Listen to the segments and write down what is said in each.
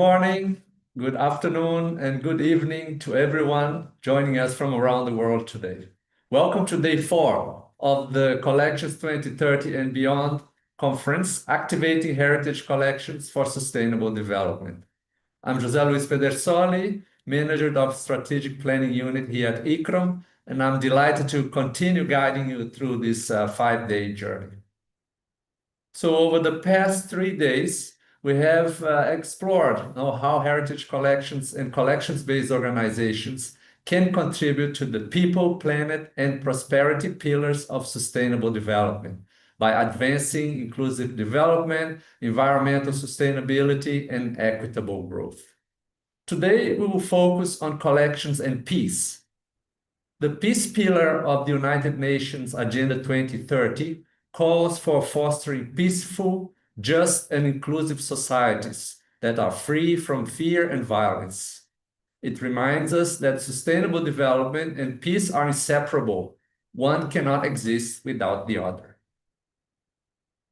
morning, good afternoon, and good evening to everyone joining us from around the world today. Welcome to day 4 of the Collections 2030 and Beyond conference, Activating Heritage Collections for Sustainable Development. I'm José Luis Pedersoli, Manager of Strategic Planning Unit here at ICROM, and I'm delighted to continue guiding you through this 5-day journey. So over the past 3 days, we have explored how heritage collections and collections-based organizations can contribute to the people, planet, and prosperity pillars of sustainable development by advancing inclusive development, environmental sustainability, and equitable growth. Today, we will focus on collections and peace. The peace pillar of the United Nations Agenda 2030 calls for fostering peaceful, just, and inclusive societies that are free from fear and violence. It reminds us that sustainable development and peace are inseparable. One cannot exist without the other.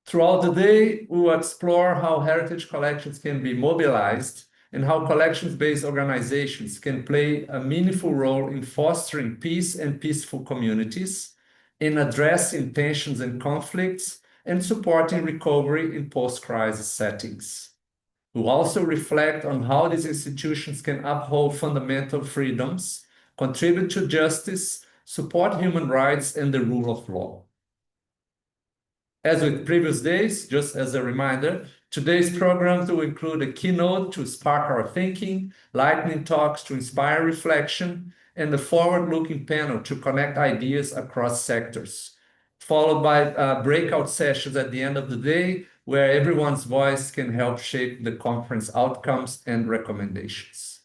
Throughout the day, we will explore how heritage collections can be mobilized and how collections-based organizations can play a meaningful role in fostering peace and peaceful communities, in addressing tensions and conflicts, and supporting recovery in post-crisis settings. We'll also reflect on how these institutions can uphold fundamental freedoms, contribute to justice, support human rights, and the rule of law. As with previous days, just as a reminder, today's programs will include a keynote to spark our thinking, lightning talks to inspire reflection, and a forward-looking panel to connect ideas across sectors, followed by breakout sessions at the end of the day where everyone's voice can help shape the conference outcomes and recommendations.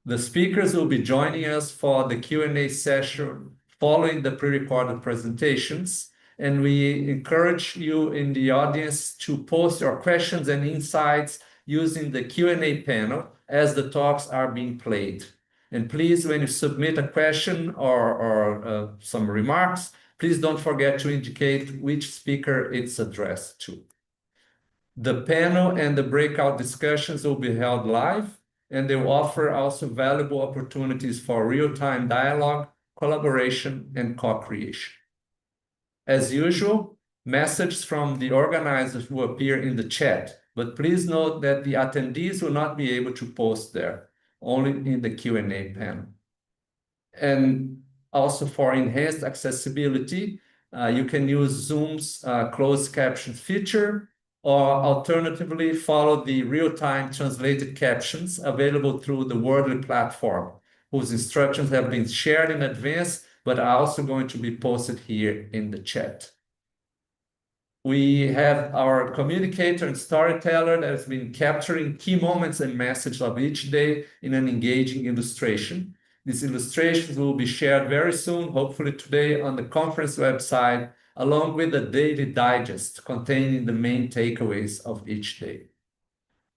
The speakers will be joining us for the Q&A session following the pre-recorded presentations, and we encourage you in the audience to post your questions and insights using the Q&A panel as the talks are being played. And please, when you submit a question or some remarks, please don't forget to indicate which speaker it's addressed to. The panel and the breakout discussions will be held live, and they will offer also valuable opportunities for real-time dialogue, collaboration, and co-creation. As usual, messages from the organizers will appear in the chat, but please note that the attendees will not be able to post there, only in the Q&A panel. And also for enhanced accessibility, you can use Zoom's closed captions feature, or alternatively follow the real-time translated captions available through the Wordly platform, whose instructions have been shared in advance, but are also going to be posted here in the chat. We have our communicator and storyteller that has been capturing key moments and messages of each day in an engaging illustration. These illustrations will be shared very soon, hopefully today, on the conference website, along with a daily digest containing the main takeaways of each day.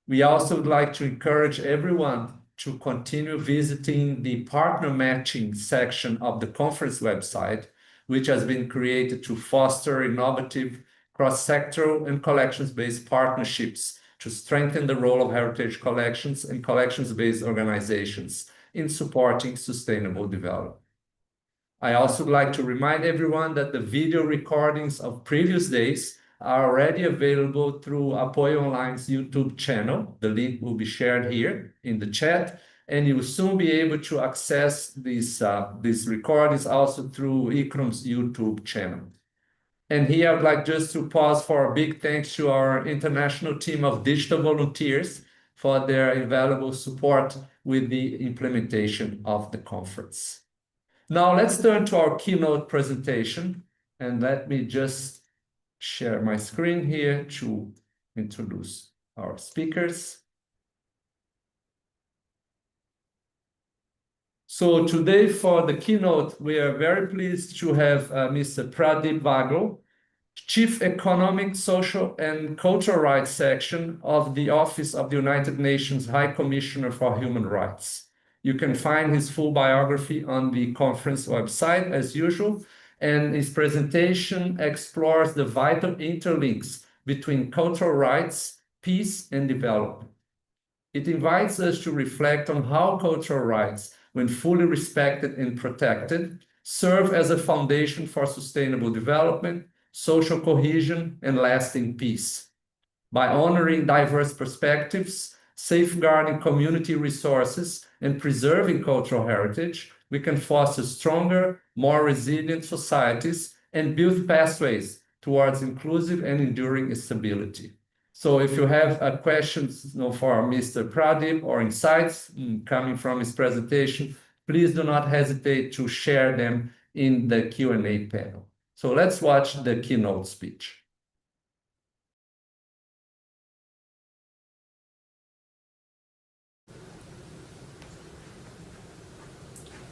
We also would like to encourage everyone to continue visiting the partner matching section of the conference website, which has been created to foster innovative cross-sectoral and collections-based partnerships to strengthen the role of heritage collections and collections-based organizations in supporting sustainable development. I also would like to remind everyone that the video recordings of previous days are already available through Apoio Online's YouTube channel. The link will be shared here in the chat, and you will soon be able to access these recordings also through ICROM's YouTube channel. And here I'd like just to pause for a big thanks to our international team of digital volunteers for their invaluable support with the implementation of the conference. Now let's turn to our keynote presentation, and let me just share my screen here to introduce our speakers. So today for the keynote, we are very pleased to have Mr. Pradeep Vagal, Chief Economic, Social, and Cultural Rights Section of the Office of the United Nations High Commissioner for Human Rights. You can find his full biography on the conference website as usual, and his presentation explores the vital interlinks between cultural rights, peace, and development. It invites us to reflect on how cultural rights, when fully respected and protected, serve as a foundation for sustainable development, social cohesion, and lasting peace. By honoring diverse perspectives, safeguarding community resources, and preserving cultural heritage, we can foster stronger, more resilient societies and build pathways towards inclusive and enduring stability. So if you have questions for Mr. Pradip or insights coming from his presentation, please do not hesitate to share them in the Q&A panel. So let's watch the keynote speech.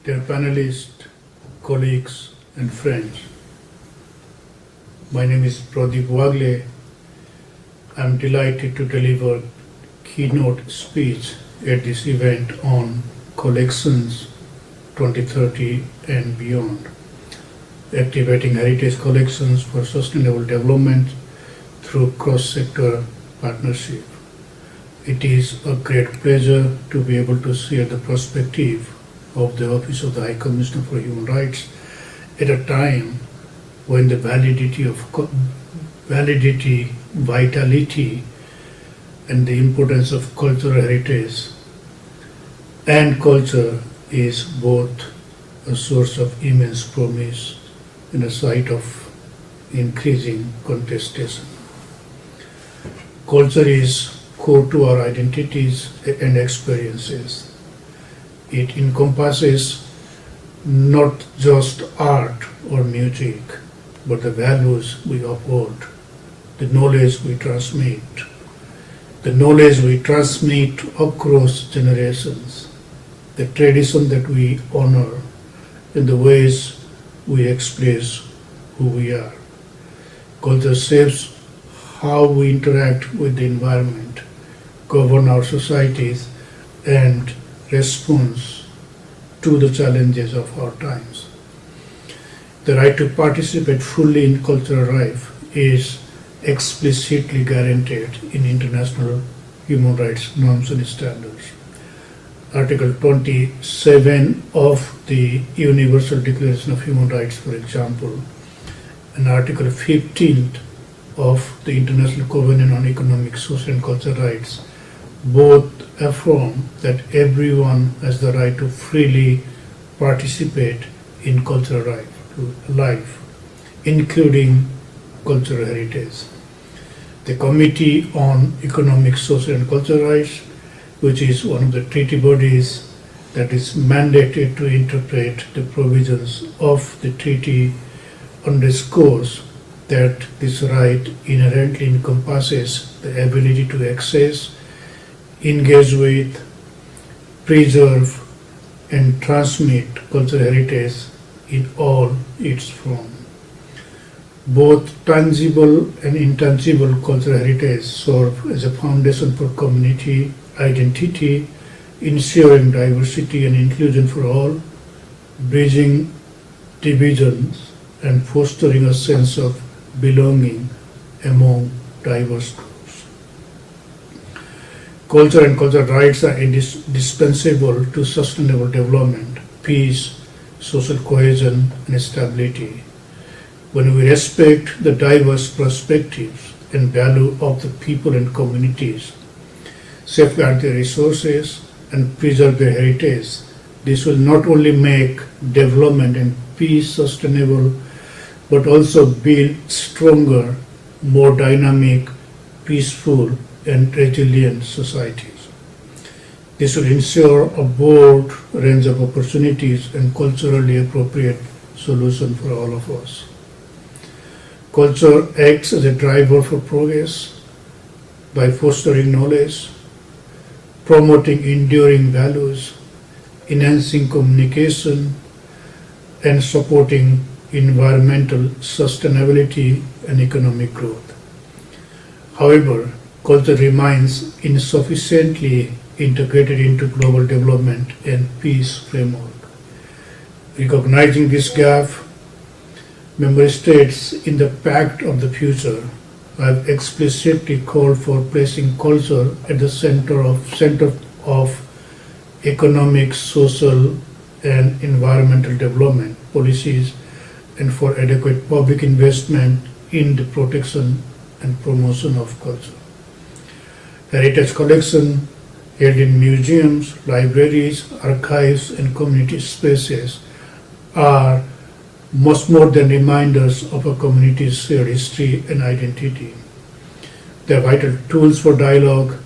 Dear panelists, colleagues, and friends, my name is Pradip Wagle. I am delighted to deliver keynote speech at this event on Collections 2030 and beyond, activating heritage collections for sustainable development through cross-sector partnership. It is a great pleasure to be able to share the perspective of the Office of the High Commissioner for Human Rights at a time when the vitality, and the importance of cultural heritage and culture is both a source of immense promise and a site of increasing contestation. Culture is core to our identities and experiences. It encompasses not just art or music, but the values we uphold, the knowledge we transmit across generations, the tradition that we honor, and the ways we express who we are. Culture shapes how we interact with the environment, govern our societies, and response to the challenges of our times. The right to participate fully in cultural life is explicitly guaranteed in international human rights norms and standards. Article 27 of the Universal Declaration of Human Rights, for example, and Article 15 of the International Covenant on Economic, Social and Cultural Rights both affirm that everyone has the right to freely participate in cultural life, including cultural heritage. The Committee on Economic, Social and Cultural Rights, which is one of the treaty bodies that is mandated to interpret the provisions of the treaty, underscores that this right inherently encompasses the ability to access, engage with, preserve, and transmit cultural heritage in all its forms. Both tangible and intangible cultural heritage serve as a foundation for community identity, ensuring diversity and inclusion for all, bridging divisions, and fostering a sense of belonging among diverse groups. Culture and cultural rights are indispensable to sustainable development, peace, social cohesion, and stability. When we respect the diverse perspectives and value of the people and communities, safeguard their resources, and preserve their heritage, this will not only make development and peace sustainable, but also build stronger, more dynamic, peaceful, and resilient societies. This will ensure a broad range of opportunities and culturally appropriate solutions for all of us. Culture acts as a driver for progress by fostering knowledge, promoting enduring values, enhancing communication, and supporting environmental sustainability and economic growth. However, culture remains insufficiently integrated into global development and peace framework. Recognizing this gap, member states in the Pact of the Future I've explicitly called for placing culture at the center of economic, social, and environmental development policies, and for adequate public investment in the protection and promotion of culture. Heritage collection held in museums, libraries, archives, and community spaces are much more than reminders of a community's shared history and identity. They are vital tools for dialogue,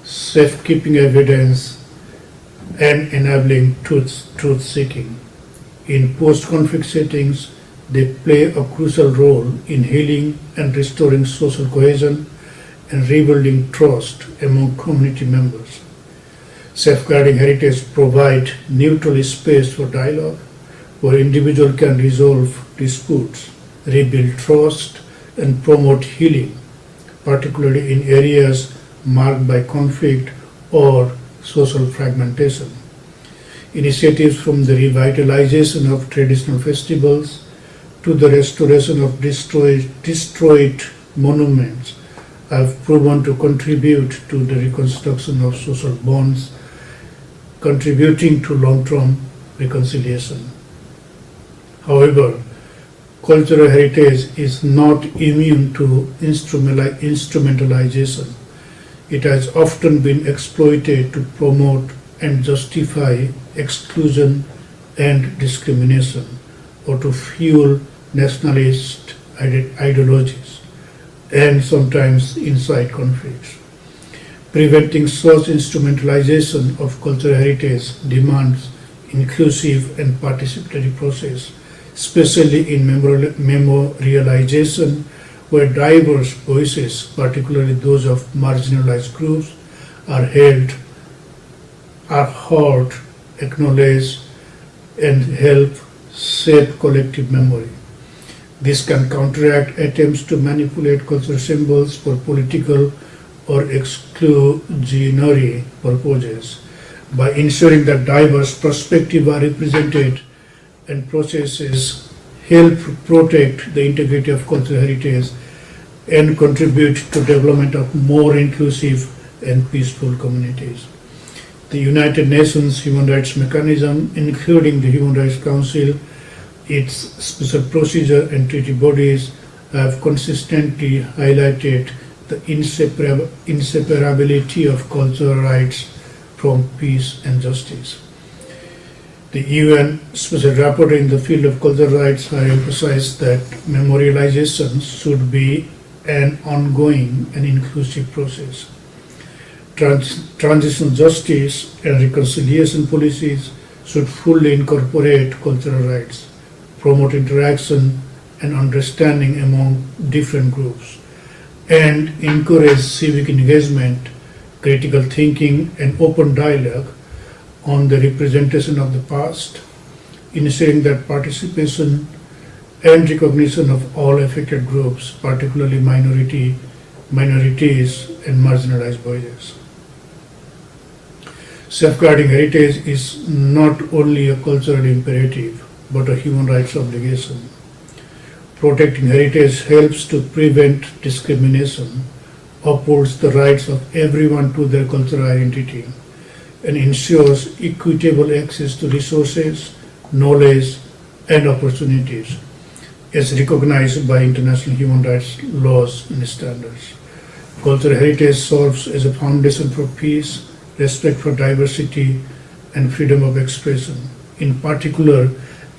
safekeeping evidence, and enabling truth seeking. In post conflict settings, they play a crucial role in healing and restoring social cohesion and rebuilding trust among community members. Safeguarding heritage provide neutral space for dialogue where individuals can resolve disputes, rebuild trust, and promote healing, particularly in areas marked by conflict or social fragmentation. Initiatives from the revitalization of traditional festivals to the restoration of destroyed monuments have proven to contribute to the reconstruction of social bonds, contributing to long-term reconciliation. However, cultural heritage is not immune to instrumentalization. It has often been exploited to promote and justify exclusion and discrimination, or to fuel nationalist ideologies, and sometimes incite conflicts. Preventing such instrumentalization of cultural heritage demands inclusive and participatory process, especially in memorialization where diverse voices, particularly those of marginalized groups, are heard, acknowledged, and help shape collective memory. This can counteract attempts to manipulate cultural symbols for political or exclusionary purposes by ensuring that diverse perspectives are represented and processes help protect the integrity of cultural heritage and contribute to development of more inclusive and peaceful communities. The United Nations Human Rights Mechanism, including the Human Rights Council, its special procedure and treaty bodies, have consistently highlighted the inseparability of cultural rights from peace and justice. The UN Special Rapporteur in the field of cultural rights has emphasized that memorialization should be an ongoing and inclusive process. Transitional justice and reconciliation policies should fully incorporate cultural rights, promote interaction and understanding among different groups, and encourage civic engagement, critical thinking, and open dialogue on the representation of the past, ensuring that participation and recognition of all affected groups, particularly minorities and marginalized voices. Safeguarding heritage is not only a cultural imperative, but a human rights obligation. Protecting heritage helps to prevent discrimination, upholds the rights of everyone to their cultural identity, and ensures equitable access to resources, knowledge, and opportunities, as recognized by international human rights laws and standards. Cultural heritage serves as a foundation for peace, respect for diversity, and freedom of expression. In particular,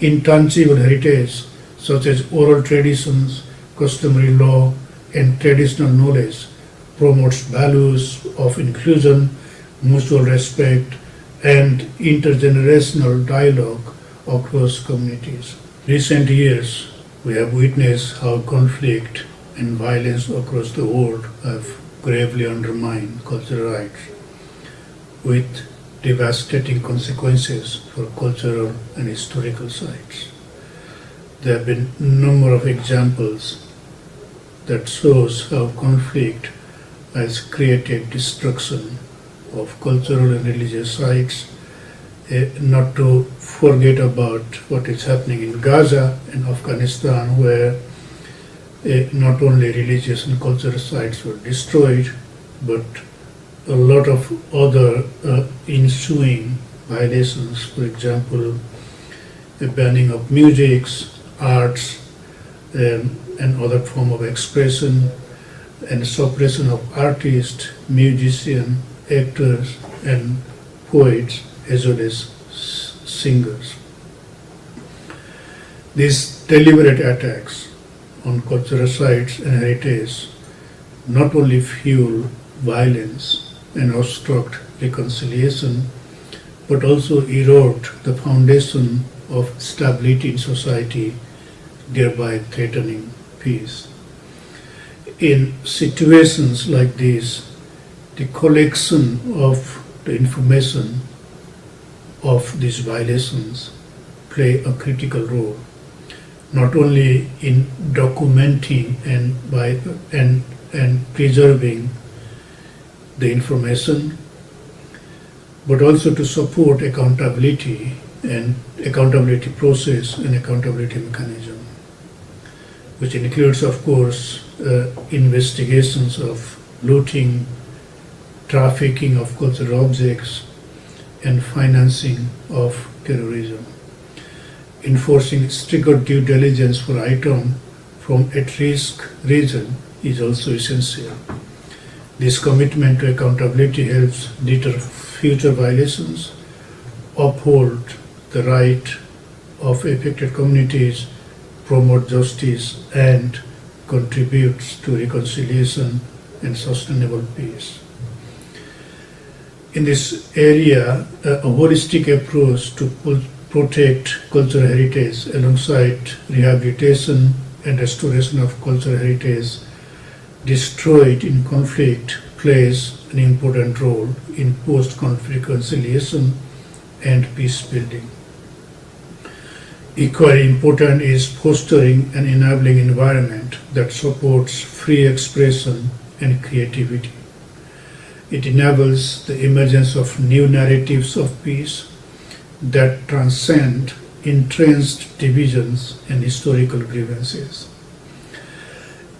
intangible heritage such as oral traditions, customary law, and traditional knowledge promotes values of inclusion, mutual respect, and intergenerational dialogue across communities. In recent years, we have witnessed how conflict and violence across the world have gravely undermined cultural rights, with devastating consequences for cultural and historical sites. There have been a number of examples that shows how conflict has created destruction of cultural and religious sites, not to forget about what is happening in Gaza and Afghanistan, where not only religious and cultural sites were destroyed, but a lot of other ensuing violations, for example, the banning of music, arts, and other form of expression, and suppression of artists, musicians, actors, and poets, as well as singers. These deliberate attacks on cultural sites and heritage not only fuel violence and obstruct reconciliation, but also erode the foundation of stability in society, thereby threatening peace. In situations like this, the collection of the information of these violations play a critical role, not only in documenting and preserving the information, but also to support accountability and accountability process and accountability mechanism, which includes, of course, investigations of looting, trafficking of cultural objects, and financing of terrorism. Enforcing stricter due diligence for items from at-risk region is also essential. This commitment to accountability helps deter future violations, uphold the right of affected communities, promote justice, and contributes to reconciliation and sustainable peace. In this area, a holistic approach to protect cultural heritage alongside rehabilitation and restoration of cultural heritage destroyed in conflict plays an important role in post-conflict reconciliation and peace building. Equally important is fostering an enabling environment that supports free expression and creativity. It enables the emergence of new narratives of peace that transcend entrenched divisions and historical grievances.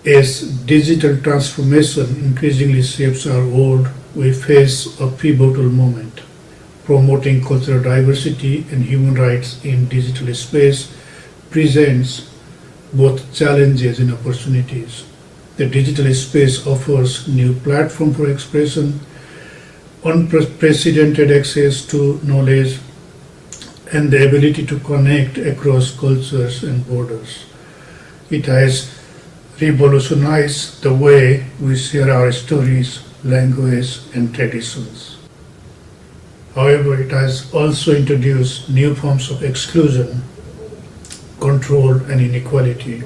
As digital transformation increasingly shapes our world, we face a pivotal moment. Promoting cultural diversity and human rights in digital space presents both challenges and opportunities. The digital space offers new platform for expression, unprecedented access to knowledge, and the ability to connect across cultures and borders. It has revolutionized the way we share our stories, language, and traditions. However, it has also introduced new forms of exclusion, control, and inequality.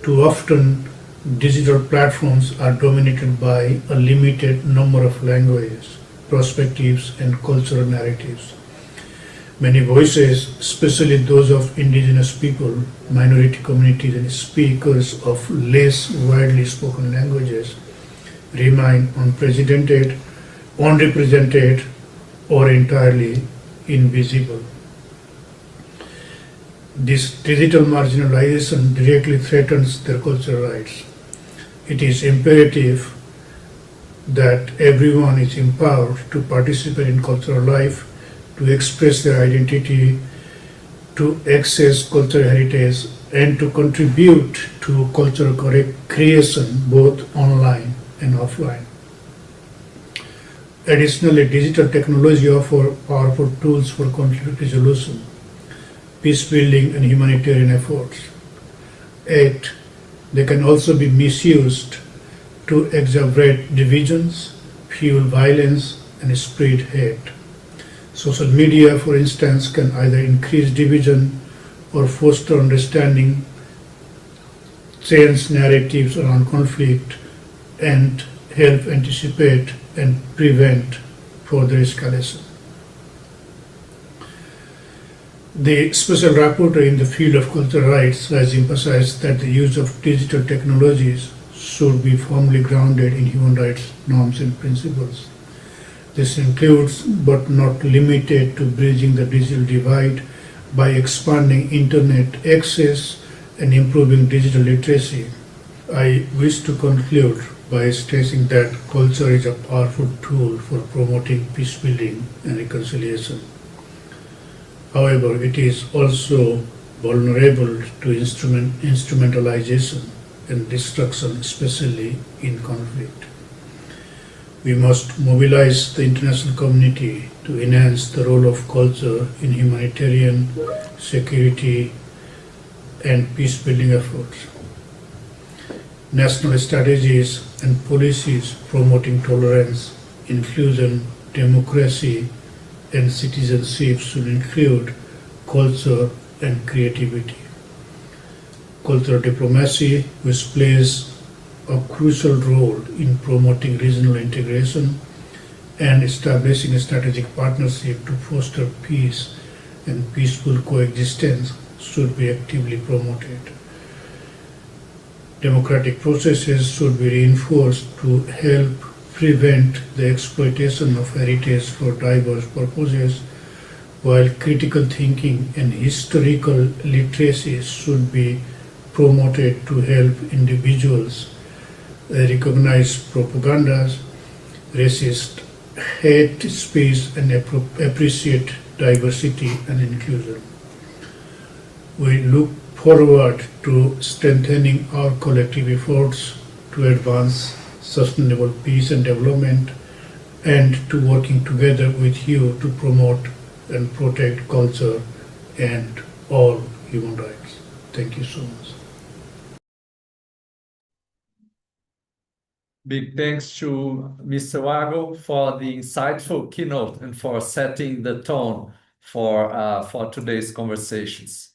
Too often, digital platforms are dominated by a limited number of languages, perspectives, and cultural narratives. Many voices, especially those of indigenous people, minority communities, and speakers of less widely spoken languages, remain unprecedented, unrepresented, or entirely invisible. This digital marginalization directly threatens their cultural rights. It is imperative that everyone is empowered to participate in cultural life, to express their identity, to access cultural heritage, and to contribute to cultural creation both online and offline. Additionally, digital technology offers powerful tools for conflict resolution, peace building, and humanitarian efforts. Yet, they can also be misused to exacerbate divisions, fuel violence, and spread hate. Social media, for instance, can either increase division or foster understanding, change narratives around conflict, and help anticipate and prevent further escalation. The special rapporteur in the field of cultural rights has emphasized that the use of digital technologies should be firmly grounded in human rights norms and principles. This includes, but not limited to, bridging the digital divide by expanding internet access and improving digital literacy, I wish to conclude by stressing that culture is a powerful tool for promoting peace building and reconciliation. However, it is also vulnerable to instrumentalization and destruction, especially in conflict. We must mobilize the international community to enhance the role of culture in humanitarian, security, and peace building efforts. National strategies and policies promoting tolerance, inclusion, democracy, and citizenship should include culture and creativity. Cultural diplomacy, which plays a crucial role in promoting regional integration and establishing a strategic partnership to foster peace and peaceful coexistence, should be actively promoted. Democratic processes should be reinforced to help prevent the exploitation of heritage for diverse purposes, while critical thinking and historical literacy should be promoted to help individuals recognize propagandas, resist hate speech, and appreciate diversity and inclusion. We look forward to strengthening our collective efforts to advance sustainable peace and development, and to working together with you to promote and protect culture and all human rights. Thank you so much. Big thanks to Mr. Wago for the insightful keynote and for setting the tone for today's conversations.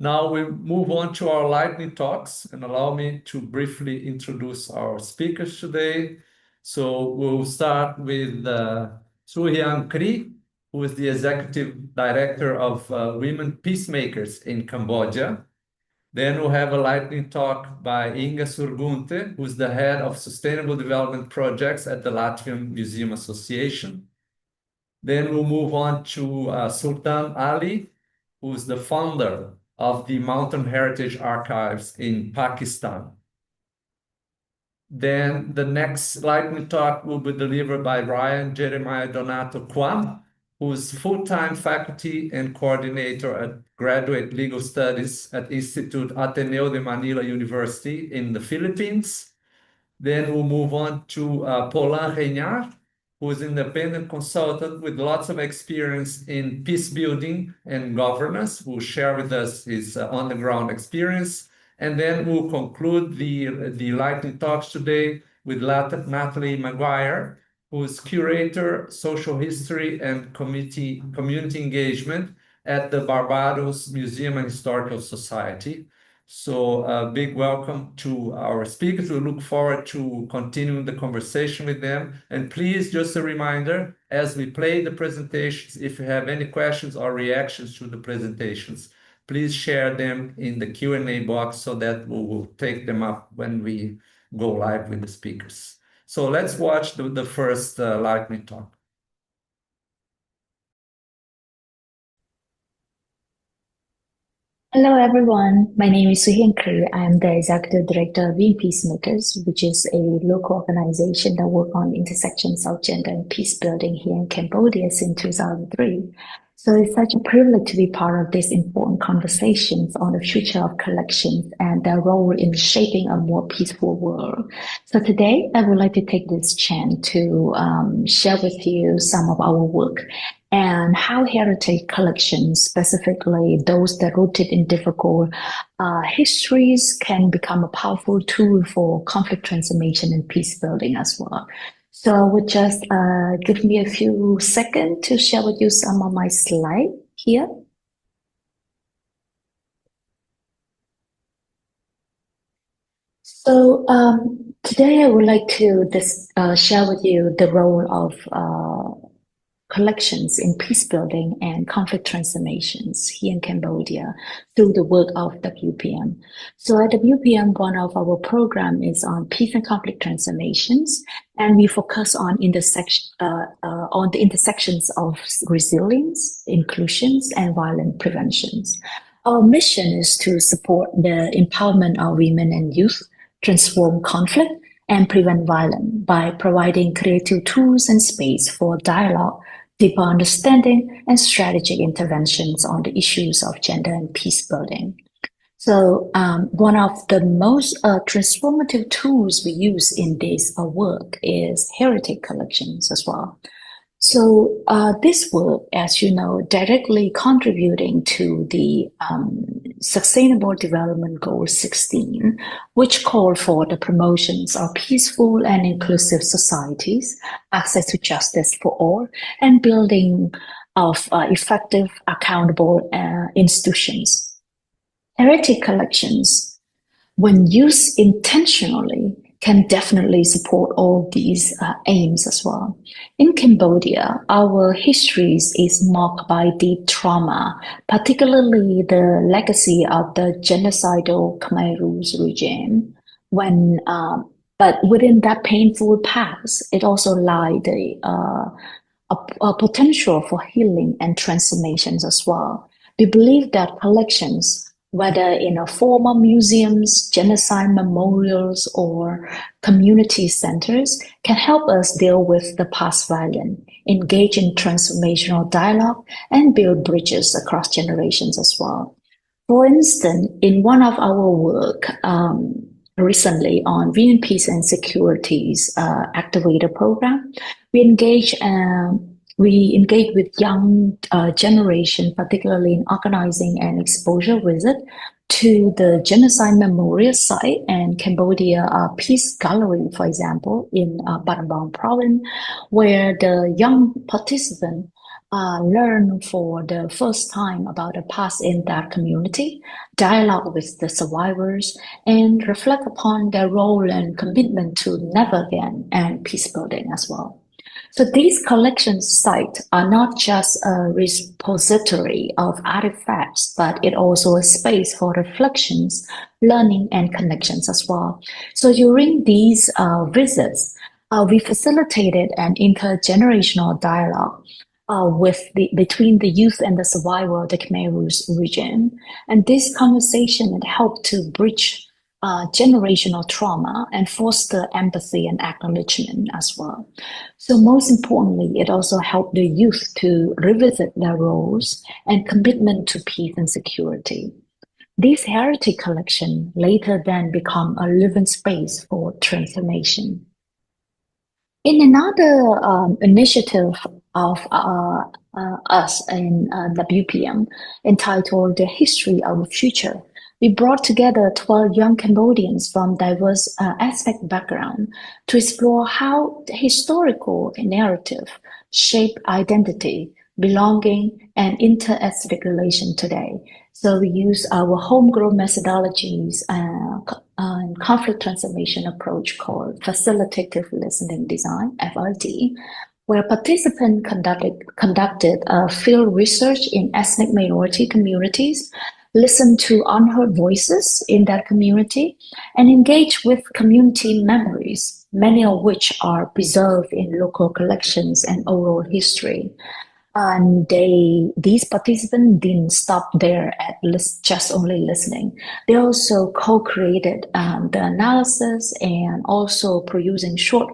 Now we move on to our lightning talks, and allow me to briefly introduce our speakers today. So we'll start with Suhyang Kri, who is the Executive Director of Women Peacemakers in Cambodia. Then we'll have a lightning talk by Inga Surgunte, who's the Head of Sustainable Development Projects at the Latvian Museum Association. Then we'll move on to Sultan Ali, who's the founder of the Mountain Heritage Archives in Pakistan. Then the next lightning talk will be delivered by Ryan Jeremiah Donato Kwam, who's full-time faculty and coordinator at Graduate Legal Studies at Institute Ateneo de Manila University in the Philippines. Then we'll move on to Paulin Regnard, who is an independent consultant with lots of experience in peace building and governance, who will share with us his on-the-ground experience. And then we'll conclude the lightning talks today with Natalie Maguire, who is curator, social history, and community engagement at the Barbados Museum and Historical Society. So a big welcome to our speakers. We look forward to continuing the conversation with them. And please, just a reminder, as we play the presentations, if you have any questions or reactions to the presentations, please share them in the Q&A box so that we will take them up when we go live with the speakers. So let's watch the first lightning talk. Hello everyone, my name is Suhyang Kri. I am the Executive Director of Women Peacemakers, which is a local organization that works on intersections of gender and peace building here in Cambodia since 2003. So it's such a privilege to be part of these important conversations on the future of collections and their role in shaping a more peaceful world. So today I would like to take this chance to share with you some of our work and how heritage collections, specifically those that rooted in difficult histories, can become a powerful tool for conflict transformation and peace building as well. So would just give me a few seconds to share with you some of my slides here. So today I would like to share with you the role of collections in peace building and conflict transformations here in Cambodia through the work of WPM. So at WPM, one of our program is on peace and conflict transformations, and we focus on the intersections of resilience, inclusions, and violence preventions. Our mission is to support the empowerment of women and youth transform conflict, and prevent violence by providing creative tools and space for dialogue, deeper understanding, and strategic interventions on the issues of gender and peace building. So one of the most transformative tools we use in this work is heritage collections as well. So this work, as you know, directly contributing to the Sustainable Development Goal 16, which call for the promotions of peaceful and inclusive societies, access to justice for all, and building of effective, accountable institutions. Heritage collections, when used intentionally, can definitely support all these aims as well. In Cambodia, our histories is marked by deep trauma, particularly the legacy of the genocidal Khmer Rouge regime. But within that painful past, it also lies a potential for healing and transformations as well. We believe that collections, whether in a form of museums, genocide memorials, or community centers, can help us deal with the past violence, engage in transformational dialogue, and build bridges across generations as well. For instance, in one of our work recently on Women, Peace and Security's activator program, we engage with young generation, particularly in organizing an exposure visit to the genocide memorial site and Cambodia Peace Gallery, for example, in Battambang province, where the young participant learn for the first time about the past in that community, dialogue with the survivors, and reflect upon their role and commitment to never again and peace building as well. So these collection sites are not just a repository of artifacts, but it also a space for reflections, learning, and connections as well. So during these visits, we facilitated an intergenerational dialogue between the youth and the survivor of the Khmer Rouge region. And this conversation had helped to bridge generational trauma and foster empathy and acknowledgement as well. So most importantly, it also helped the youth to revisit their roles and commitment to peace and security. These heritage collections later then become a living space for transformation. In another initiative of us in WPM entitled The History of the Future, we brought together 12 young Cambodians from diverse ethnic backgrounds to explore how the historical narrative shape identity, belonging, and inter-ethnic relation today. So we use our homegrown methodologies and conflict transformation approach called facilitative listening design, FLD, where participants conducted field research in ethnic minority communities, listen to unheard voices in that community, and engage with community memories, many of which are preserved in local collections and oral history. And these participants didn't stop there at just only listening. They also co-created the analysis and also producing short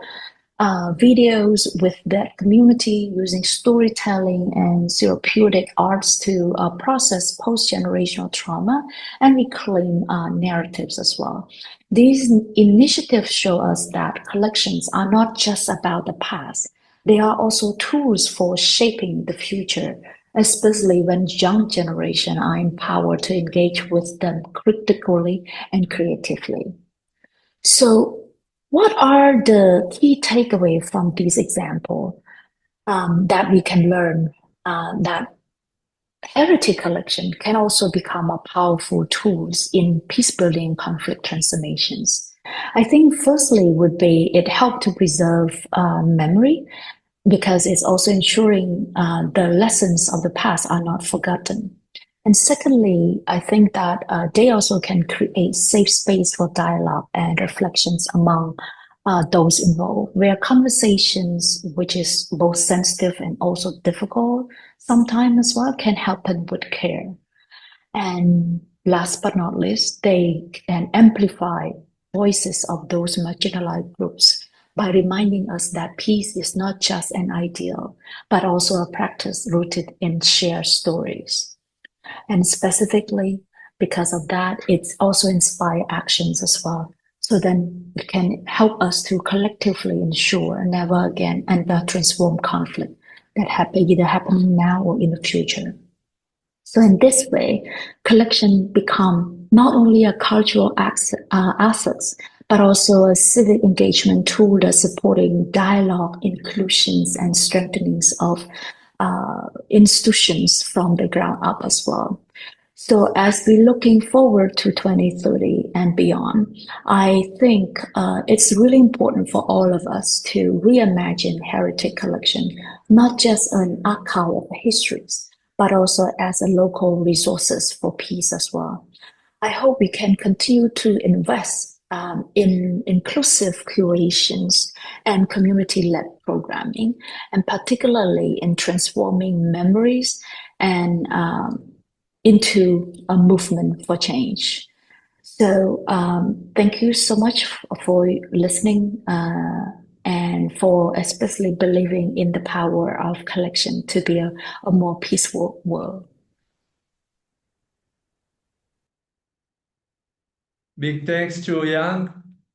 videos with that community using storytelling and therapeutic arts to process post-generational trauma and reclaim narratives as well. These initiatives show us that collections are not just about the past. They are also tools for shaping the future, especially when young generations are empowered to engage with them critically and creatively. So what are the key takeaways from this example that we can learn that heritage collection can also become a powerful tools in peace building and conflict transformations? I think firstly would be it helped to preserve memory because it's also ensuring the lessons of the past are not forgotten. And secondly, I think that they also can create safe space for dialogue and reflections among those involved, where conversations, which is both sensitive and also difficult sometimes as well, can happen with care. And last but not least, they can amplify voices of those marginalized groups by reminding us that peace is not just an ideal, but also a practice rooted in shared stories. And specifically, because of that, it's also inspire actions as well. So then it can help us to collectively ensure never again and transform conflict that either happening now or in the future. So in this way, collection become not only a cultural assets, but also a civic engagement tool that's supporting dialogue, inclusions, and strengthenings of institutions from the ground up as well. So as we're looking forward to 2030 and beyond, I think it's really important for all of us to reimagine heritage collection, not just an archive of histories, but also as a local resources for peace as well. I hope we can continue to invest in inclusive curations and community-led programming, and particularly in transforming memories and into a movement for change. So thank you so much for listening and for especially believing in the power of collection to be a more peaceful world. Big thanks to Yang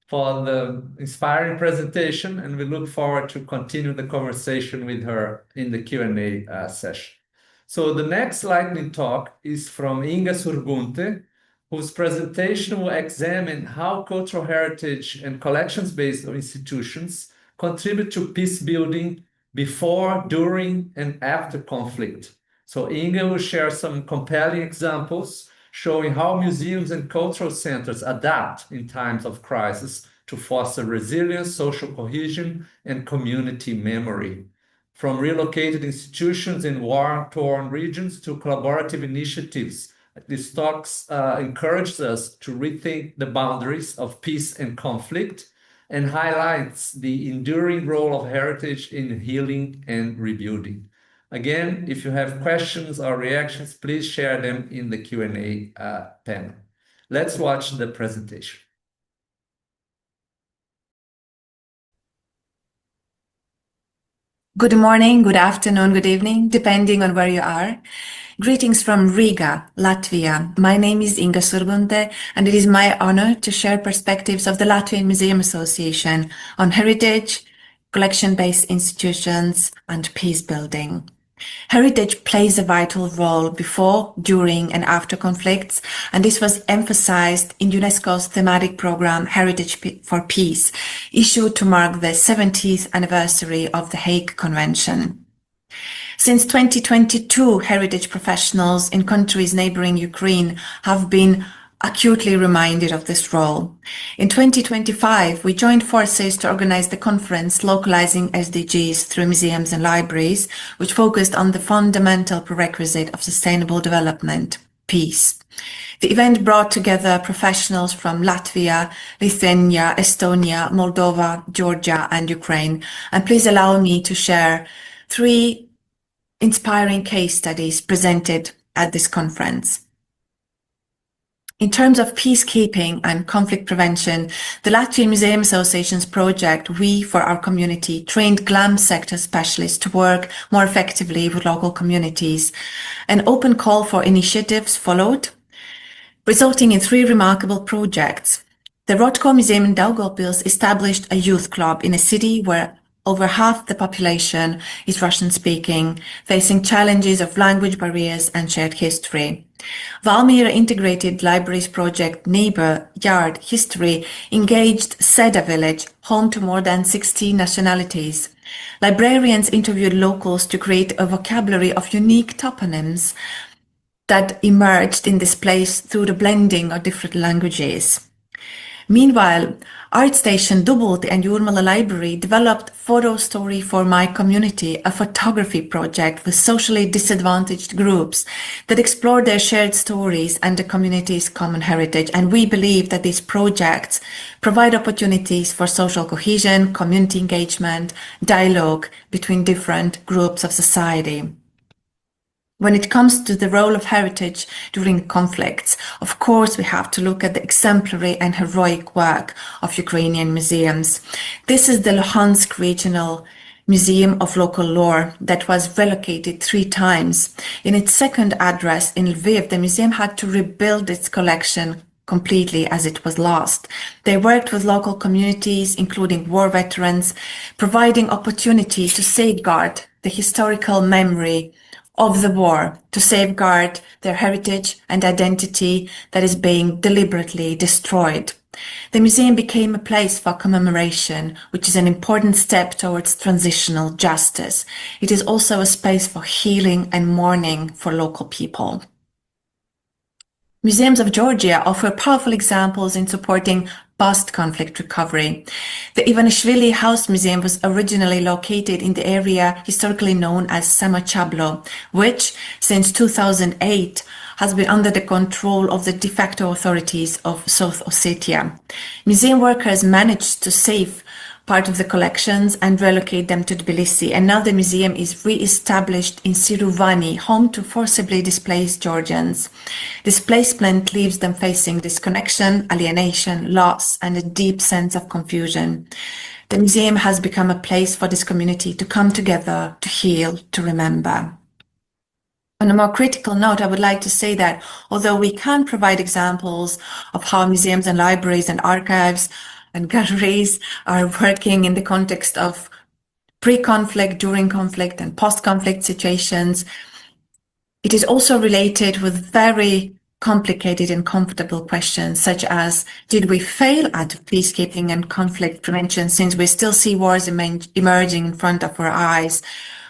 for the inspiring presentation, and we look forward to continue the conversation with her in the Q&A session. So the next lightning talk is from Inga Surgunte, whose presentation will examine how cultural heritage and collections-based institutions contribute to peace building before, during, and after conflict. So Inga will share some compelling examples showing how museums and cultural centers adapt in times of crisis to foster resilience, social cohesion, and community memory. From relocated institutions in war-torn regions to collaborative initiatives, this talk encourages us to rethink the boundaries of peace and conflict and highlights the enduring role of heritage in healing and rebuilding. Again, if you have questions or reactions, please share them in the Q&A panel. Let's watch the presentation. Good morning, good afternoon, good evening, depending on where you are. Greetings from Riga, Latvia. My name is Inga Surgunte, and it is my honor to share perspectives of the Latvian Museum Association on heritage, collection-based institutions, and peace building. Heritage plays a vital role before, during, and after conflicts, and this was emphasized in UNESCO's thematic program Heritage for Peace, issued to mark the 70th anniversary of the Hague Convention. Since 2022, heritage professionals in countries neighboring Ukraine have been acutely reminded of this role. In 2025, we joined forces to organize the conference Localizing SDGs through Museums and Libraries, which focused on the fundamental prerequisite of sustainable development, peace. The event brought together professionals from Latvia, Lithuania, Estonia, Moldova, Georgia, and Ukraine. And please allow me to share 3 inspiring case studies presented at this conference. In terms of peacekeeping and conflict prevention, the Latvian Museum Association's project, We for Our Community, trained GLAM sector specialists to work more effectively with local communities. An open call for initiatives followed, resulting in 3 remarkable projects. The Rodko Museum in Daugavpils established a youth club in a city where over half the population is Russian-speaking, facing challenges of language barriers and shared history. Valmiera Integrated Libraries project Neighbor Yard History engaged Seda village, home to more than 60 nationalities. Librarians interviewed locals to create a vocabulary of unique toponyms that emerged in this place through the blending of different languages. Meanwhile, ArtStation Dubulti and Jurmala Library developed Photo Story for My Community, a photography project with socially disadvantaged groups that explore their shared stories and the community's common heritage. And we believe that these projects provide opportunities for social cohesion, community engagement, dialogue between different groups of society. When it comes to the role of heritage during conflicts, of course, we have to look at the exemplary and heroic work of Ukrainian museums. This is the Luhansk Regional Museum of Local Lore that was relocated 3 times. In its second address in Lviv, the museum had to rebuild its collection completely as it was lost. They worked with local communities, including war veterans, providing opportunity to safeguard the historical memory of the war, to safeguard their heritage and identity that is being deliberately destroyed. The museum became a place for commemoration, which is an important step towards transitional justice. It is also a space for healing and mourning for local people. Museums of Georgia offer powerful examples in supporting post-conflict recovery. The Ivanishvili House Museum was originally located in the area historically known as Samachablo, which, since 2008, has been under the control of the de facto authorities of South Ossetia. Museum workers managed to save part of the collections and relocate them to Tbilisi, and now the museum is re-established in Siruvani, home to forcibly displaced Georgians. Displacement leaves them facing disconnection, alienation, loss, and a deep sense of confusion. The museum has become a place for this community to come together, to heal, to remember. On a more critical note, I would like to say that although we can provide examples of how museums and libraries and archives and galleries are working in the context of pre-conflict, during conflict, and post-conflict situations, it is also related with very complicated and comfortable questions, such as, did we fail at peacekeeping and conflict prevention since we still see wars emerging in front of our eyes?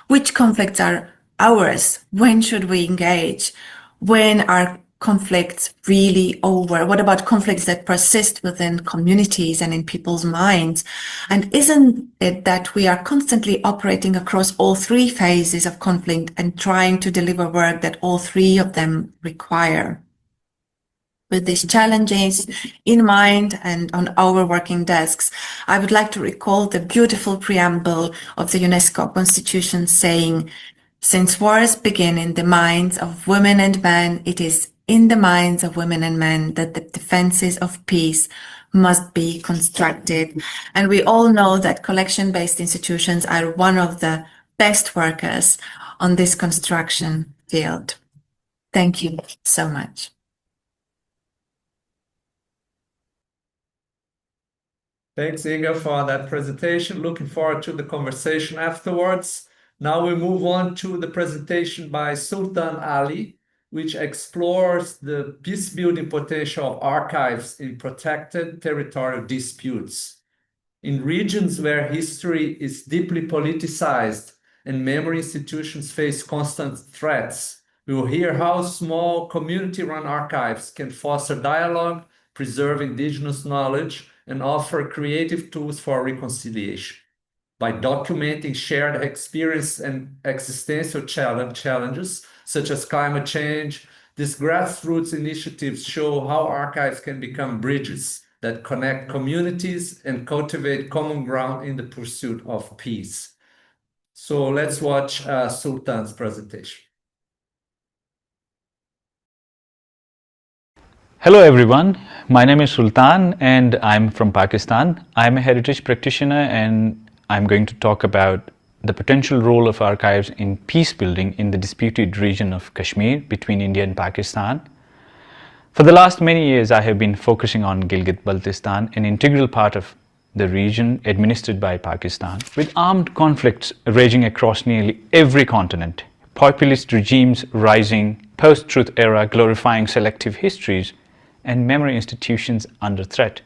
Which conflicts are ours? When should we engage? When are conflicts really over? What about conflicts that persist within communities and in people's minds? And isn't it that we are constantly operating across all 3 phases of conflict and trying to deliver work that all 3 of them require? With these challenges in mind and on our working desks, I would like to recall the beautiful preamble of the UNESCO Constitution saying, "Since wars begin in the minds of women and men, it is in the minds of women and men that the defenses of peace must be constructed." And we all know that collection-based institutions are one of the best workers on this construction field. Thank you so much. Thanks, Inga, for that presentation. Looking forward to the conversation afterwards. Now we move on to the presentation by Sultan Ali, which explores the peace-building potential of archives in protected territorial disputes. In regions where history is deeply politicized and memory institutions face constant threats, we will hear how small community-run archives can foster dialogue, preserve indigenous knowledge, and offer creative tools for reconciliation. By documenting shared experience and existential challenges, such as climate change, these grassroots initiatives show how archives can become bridges that connect communities and cultivate common ground in the pursuit of peace. So let's watch Sultan's presentation. Hello everyone, my name is Sultan and I'm from Pakistan. I'm a heritage practitioner and I'm going to talk about the potential role of archives in peace building in the disputed region of Kashmir between India and Pakistan. For the last many years, I have been focusing on Gilgit-Baltistan, an integral part of the region administered by Pakistan. With armed conflicts raging across nearly every continent, populist regimes rising, post-truth era glorifying selective histories, and memory institutions under threat,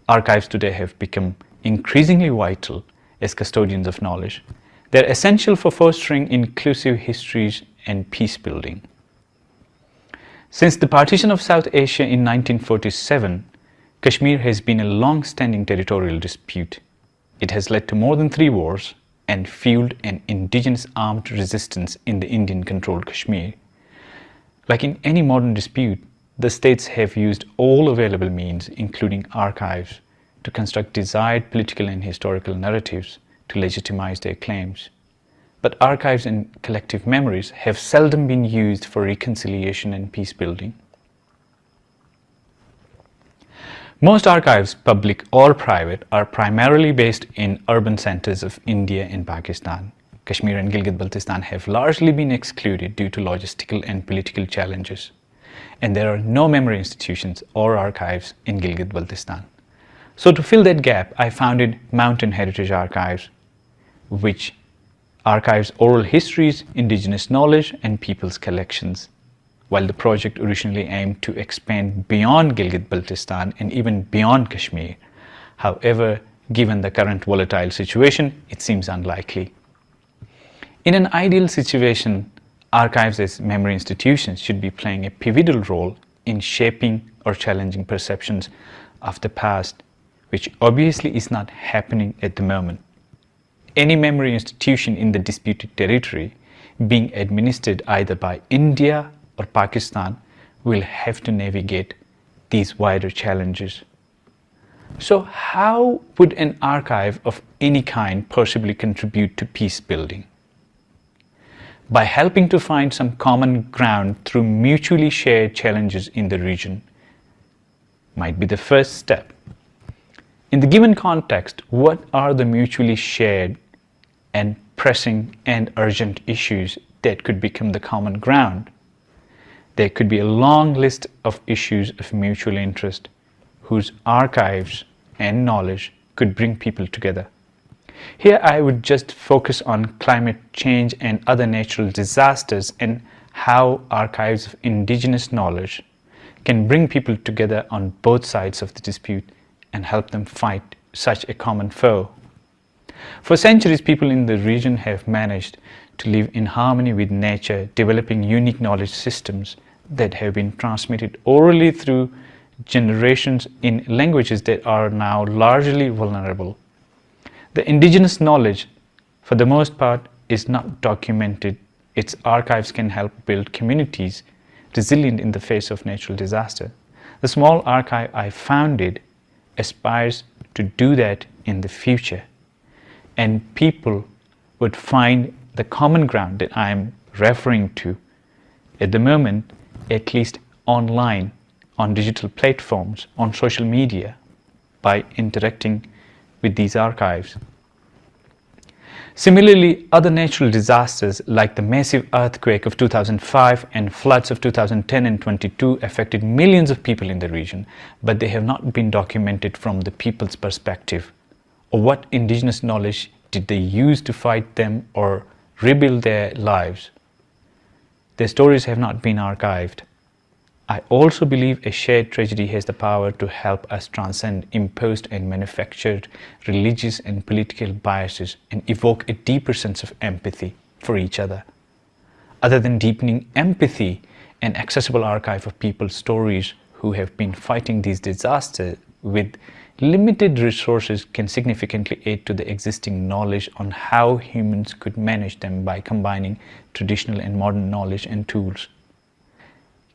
archives today have become increasingly vital as custodians of knowledge. They're essential for fostering inclusive histories and peace building. Since the partition of South Asia in 1947, Kashmir has been a long-standing territorial dispute. It has led to more than 3 wars and fueled an indigenous armed resistance in the Indian-controlled Kashmir. Like in any modern dispute, the states have used all available means, including archives, to construct desired political and historical narratives to legitimize their claims. but archives and collective memories have seldom been used for reconciliation and peace building. Most archives, public or private, are primarily based in urban centers of India and Pakistan. Kashmir and Gilgit-Baltistan have largely been excluded due to logistical and political challenges, and there are no memory institutions or archives in Gilgit-Baltistan. So to fill that gap, I founded Mountain Heritage Archives, which archives oral histories, indigenous knowledge, and people's collections. While the project originally aimed to expand beyond Gilgit-Baltistan and even beyond Kashmir, however, given the current volatile situation, it seems unlikely. In an ideal situation, archives as memory institutions should be playing a pivotal role in shaping or challenging perceptions of the past, which obviously is not happening at the moment. Any memory institution in the disputed territory being administered either by India or Pakistan will have to navigate these wider challenges. So how would an archive of any kind possibly contribute to peace building? By helping to find some common ground through mutually shared challenges in the region might be the first step. In the given context, what are the mutually shared and pressing and urgent issues that could become the common ground? There could be a long list of issues of mutual interest whose archives and knowledge could bring people together. Here I would just focus on climate change and other natural disasters and how archives of indigenous knowledge can bring people together on both sides of the dispute and help them fight such a common foe. For centuries, people in the region have managed to live in harmony with nature, developing unique knowledge systems that have been transmitted orally through generations in languages that are now largely vulnerable. The indigenous knowledge, for the most part, is not documented. Its archives can help build communities resilient in the face of natural disaster. The small archive I founded aspires to do that in the future, and people would find the common ground that I am referring to at the moment, at least online, on digital platforms, on social media, by interacting with these archives. Similarly, other natural disasters like the massive earthquake of 2005 and floods of 2010 and 22 affected millions of people in the region, but they have not been documented from the people's perspective. Or what indigenous knowledge did they use to fight them or rebuild their lives? Their stories have not been archived. I also believe a shared tragedy has the power to help us transcend imposed and manufactured religious and political biases and evoke a deeper sense of empathy for each other. Other than deepening empathy, an accessible archive of people's stories who have been fighting these disasters with limited resources can significantly aid to the existing knowledge on how humans could manage them by combining traditional and modern knowledge and tools.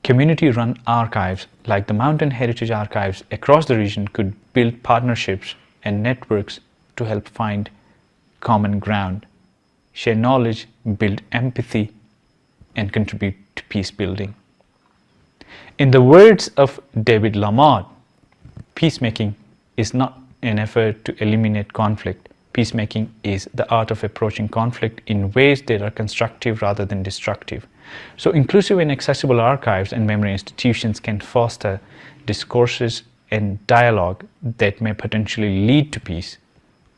Community-run archives like the Mountain Heritage Archives across the region could build partnerships and networks to help find common ground, share knowledge, build empathy, and contribute to peace building. In the words of David Lamott, peacemaking is not an effort to eliminate conflict. Peacemaking is the art of approaching conflict in ways that are constructive rather than destructive. So inclusive and accessible archives and memory institutions can foster discourses and dialogue that may potentially lead to peace,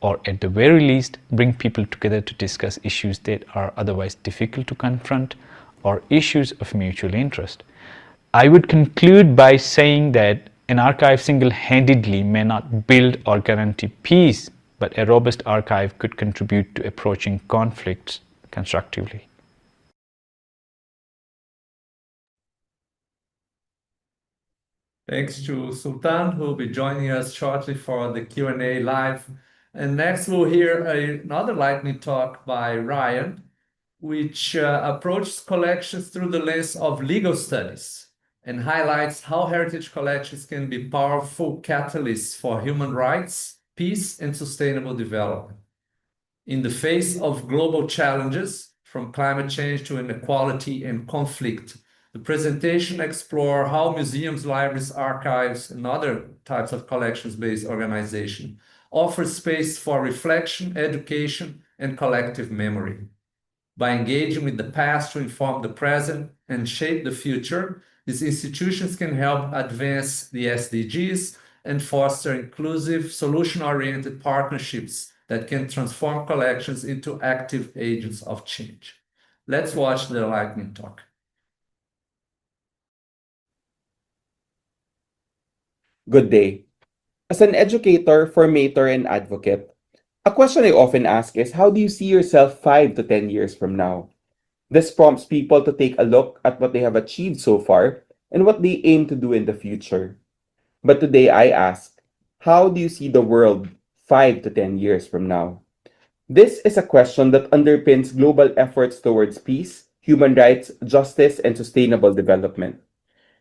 or at the very least bring people together to discuss issues that are otherwise difficult to confront or issues of mutual interest. I would conclude by saying that an archive single-handedly may not build or guarantee peace, but a robust archive could contribute to approaching conflicts constructively. Thanks to Sultan, who will be joining us shortly for the Q&A live. And next we'll hear another lightning talk by Ryan, which approaches collections through the lens of legal studies and highlights how heritage collections can be powerful catalysts for human rights, peace, and sustainable development. In the face of global challenges, from climate change to inequality and conflict, the presentation explores how museums, libraries, archives, and other types of collections-based organization offer space for reflection, education, and collective memory. By engaging with the past to inform the present and shape the future, these institutions can help advance the SDGs and foster inclusive, solution-oriented partnerships that can transform collections into active agents of change. Let's watch the lightning talk. Good day. As an educator, formator, and advocate, a question I often ask is, how do you see yourself 5 to 10 years from now? This prompts people to take a look at what they have achieved so far and what they aim to do in the future. But today I ask, how do you see the world 5 to 10 years from now? This is a question that underpins global efforts towards peace, human rights, justice, and sustainable development.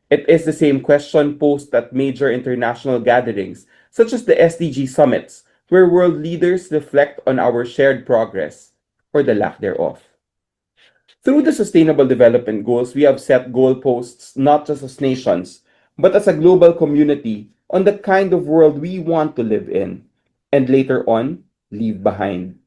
It is the same question posed at major international gatherings, such as the SDG summits, where world leaders reflect on our shared progress, or the lack thereof. Through the Sustainable Development Goals, we have set goalposts not just as nations, but as a global community on the kind of world we want to live in, and later on, leave behind.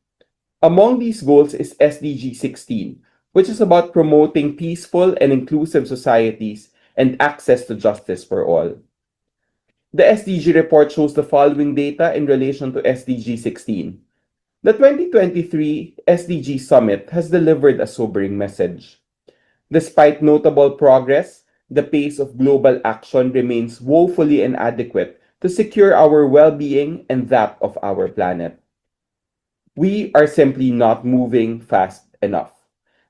Among these goals is SDG 16, which is about promoting peaceful and inclusive societies and access to justice for all. The SDG report shows the following data in relation to SDG 16. The 2023 SDG Summit has delivered a sobering message. Despite notable progress, the pace of global action remains woefully inadequate to secure our well-being and that of our planet. We are simply not moving fast enough.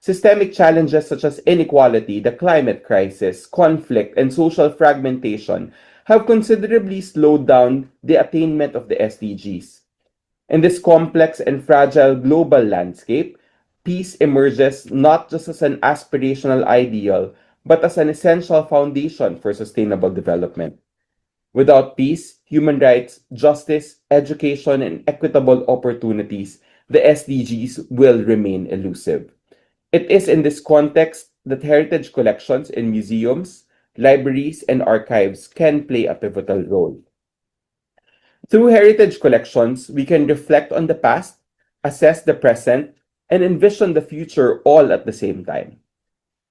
Systemic challenges such as inequality, the climate crisis, conflict, and social fragmentation have considerably slowed down the attainment of the SDGs. In this complex and fragile global landscape, peace emerges not just as an aspirational ideal, but as an essential foundation for sustainable development. Without peace, human rights, justice, education, and equitable opportunities, the SDGs will remain elusive. It is in this context that heritage collections in museums, libraries, and archives can play a pivotal role. Through heritage collections, we can reflect on the past, assess the present, and envision the future all at the same time.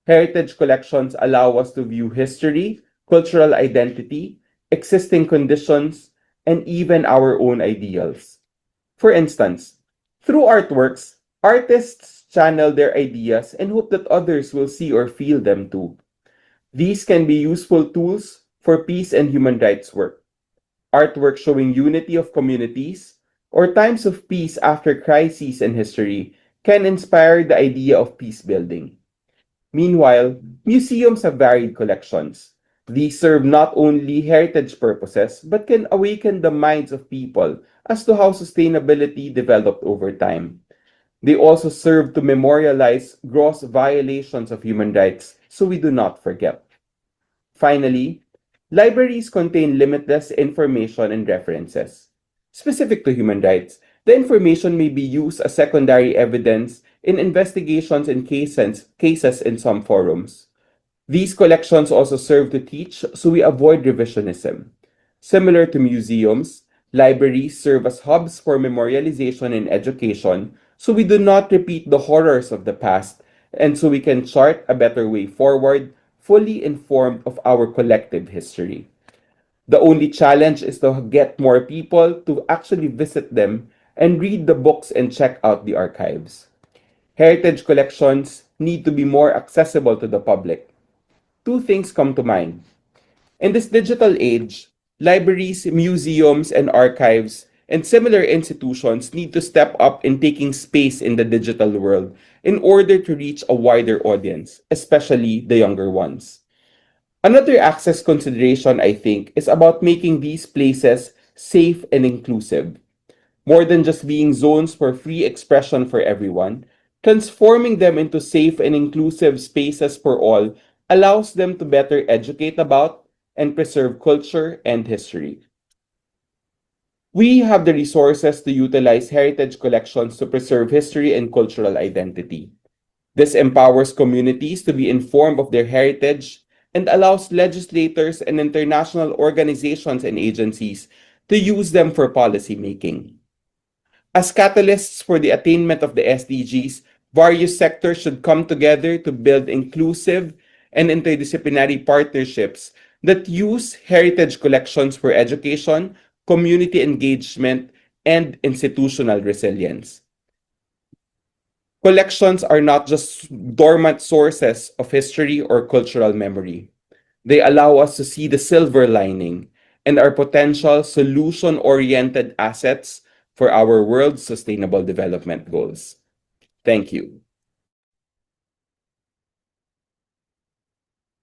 Heritage collections allow us to view history, cultural identity, existing conditions, and even our own ideals. For instance, through artworks, artists channel their ideas and hope that others will see or feel them too. These can be useful tools for peace and human rights work. Artwork showing unity of communities or times of peace after crises in history can inspire the idea of peace building. Meanwhile, museums have varied collections. These serve not only heritage purposes but can awaken the minds of people as to how sustainability developed over time. They also serve to memorialize gross violations of human rights so we do not forget. Finally, libraries contain limitless information and references. Specific to human rights, the information may be used as secondary evidence in investigations and cases in some forums. These collections also serve to teach so we avoid revisionism. Similar to museums, libraries serve as hubs for memorialization and education so we do not repeat the horrors of the past and so we can chart a better way forward, fully informed of our collective history. The only challenge is to get more people to actually visit them and read the books and check out the archives. Heritage collections need to be more accessible to the public. Two things come to mind. In this digital age, libraries, museums, and archives and similar institutions need to step up in taking space in the digital world in order to reach a wider audience, especially the younger ones. Another access consideration, I think, is about making these places safe and inclusive. More than just being zones for free expression for everyone, transforming them into safe and inclusive spaces for all allows them to better educate about and preserve culture and history. We have the resources to utilize heritage collections to preserve history and cultural identity. This empowers communities to be informed of their heritage and allows legislators and international organizations and agencies to use them for policy making. As catalysts for the attainment of the SDGs, various sectors should come together to build inclusive and interdisciplinary partnerships that use heritage collections for education, community engagement, and institutional resilience. Collections are not just dormant sources of history or cultural memory. They allow us to see the silver lining and are potential solution oriented assets for our world's sustainable development goals. Thank you.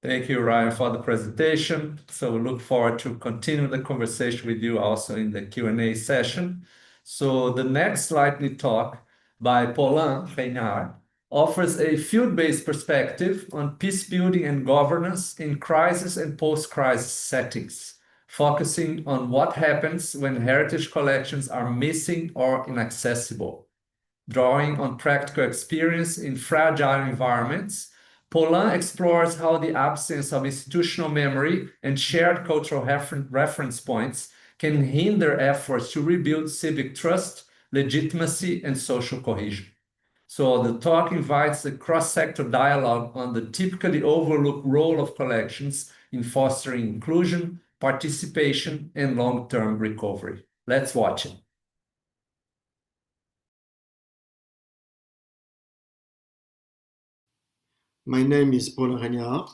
Thank you, Ryan, for the presentation. So we look forward to continue the conversation with you also in the Q&A session. So the next lightning talk by Paulin Reynard offers a field-based perspective on peace building and governance in crisis and post-crisis settings, focusing on what happens when heritage collections are missing or inaccessible. Drawing on practical experience in fragile environments, Paulin explores how the absence of institutional memory and shared cultural reference points can hinder efforts to rebuild civic trust, legitimacy, and social cohesion. So the talk invites a cross-sector dialogue on the typically overlooked role of collections in fostering inclusion, participation, and long-term recovery. Let's watch it. My name is Paul Regnard.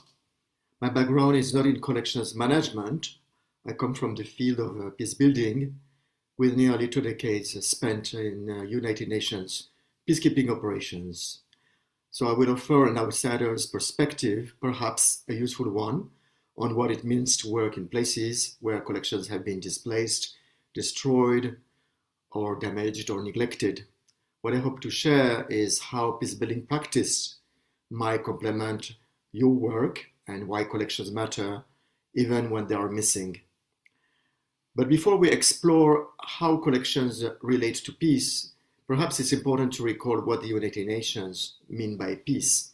My background is not in collections management. I come from the field of peace building with nearly 2 decades spent in United Nations peacekeeping operations. So I will offer an outsider's perspective, perhaps a useful one, on what it means to work in places where collections have been displaced, destroyed, or damaged or neglected. What I hope to share is how peace building practice might complement your work and why collections matter even when they are missing. But before we explore how collections relate to peace, perhaps it's important to recall what the United Nations mean by peace.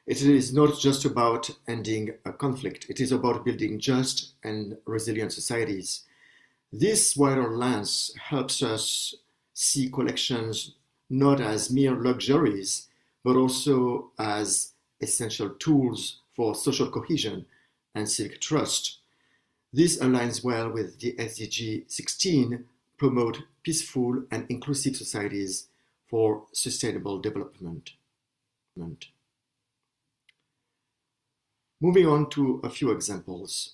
It is not just about ending a conflict, it is about building just and resilient societies. This wider lens helps us see collections not as mere luxuries, but also as essential tools for social cohesion and civic trust. This aligns well with the SDG 16, promote peaceful and inclusive societies for sustainable development. Moving on to a few examples.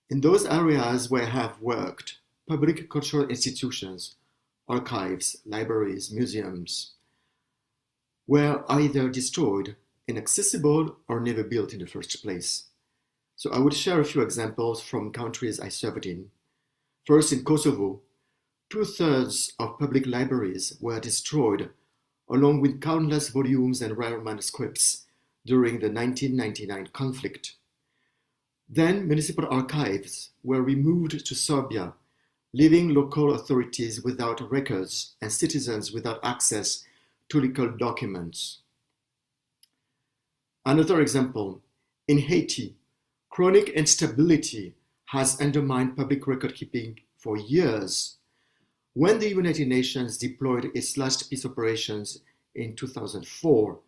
In those areas where I have worked, public cultural institutions, archives, libraries, museums, were either destroyed, inaccessible, or never built in the first place. So I will share a few examples from countries I served in. First, in Kosovo, 2/3 of public libraries were destroyed, along with countless volumes and rare manuscripts during the 1999 conflict. Then municipal archives were removed to Serbia, leaving local authorities without records and citizens without access to legal documents. Another example, in Haiti, chronic instability has undermined public record keeping for years. When the United Nations deployed its last peace operations in 2004,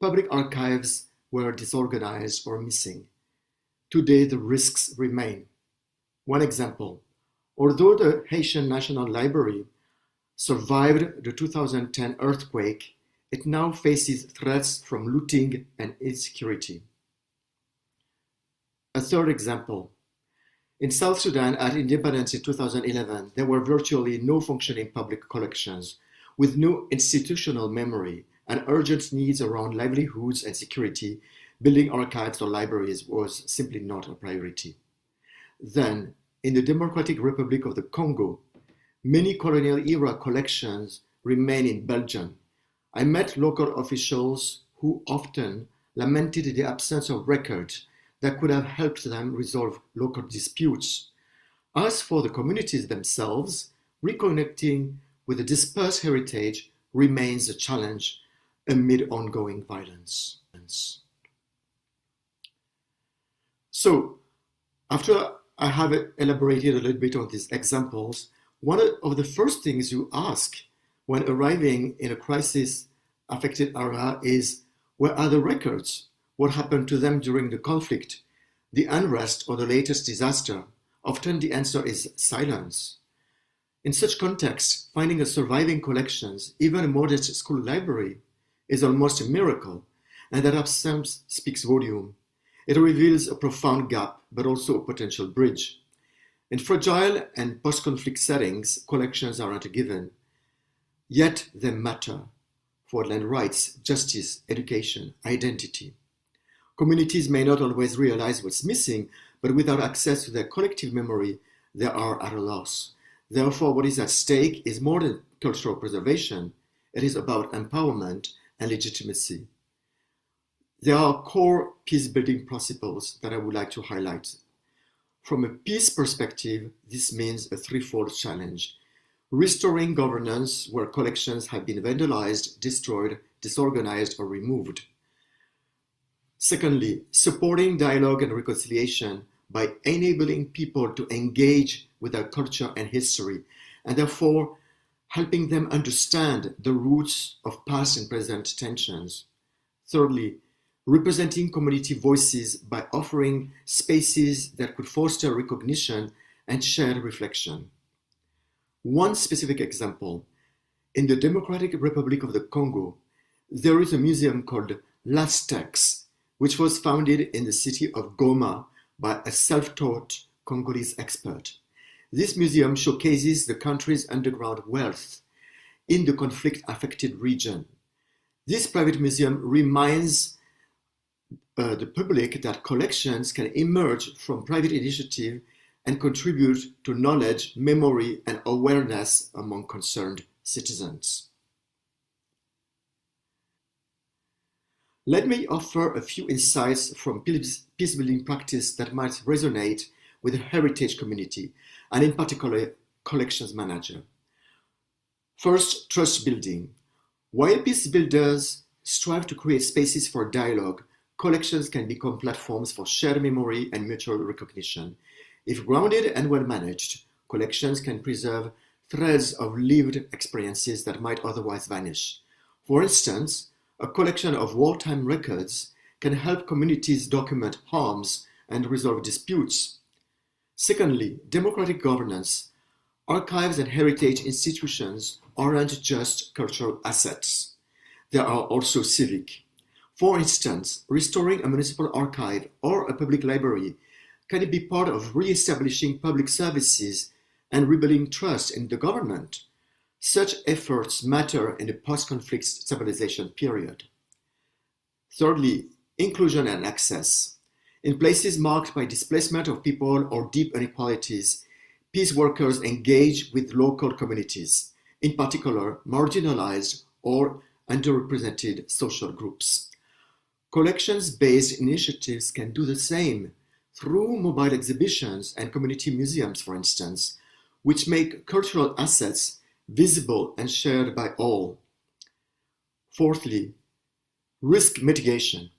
public archives were disorganized or missing. Today, the risks remain. One example, although the Haitian National Library survived the 2010 earthquake, it now faces threats from looting and insecurity. A third example, in South Sudan at independence in 2011, there were virtually no functioning public collections, with no institutional memory and urgent needs around livelihoods and security. Building archives or libraries was simply not a priority. Then, in the Democratic Republic of the Congo, many colonial-era collections remain in Belgium. I met local officials who often lamented the absence of records that could have helped them resolve local disputes. As for the communities themselves, reconnecting with the dispersed heritage remains a challenge amid ongoing violence. So, after I have elaborated a little bit on these examples, one of the first things you ask when arriving in a crisis-affected area is, where are the records? What happened to them during the conflict, the unrest, or the latest disaster? Often the answer is silence. In such context, finding a surviving collections, even a modest school library, is almost a miracle, and that absence speaks volume. It reveals a profound gap, but also a potential bridge. In fragile and post-conflict settings, collections aren't a given, yet they matter for land rights, justice, education, identity. Communities may not always realize what's missing, but without access to their collective memory, they are at a loss. Therefore, what is at stake is more than cultural preservation. It is about empowerment and legitimacy. There are core peace-building principles that I would like to highlight. From a peace perspective, this means a threefold challenge. Restoring governance where collections have been vandalized, destroyed, disorganized, or removed. Secondly, supporting dialogue and reconciliation by enabling people to engage with their culture and history, and therefore helping them understand the roots of past and present tensions. Thirdly, representing community voices by offering spaces that could foster recognition and shared reflection. One specific example, in the Democratic Republic of the Congo, there is a museum called L'Aztecs, which was founded in the city of Goma by a self-taught Congolese expert. This museum showcases the country's underground wealth in the conflict-affected region. This private museum reminds the public that collections can emerge from private initiative and contribute to knowledge, memory, and awareness among concerned citizens. Let me offer a few insights from peace-building practice that might resonate with the heritage community, and in particular, collections manager. First, trust building. While peace builders strive to create spaces for dialogue, collections can become platforms for shared memory and mutual recognition. If grounded and well managed, collections can preserve threads of lived experiences that might otherwise vanish. For instance, a collection of wartime records can help communities document harms and resolve disputes. Secondly, democratic governance. Archives and heritage institutions aren't just cultural assets. They are also civic. For instance, restoring a municipal archive or a public library can be part of re-establishing public services and rebuilding trust in the government. Such efforts matter in the post-conflict stabilization period. Thirdly, inclusion and access. In places marked by displacement of people or deep inequalities, peace workers engage with local communities, in particular marginalized or underrepresented social groups. Collections-based initiatives can do the same through mobile exhibitions and community museums, for instance, which make cultural assets visible and shared by all. Fourthly, risk mitigation.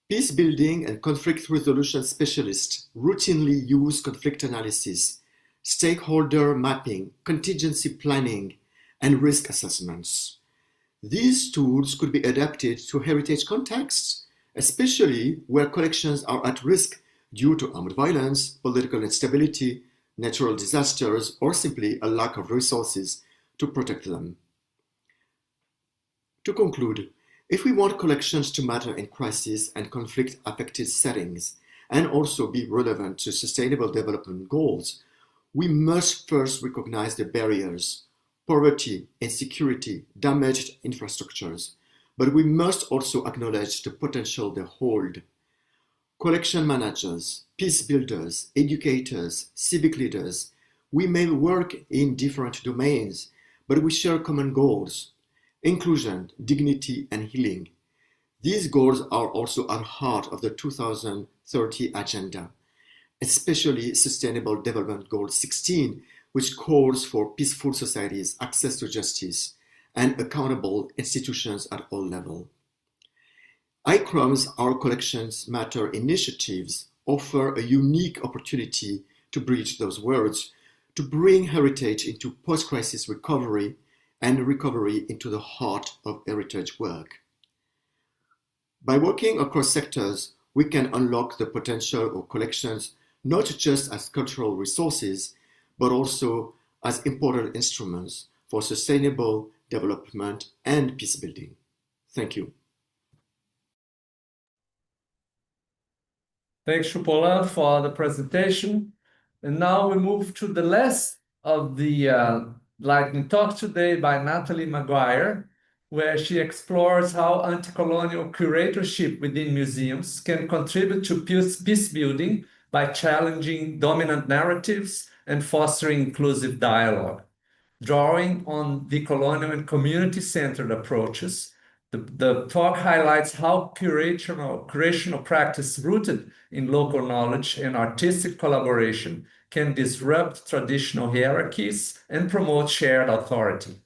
Peace building and conflict resolution specialists routinely use conflict analysis, stakeholder mapping, contingency planning, and risk assessments. These tools could be adapted to heritage contexts, especially where collections are at risk due to armed violence, political instability, natural disasters, or simply a lack of resources to protect them. To conclude, if we want collections to matter in crisis and conflict-affected settings, and also be relevant to Sustainable Development Goals, we must first recognize the barriers: poverty, insecurity, damaged infrastructures, but we must also acknowledge the potential they hold. Collection managers, peace builders, educators, civic leaders, we may work in different domains, but we share common goals: inclusion, dignity, and healing. These goals are also at the heart of the 2030 Agenda, especially Sustainable Development Goal 16, which calls for peaceful societies, access to justice, and accountable institutions at all levels. ICROM's Our Collections Matter initiatives offer a unique opportunity to bridge those worlds, to bring heritage into post-crisis recovery and recovery into the heart of heritage work. By working across sectors, we can unlock the potential of collections not just as cultural resources, but also as important instruments for sustainable development and peace building. Thank you. Thanks, Chupolan, for the presentation. And now we move to the last of the lightning talk today by Natalie Maguire, where she explores how anti-colonial curatorship within museums can contribute to peace building by challenging dominant narratives and fostering inclusive dialogue. Drawing on decolonial and community-centered approaches, the talk highlights how curational practice rooted in local knowledge and artistic collaboration can disrupt traditional hierarchies and promote shared authority.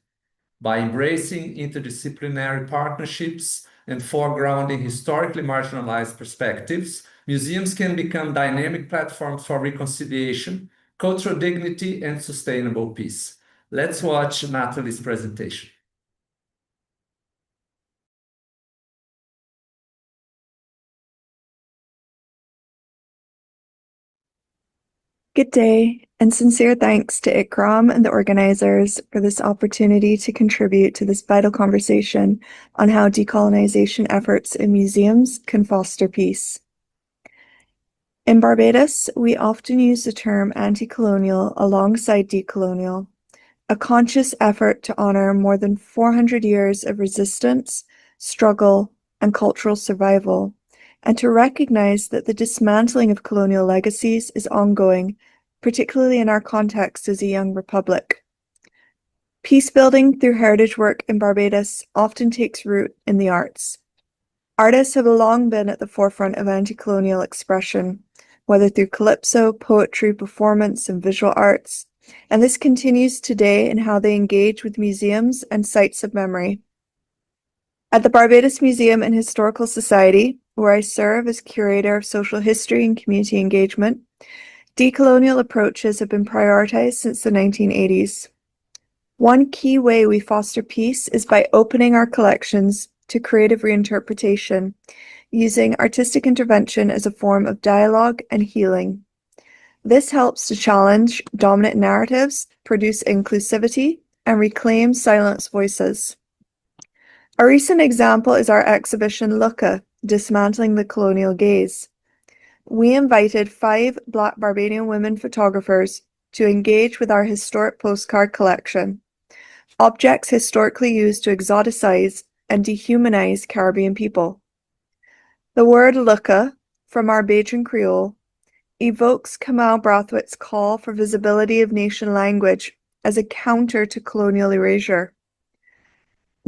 By embracing interdisciplinary partnerships and foregrounding historically marginalized perspectives, museums can become dynamic platforms for reconciliation, cultural dignity, and sustainable peace. Let's watch Natalie's presentation. Good day, and sincere thanks to ICROM and the organizers for this opportunity to contribute to this vital conversation on how decolonization efforts in museums can foster peace. In Barbados, we often use the term anti-colonial alongside decolonial, a conscious effort to honor more than 400 years of resistance, struggle, and cultural survival, and to recognize that the dismantling of colonial legacies is ongoing, particularly in our context as a young republic. Peace building through heritage work in Barbados often takes root in the arts. Artists have long been at the forefront of anti-colonial expression, whether through calypso, poetry, performance, and visual arts, and this continues today in how they engage with museums and sites of memory. At the Barbados Museum and Historical Society, where I serve as curator of social history and community engagement, decolonial approaches have been prioritized since the 1980s. One key way we foster peace is by opening our collections to creative reinterpretation, using artistic intervention as a form of dialogue and healing. This helps to challenge dominant narratives, produce inclusivity, and reclaim silenced voices. A recent example is our exhibition Lukka, Dismantling the Colonial Gaze. We invited 5 Black Barbadian women photographers to engage with our historic postcard collection, objects historically used to exoticize and dehumanize Caribbean people. The word Lukka, from our Bajan Creole, evokes Kamal Brathwaite's call for visibility of nation language as a counter to colonial erasure.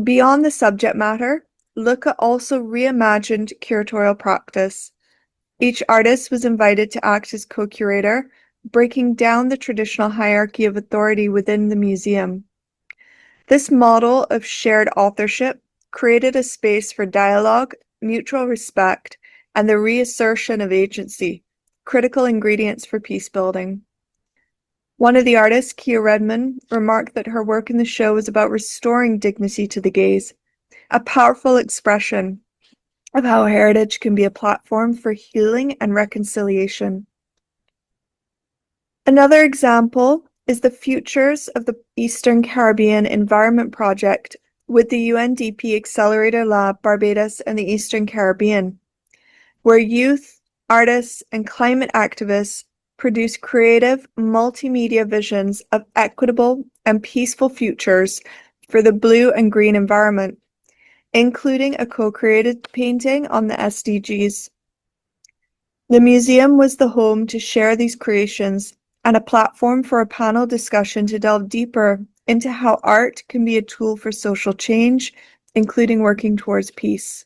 Beyond the subject matter, Lukka also reimagined curatorial practice. Each artist was invited to act as co-curator, breaking down the traditional hierarchy of authority within the museum. This model of shared authorship created a space for dialogue, mutual respect, and the reassertion of agency, critical ingredients for peace building. One of the artists, Kia Redmond, remarked that her work in the show was about restoring dignity to the gaze, a powerful expression of how heritage can be a platform for healing and reconciliation. Another example is the Futures of the Eastern Caribbean Environment Project with the UNDP Accelerator Lab Barbados and the Eastern Caribbean, where youth, artists, and climate activists produce creative multimedia visions of equitable and peaceful futures for the blue and green environment, including a co-created painting on the SDGs. The museum was the home to share these creations and a platform for a panel discussion to delve deeper into how art can be a tool for social change, including working towards peace.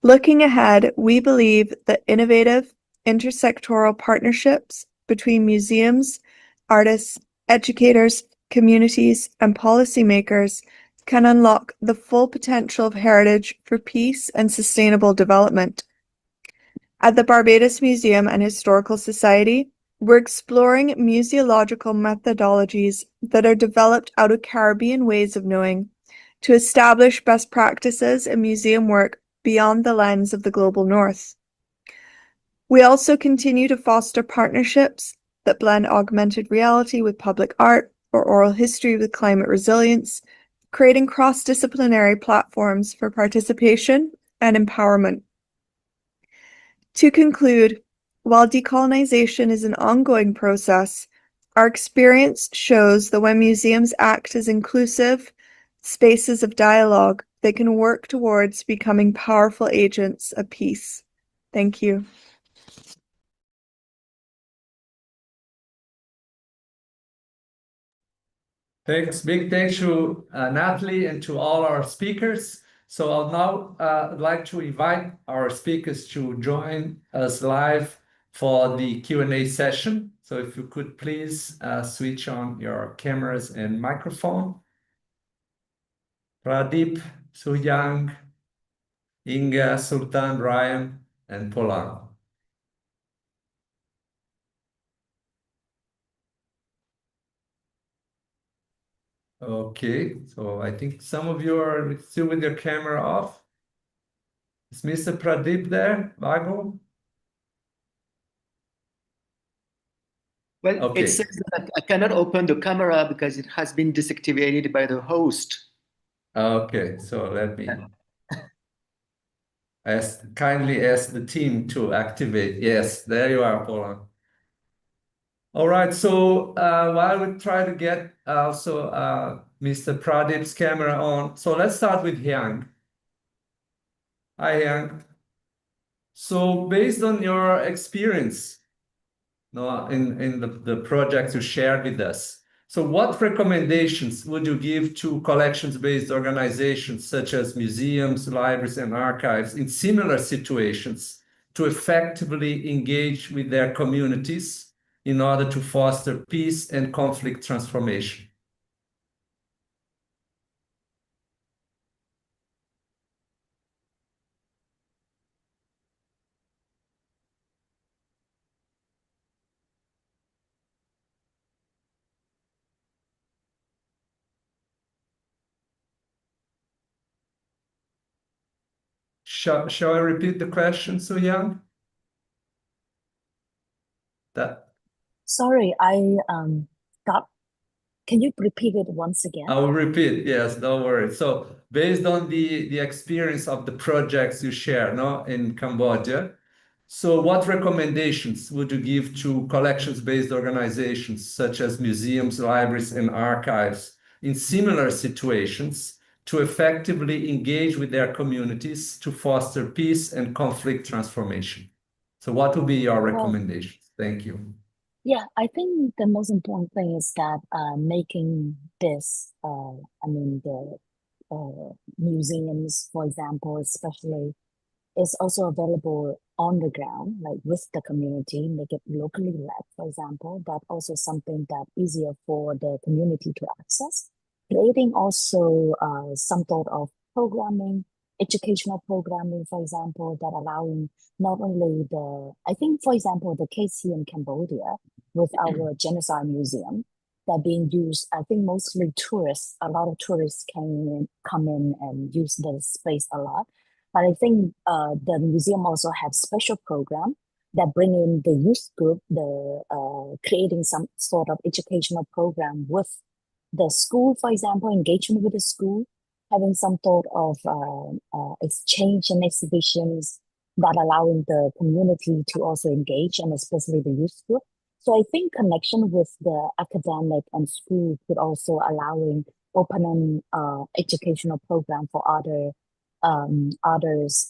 Looking ahead, we believe that innovative, intersectoral partnerships between museums, artists, educators, communities, and policymakers can unlock the full potential of heritage for peace and sustainable development. At the Barbados Museum and Historical Society, we're exploring museological methodologies that are developed out of Caribbean ways of knowing to establish best practices in museum work beyond the lens of the global north. We also continue to foster partnerships that blend augmented reality with public art or oral history with climate resilience, creating cross-disciplinary platforms for participation and empowerment. To conclude, while decolonization is an ongoing process, our experience shows that when museums act as inclusive spaces of dialogue, they can work towards becoming powerful agents of peace. Thank you. Thanks, big thanks to Natalie and to all our speakers. So I'll now like to invite our speakers to join us live for the Q&A session. So if you could please switch on your cameras and microphone. Pradeep, Suyang, Inga, Sultan, Ryan, and Polan. Okay, so I think some of you are still with your camera off. Is Mr. Pradeep there, Vago? Well, Okay. it says that I cannot open the camera because it has been deactivated by the host. Okay, so let me kindly ask the team to activate. Yes, there you are, Polan. All right, so while we try to get also Mr. Pradeep's camera on, so let's start with Hyang. Hi, Hyang. So based on your experience in the projects you shared with us, so what recommendations would you give to collections-based organizations such as museums, libraries, and archives in similar situations to effectively engage with their communities in order to foster peace and conflict transformation? Shall I repeat the question, Soo-Young? Sorry, I got. Can you repeat it once again? I will repeat, yes, don't worry. So based on the experience of the projects you share in Cambodia, so what recommendations would you give to collections-based organizations such as museums, libraries, and archives in similar situations to effectively engage with their communities to foster peace and conflict transformation? So what would be your recommendations? Thank you. Yeah, I think the most important thing is that making this, the museums, for example, especially, is also available on the ground, like with the community, make it locally led, for example. That also something that easier for the community to access. Creating also some sort of programming, educational programming, for example, that allowing not only I think, for example, the case here in Cambodia with our genocide museum that being used, I think mostly tourists, a lot of tourists come in and use the space a lot. But I think the museum also have special program that bring in the youth group, creating some sort of educational program with the school, for example, engagement with the school, having some sort of exchange and exhibitions that allowing the community to also engage, and especially the youth group. So I think connection with the academic and school could also allowing opening educational program for others,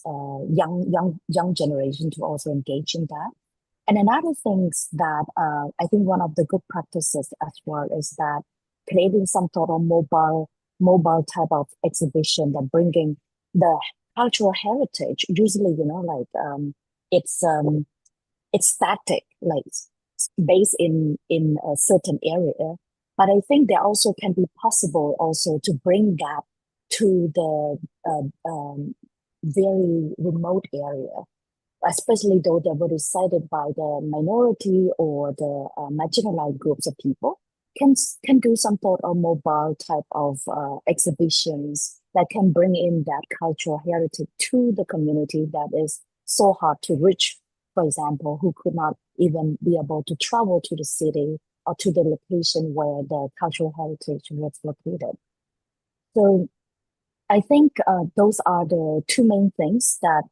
young generation to also engage in that. And another things that I think one of the good practices as well is that creating some sort of mobile type of exhibition that bringing the cultural heritage. Usually, it's static, like based in a certain area. But I think there also can be possible also to bring that to the very remote area, especially though they were decided by the minority or the marginalized groups of people, can do some sort of mobile type of exhibitions that can bring in that cultural heritage to the community that is so hard to reach, for example, who could not even be able to travel to the city or to the location where the cultural heritage was located. So I think those are the two main things that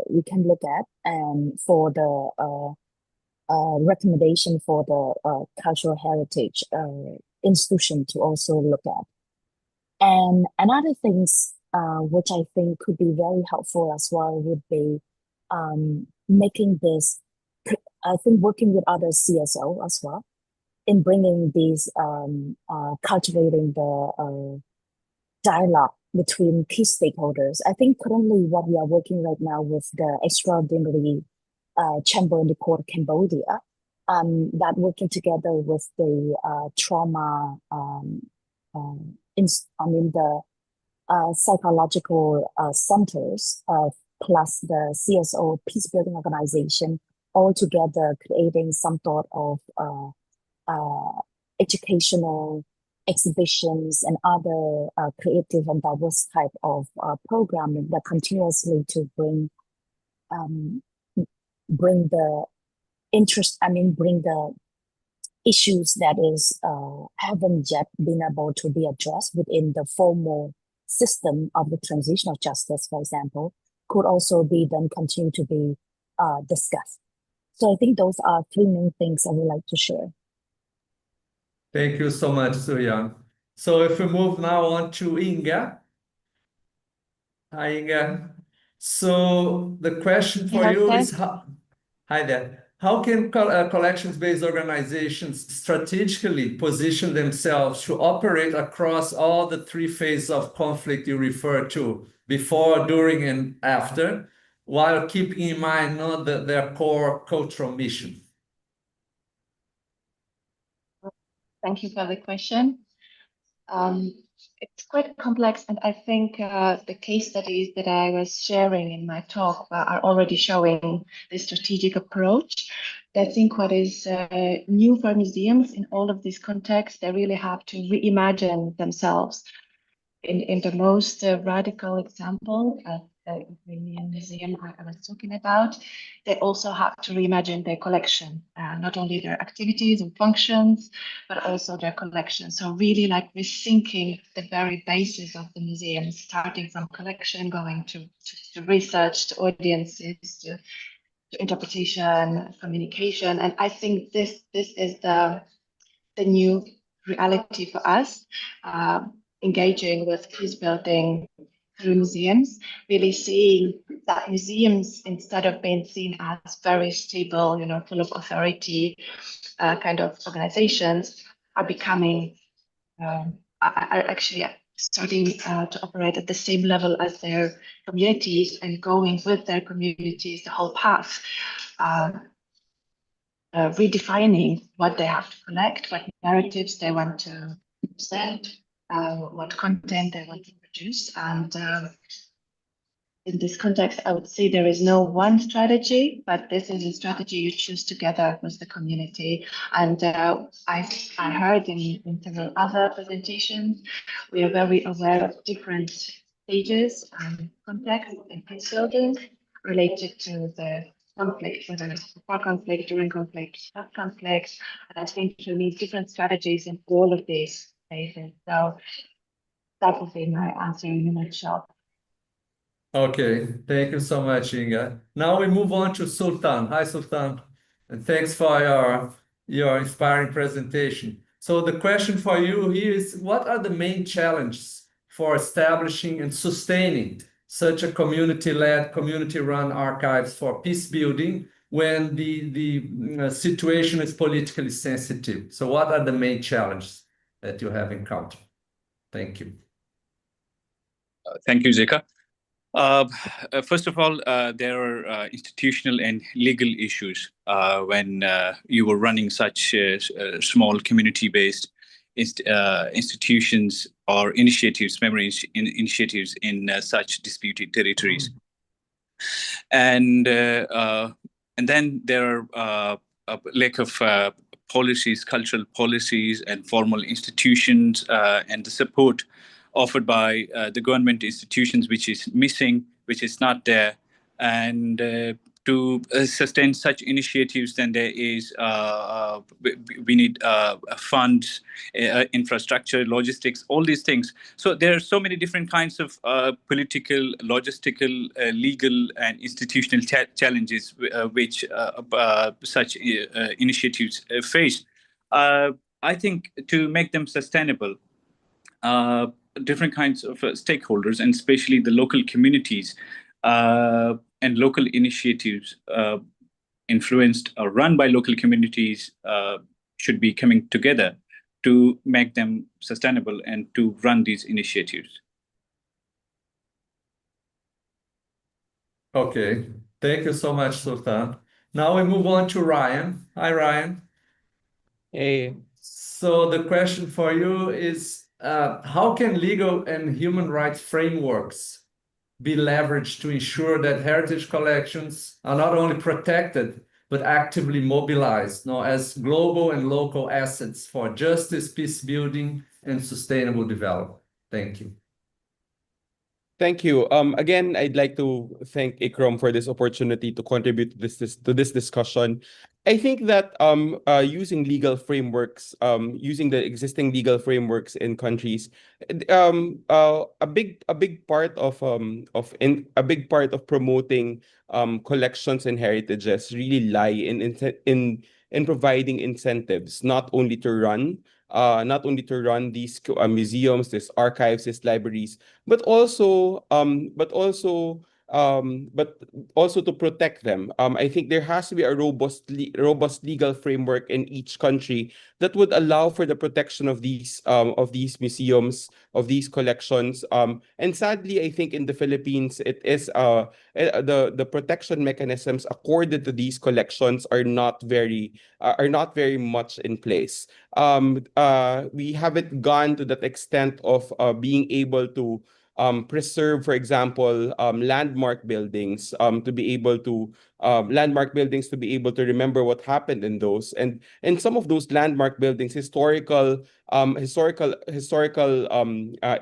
we can look at, and for the recommendation for the cultural heritage institution to also look at. And another things which I think could be very helpful as well would be making this, I think working with other CSO as well in bringing these, cultivating the dialogue between key stakeholders. I think currently what we are working right now with the extraordinary chamber in the court of Cambodia, that working together with the trauma, the psychological centers, plus the CSO peace building organization, all together creating some sort of educational exhibitions and other creative and diverse type of programming that continuously to bring the interest, bring the issues that is haven't yet been able to be addressed within the formal system of the transitional justice, for example, could also be then continue to be discussed. So I think those are three main things I would like to share. Thank you so much, Soo-Young. So if we move now on to Inga. Hi, Inga. So the question for you is, hi there. How can collections-based organizations strategically position themselves to operate across all the three phases of conflict you refer to, before, during, and after, while keeping in mind their core cultural mission? Thank you for the question. It's quite complex, and I think the case studies that I was sharing in my talk are already showing the strategic approach. I think what is new for museums in all of these contexts, they really have to reimagine themselves. In the most radical example, the Ukrainian museum I was talking about, they also have to reimagine their collection, not only their activities and functions, but also their collection. So really like rethinking the very basis of the museum, starting from collection, going to research, to audiences, to interpretation, communication. And I think this is the new reality for us, engaging with peace building through museums, really seeing that museums, instead of being seen as very stable, full of authority kind of organizations, are becoming, are actually starting to operate at the same level as their communities and going with their communities the whole path. Redefining what they have to collect, what narratives they want to present, what content they want to produce. And in this context, I would say there is no one strategy, but this is a strategy you choose together with the community. And I heard in several other presentations, we are very aware of different stages and contexts in peace building related to the conflict, whether it's before conflict, during conflict, after conflict. And I think you need different strategies in all of these phases. So that would be my answer in a nutshell. Okay, thank you so much, Inga. Now we move on to Sultan. Hi, Sultan, and thanks for your inspiring presentation. So the question for you here is, what are the main challenges for establishing and sustaining such a community-led, community-run archives for peace building when the situation is politically sensitive? So what are the main challenges that you have encountered? Thank you. Thank you, Zika. Uh, First of all, there are institutional and legal issues when you were running such small community-based institutions or initiatives, initiatives in such disputed territories. And then there are a lack of policies, cultural policies, and formal institutions, and the support offered by the government institutions, which is missing, which is not there. And to sustain such initiatives, then there is we need funds, infrastructure, logistics, all these things. So there are so many different kinds of political, logistical, legal, and institutional challenges which such initiatives face. I think to make them sustainable, uh, different kinds of stakeholders, and especially the local communities and local initiatives influenced or run by local communities should be coming together to make them sustainable and to run these initiatives. Okay, thank you so much, Sultan. Now we move on to Ryan. Hi, Ryan. Hey. So the question for you is, how can legal and human rights frameworks be leveraged to ensure that heritage collections are not only protected, but actively mobilized now as global and local assets for justice, peace building, and sustainable development? Thank you. Thank you. Again, I'd like to thank Ikram for this opportunity to contribute to this discussion. I think that using legal frameworks, using the existing legal frameworks in countries, a big part of a big part of promoting collections and heritages really lie in providing incentives, not only to run these museums, these archives, these libraries, but also to protect them. I think there has to be a robust legal framework in each country that would allow for the protection of these museums, of these collections. And sadly, I think in the Philippines, it is the protection mechanisms accorded to these collections are not very much in place. We haven't gone to that extent of being able to preserve, for example, landmark buildings to be able to remember what happened in those, and some of those landmark buildings, historical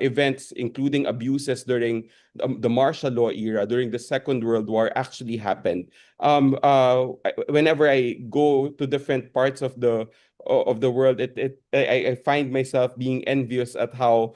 events, including abuses during the martial law era, during the Second World War, actually happened. Whenever I go to different parts of the world, I find myself being envious at how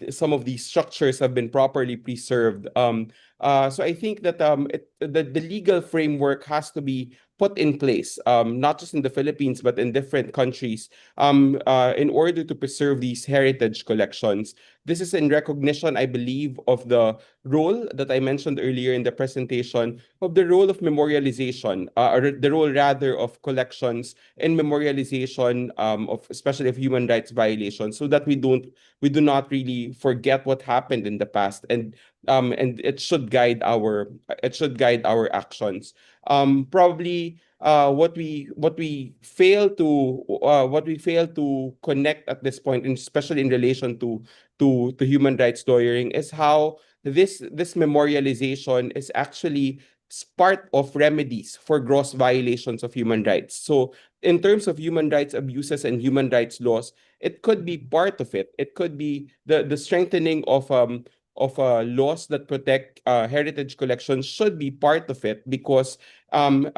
some of these structures have been properly preserved. So I think that the legal framework has to be put in place, not just in the Philippines, but in different countries, in order to preserve these heritage collections. This is in recognition, I believe, of the role that I mentioned earlier in the presentation, of the role of memorialization, or the role rather of collections in memorialization of especially of human rights violations, so that we do not really forget what happened in the past, and it should guide our actions. Probably what we fail to connect at this point, and especially in relation to human rights lawyering, is how this memorialization is actually part of remedies for gross violations of human rights. So in terms of human rights abuses and human rights laws, it could be part of it. It could be the strengthening of laws that protect heritage collections should be part of it, because the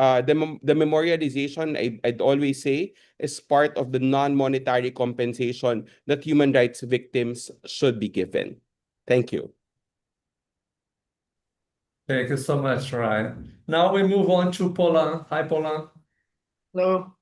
memorialization, I'd always say, is part of the non-monetary compensation that human rights victims should be given. Thank you. Thank you so much, Ryan. Now we move on to Polan. Hi, Polan. Hello.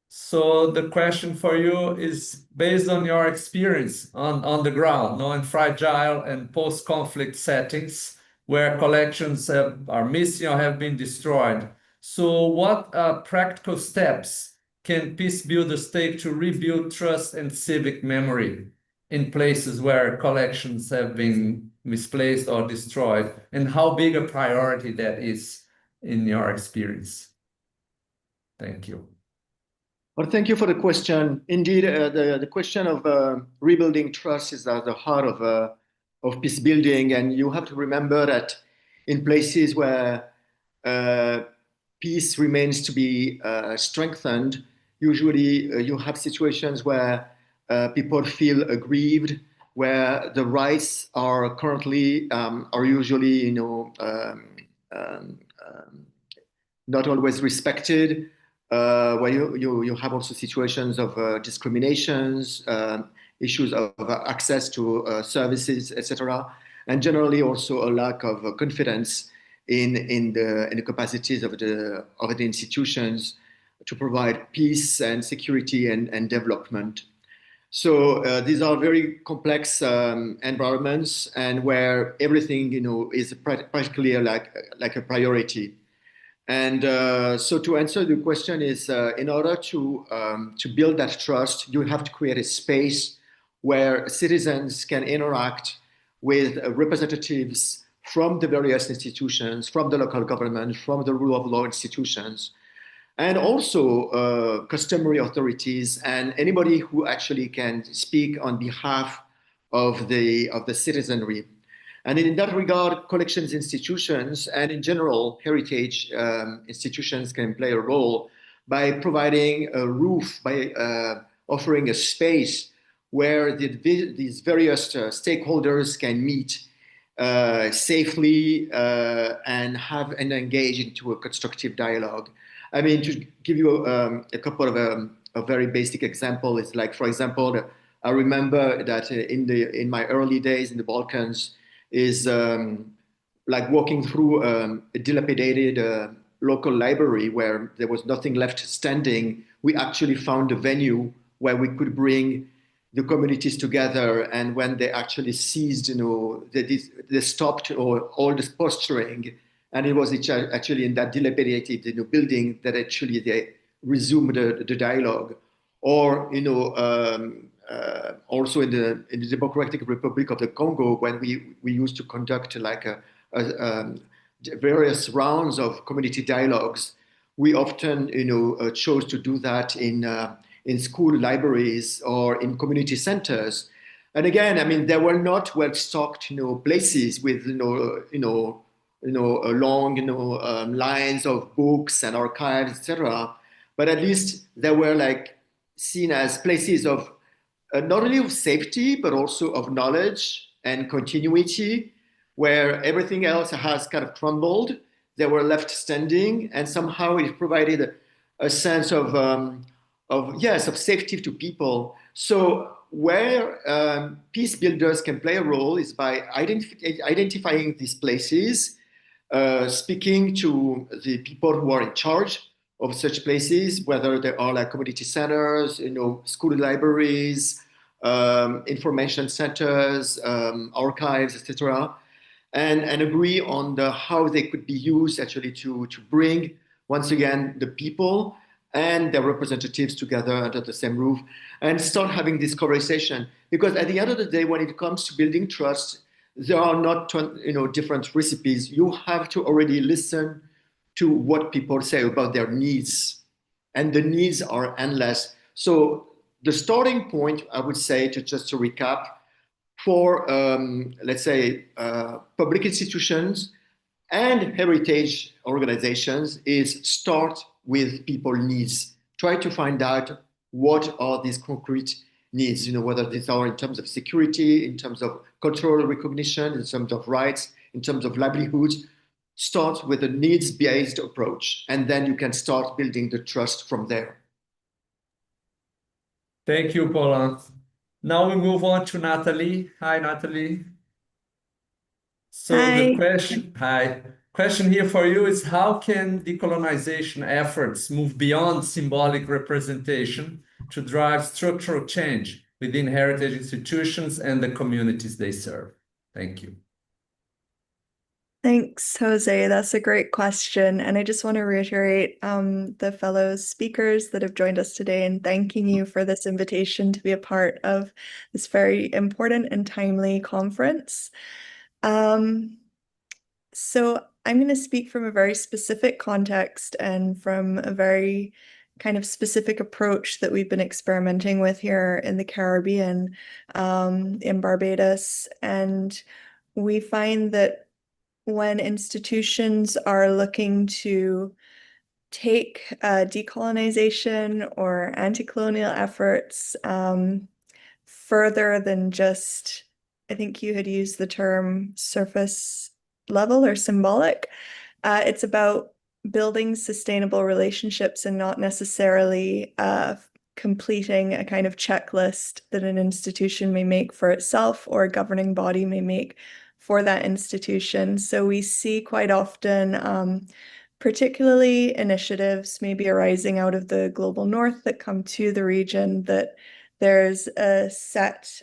So the question for you is based on your experience on the ground, in fragile and post-conflict settings where collections are missing or have been destroyed. So what practical steps can peace builders take to rebuild trust and civic memory in places where collections have been misplaced or destroyed, and how big a priority that is in your experience? Thank you. Well, thank you for the question. Indeed, the question of rebuilding trust is at the heart of peace building, and you have to remember that in places where peace remains to be strengthened, usually you have situations where people feel aggrieved, where the rights are currently are usually not always respected, where you have also situations of discriminations, issues of access to services, etc., and generally also a lack of confidence in the capacities of the institutions to provide peace and security and development. So these are very complex environments, and where everything is practically like a priority. And so to answer the question is, in order to build that trust, you have to create a space where citizens can interact with representatives from the various institutions, from the local government, from the rule of law institutions, and also customary authorities and anybody who actually can speak on behalf of the citizenry. And in that regard, collections institutions and in general heritage institutions can play a role by providing a roof, by offering a space where these various stakeholders can meet safely and engage into a constructive dialogue. I mean, to give you a couple of a very basic example, it's like, for example, I remember that in my early days in the Balkans, is like walking through a dilapidated local library where there was nothing left standing. We actually found a venue where we could bring the communities together, and when they actually ceased, they stopped all this posturing, and it was actually in that dilapidated building that actually they resumed the dialogue. Or also in the Democratic Republic of the Congo, when we used to conduct like various rounds of community dialogues, we often chose to do that in school libraries or in community centers. And again, I mean, they were not well-stocked places with long lines of books and archives, etc. But at least they were like seen as places of not only of safety, but also of knowledge and continuity, where everything else has kind of crumbled. They were left standing, and somehow it provided a sense of safety to people. So where peace builders can play a role is by identifying these places, speaking to the people who are in charge of such places, whether they are like community centers, school libraries, information centers, archives, etc., and agree on how they could be used actually to bring, once again, the people and their representatives together under the same roof and start having this conversation. Because at the end of the day, when it comes to building trust, there are not different recipes. You have to already listen to what people say about their needs, and the needs are endless. So the starting point, I would say, to recap, for let's say public institutions and heritage organizations is start with people needs. Try to find out what are these concrete needs, whether these are in terms of security, in terms of cultural recognition, in terms of rights, in terms of livelihoods. Start with a needs-based approach, and then you can start building the trust from there. Thank you, Paula. Now we move on to Natalie. Hi, Natalie. So Hi. question here for you is, how can decolonization efforts move beyond symbolic representation to drive structural change within heritage institutions and the communities they serve? Thank you. Thanks, Jose. That's a great question. And I just want to reiterate the fellow speakers that have joined us today and thanking you for this invitation to be a part of this very important and timely conference. So I'm going to speak from a very specific context and from a very kind of specific approach that we've been experimenting with here in the Caribbean, in Barbados. And we find that when institutions are looking to take decolonization or anti-colonial efforts further than just, I think you had used the term surface level or symbolic. It's about building sustainable relationships and not necessarily completing a kind of checklist that an institution may make for itself or a governing body may make for that institution. So we see quite often, particularly initiatives maybe arising out of the global north that come to the region, that there's a set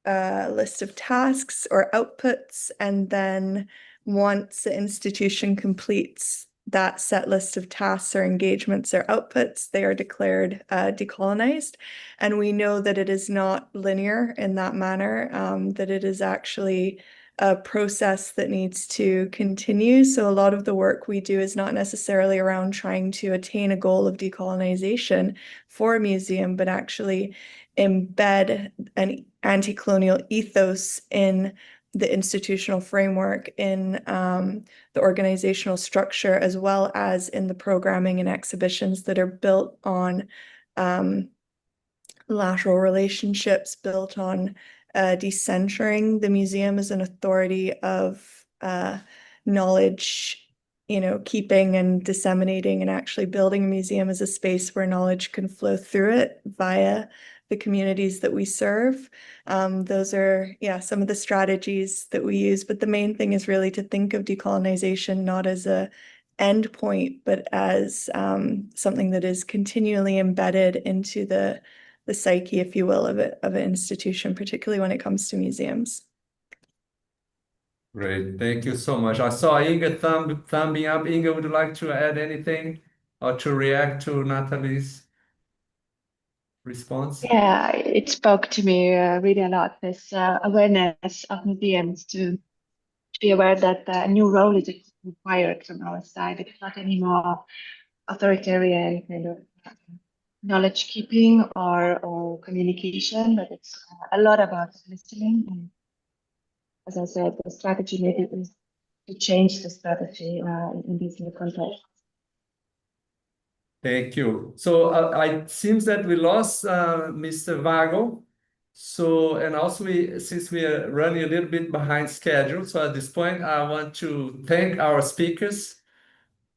list of tasks or outputs, and then once the institution completes that set list of tasks or engagements or outputs, they are declared decolonized. And we know that it is not linear in that manner, that it is actually a process that needs to continue. So a lot of the work we do is not necessarily around trying to attain a goal of decolonization for a museum, but actually embed an anti-colonial ethos in the institutional framework, in the organizational structure, as well as in the programming and exhibitions that are built on lateral relationships, built on decentering the museum as an authority of knowledge, keeping and disseminating, and actually building a museum as a space where knowledge can flow through it via the communities that we serve. Those are, some of the strategies that we use. But the main thing is really to think of decolonization not as a end point, but as something that is continually embedded into the psyche, if you will, of an institution, particularly when it comes to museums. Great, thank you so much. I saw Inga thumbing up. Inga, would you like to add anything or to react to Natalie's response? Yeah, it spoke to me really a lot, this awareness of museums to be aware that a new role is required from our side. It's not anymore authoritarian kind of knowledge keeping or communication, but it's a lot about listening. And as I said, the strategy maybe is to change the strategy in this new context. Thank you. So it seems that we lost Mr. Vago. So, and also since we are running a little bit behind schedule, so at this point, I want to thank our speakers.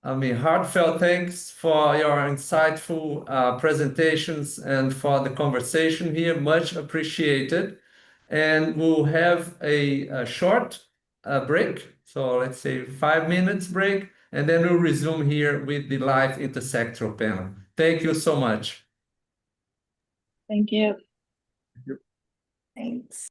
Heartfelt thanks for your insightful presentations and for the conversation here. Much appreciated. And we'll have a short break. So let's say 5 minutes break, and then we'll resume here with the live intersectoral panel. Thank you so much. Thank you. Thanks.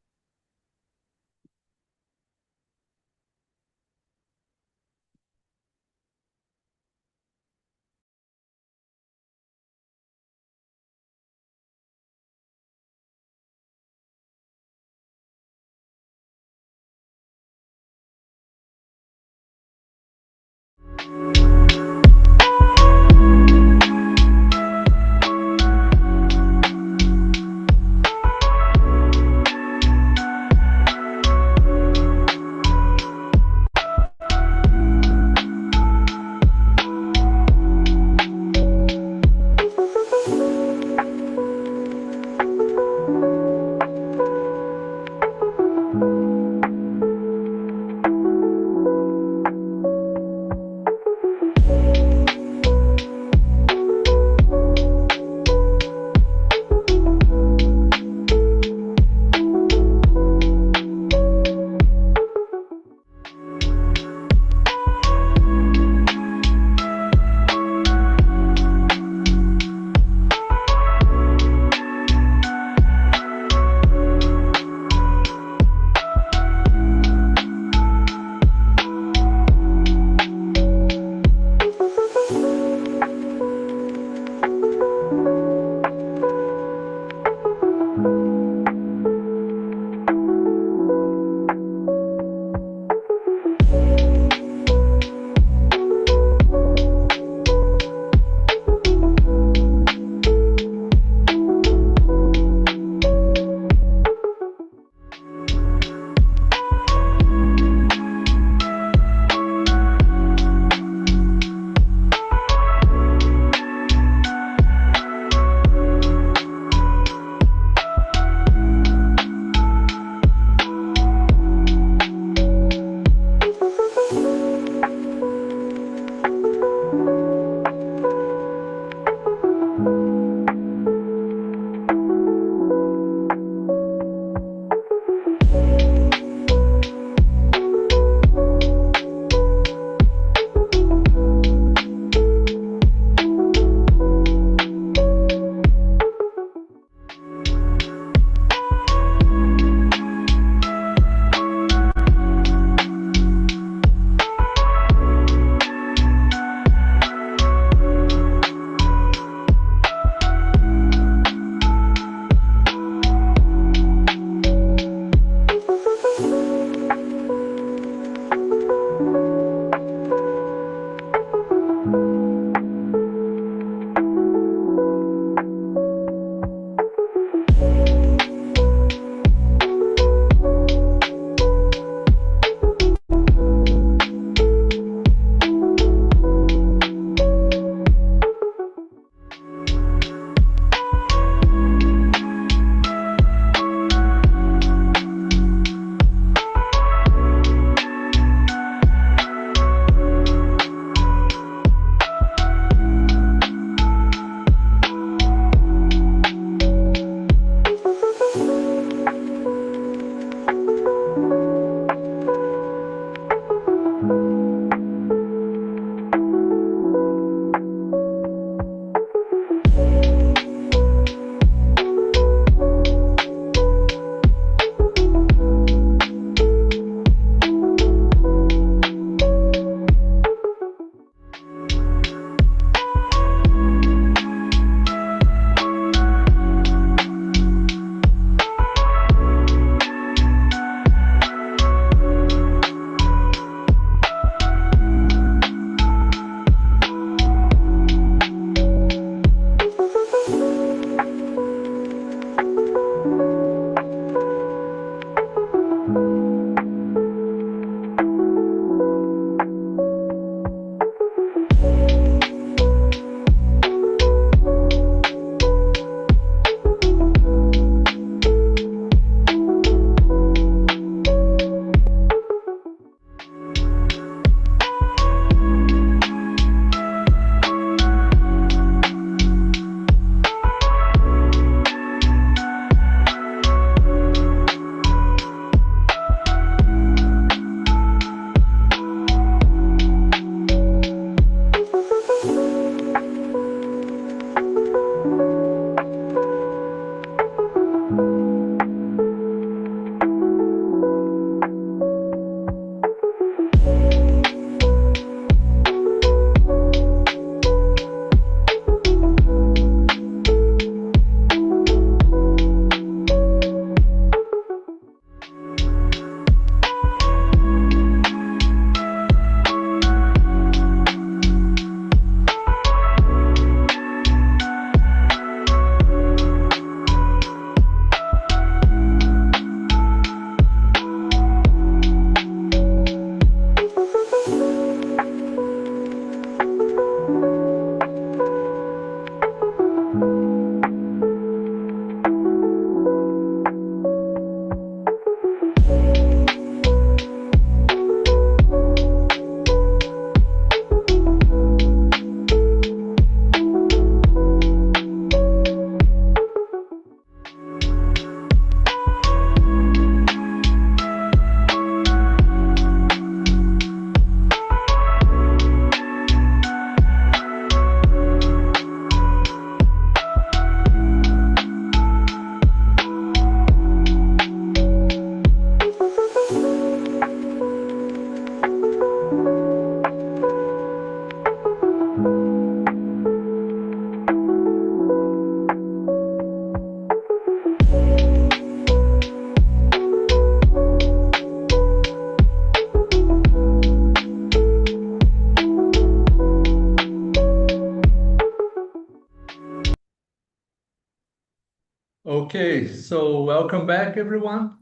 Okay, so welcome back, everyone,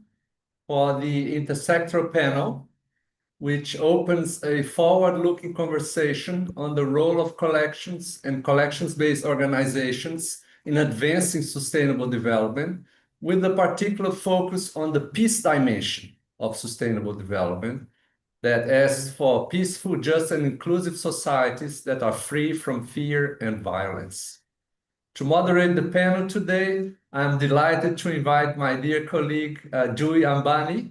for the intersectoral panel, which opens a forward-looking conversation on the role of collections and collections-based organizations in advancing sustainable development, with a particular focus on the peace dimension of sustainable development that asks for peaceful, just, and inclusive societies that are free from fear and violence. To moderate the panel today, I'm delighted to invite my dear colleague, Jui Ambani,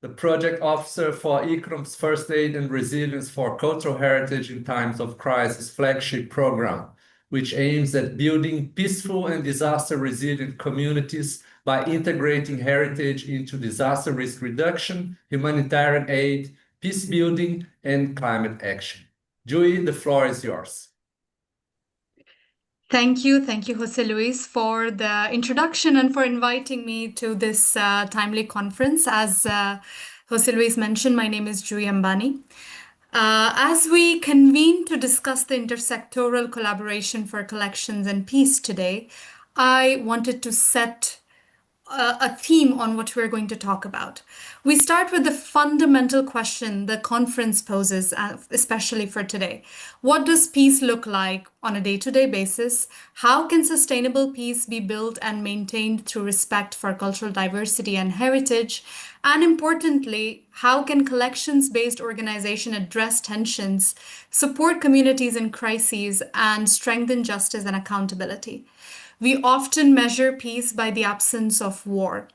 the project officer for ICROM's First Aid and Resilience for Cultural Heritage in Times of Crisis flagship program, which aims at building peaceful and disaster-resilient communities by integrating heritage into disaster risk reduction, humanitarian aid, peace building, and climate action. Jui, the floor is yours. Thank you, Jose Luis, for the introduction and for inviting me to this timely conference. As Jose Luis mentioned, my name is Jui Ambani. As we convene to discuss the intersectoral collaboration for collections and peace today, I wanted to set a theme on what we're going to talk about. We start with the fundamental question the conference poses, especially for today. What does peace look like on a day-to-day basis? How can sustainable peace be built and maintained through respect for cultural diversity and heritage? And importantly, how can collections-based organization address tensions, support communities in crises, and strengthen justice and accountability? We often measure peace by the absence of war,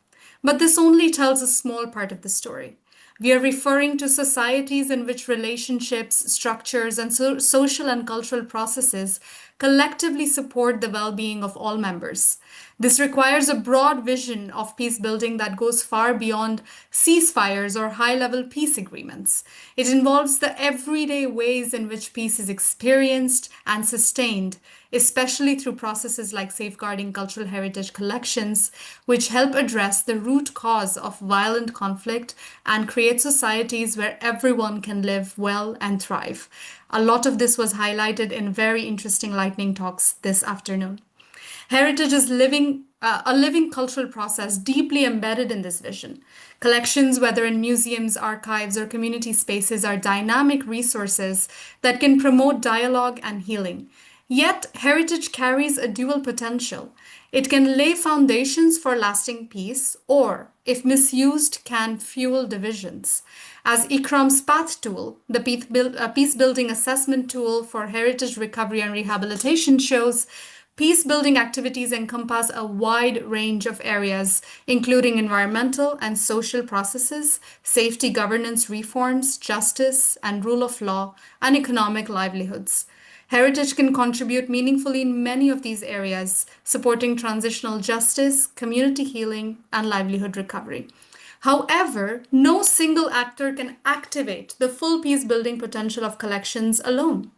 but this only tells a small part of the story. We are referring to societies in which relationships, structures, and social and cultural processes collectively support the well-being of all members. This requires a broad vision of peace building that goes far beyond ceasefires or high-level peace agreements. It involves the everyday ways in which peace is experienced and sustained, especially through processes like safeguarding cultural heritage collections, which help address the root cause of violent conflict and create societies where everyone can live well and thrive. A lot of this was highlighted in very interesting lightning talks this afternoon. Heritage is a living cultural process deeply embedded in this vision. Collections, whether in museums, archives, or community spaces, are dynamic resources that can promote dialogue and healing. Yet, heritage carries a dual potential. It can lay foundations for lasting peace, or, if misused, can fuel divisions. As ICROM's PATH tool, the peace-building assessment tool for heritage recovery and rehabilitation shows, peace-building activities encompass a wide range of areas, including environmental and social processes, safety governance reforms, justice and rule of law, and economic livelihoods. Heritage can contribute meaningfully in many of these areas, supporting transitional justice, community healing, and livelihood recovery. However, no single actor can activate the full peace-building potential of collections alone.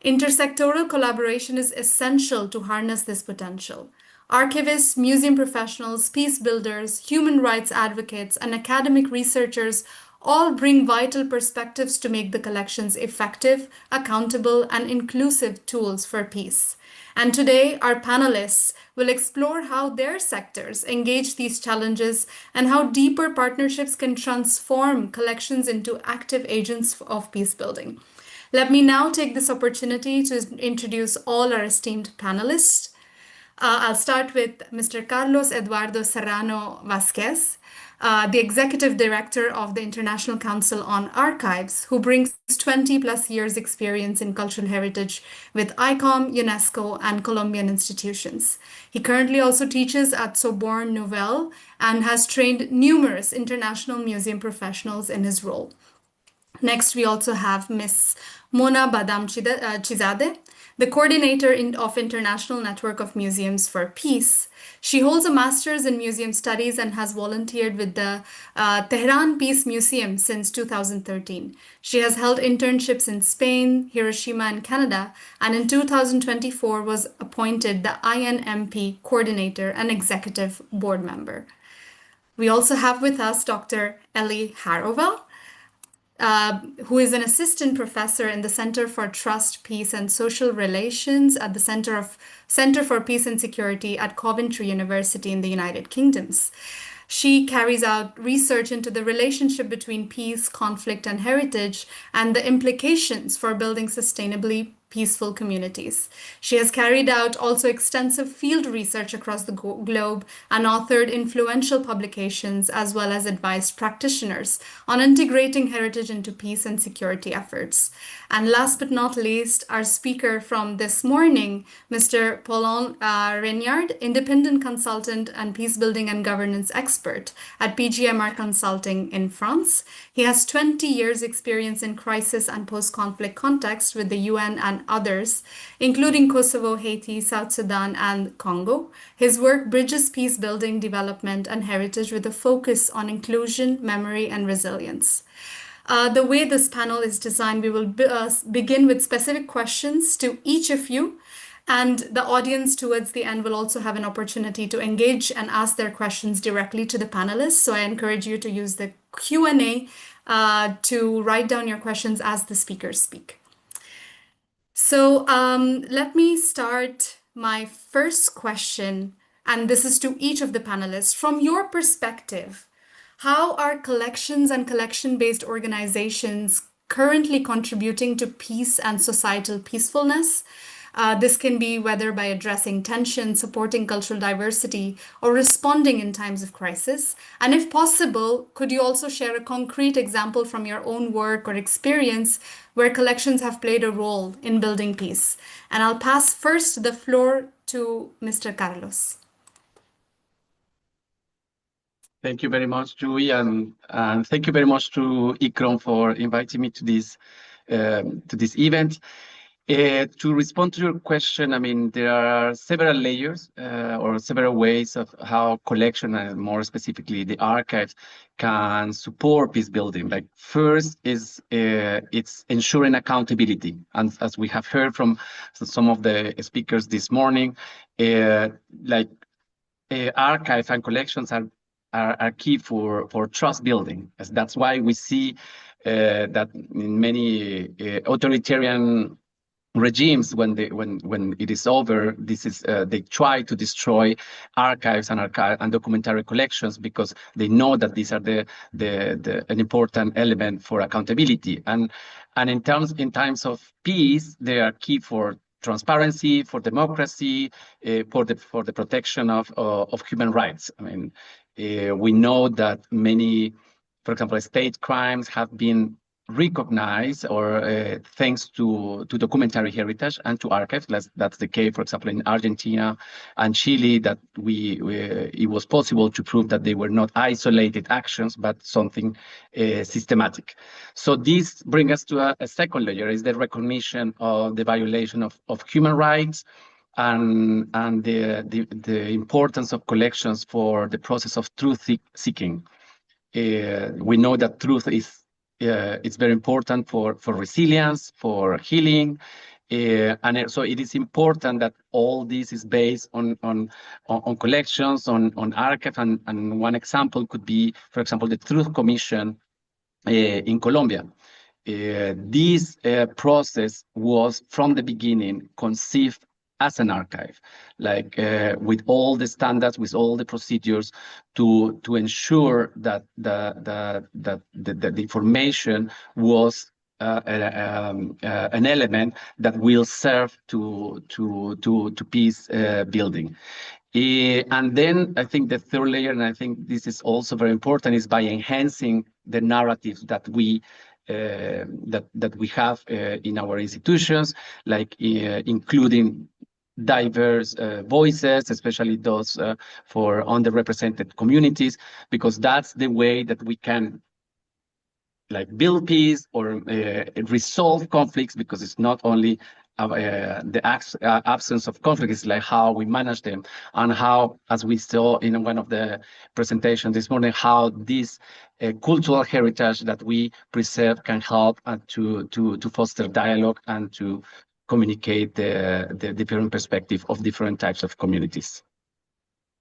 Intersectoral collaboration is essential to harness this potential. Archivists, museum professionals, peace builders, human rights advocates, and academic researchers all bring vital perspectives to make the collections effective, accountable, and inclusive tools for peace. And today, our panelists will explore how their sectors engage these challenges and how deeper partnerships can transform collections into active agents of peace building. Let me now take this opportunity to introduce all our esteemed panelists. I'll start with Mr. Carlos Eduardo Serrano Vasquez, the Executive Director of the International Council on Archives, who brings 20 plus years experience in cultural heritage with ICOM, UNESCO, and Colombian institutions. He currently also teaches at Sorbonne Nouvelle and has trained numerous international museum professionals in his role. Next, we also have Ms. Mona Badam Chizade, the coordinator of International Network of Museums for Peace. She holds a master's in museum studies and has volunteered with the Tehran Peace Museum since 2013. She has held internships in Spain, Hiroshima, and Canada, and in 2024 was appointed the INMP coordinator and executive board member. We also have with us Dr. Ellie Harovel. who is an assistant professor in the Center for Trust, Peace, and Social Relations at the Center for Peace and Security at Coventry University in the United Kingdoms. She carries out research into the relationship between peace, conflict, and heritage, and the implications for building sustainably peaceful communities. She has carried out also extensive field research across the globe and authored influential publications as well as advised practitioners on integrating heritage into peace and security efforts. And last but not least, our speaker from this morning, Mr. Paulin Regnard, independent consultant and peace building and governance expert at PGMR Consulting in France. He has 20 years experience in crisis and post-conflict context with the UN and others, including Kosovo, Haiti, South Sudan, and Congo. His work bridges peace building, development, and heritage with a focus on inclusion, memory, and resilience. The way this panel is designed, we will begin with specific questions to each of you, and the audience towards the end will also have an opportunity to engage and ask their questions directly to the panelists. So I encourage you to use the Q&A to write down your questions as the speakers speak. So let me start my first question, and this is to each of the panelists. From your perspective, how are collections and collection-based organizations currently contributing to peace and societal peacefulness? This can be whether by addressing tension, supporting cultural diversity, or responding in times of crisis. And if possible, could you also share a concrete example from your own work or experience where collections have played a role in building peace? And I'll pass first the floor to Mr. Carlos. Thank you very much, Joey, and thank you very much to ICROM for inviting me to this event. To respond to your question, I mean, there are several layers or several ways of how collection, and more specifically the archives, can support peace building. Like first is it's ensuring accountability, and as we have heard from some of the speakers this morning, archives and collections are key for trust building. That's why we see that in many authoritarian regimes, when it is over, they try to destroy archives and documentary collections because they know that these are an important element for accountability. And in times of peace, they are key for transparency, for democracy, for the protection of human rights. I mean, we know that many, for example, state crimes have been recognized or thanks to documentary heritage and to archives. That's the case, for example, in Argentina and Chile, that it was possible to prove that they were not isolated actions, but something systematic. So this brings us to a second layer, is the recognition of the violation of human rights and the importance of collections for the process of truth seeking. We know that truth is it's very important for resilience, for healing, and so it is important that all this is based on collections, on archive, and one example could be, for example, the Truth Commission in Colombia. This process was from the beginning conceived as an archive, like with all the standards, with all the procedures to ensure that the information was an element that will serve to peace building. And then I think the third layer, and I think this is also very important, is by enhancing the narratives that we have in our institutions, like including diverse voices, especially those for underrepresented communities, because that's the way that we can build peace or resolve conflicts, because it's not only the absence of conflict, it's like how we manage them, and how, as we saw in one of the presentations this morning, how this cultural heritage that we preserve can help to foster dialogue and to communicate the different perspective of different types of communities.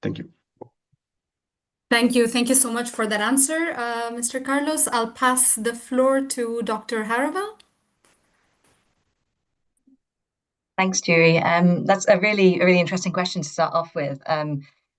Thank you. Thank you. Thank you so much for that answer, Mr. Carlos. I'll pass the floor to Dr. Haravel. Thanks, Jury. That's a really interesting question to start off with.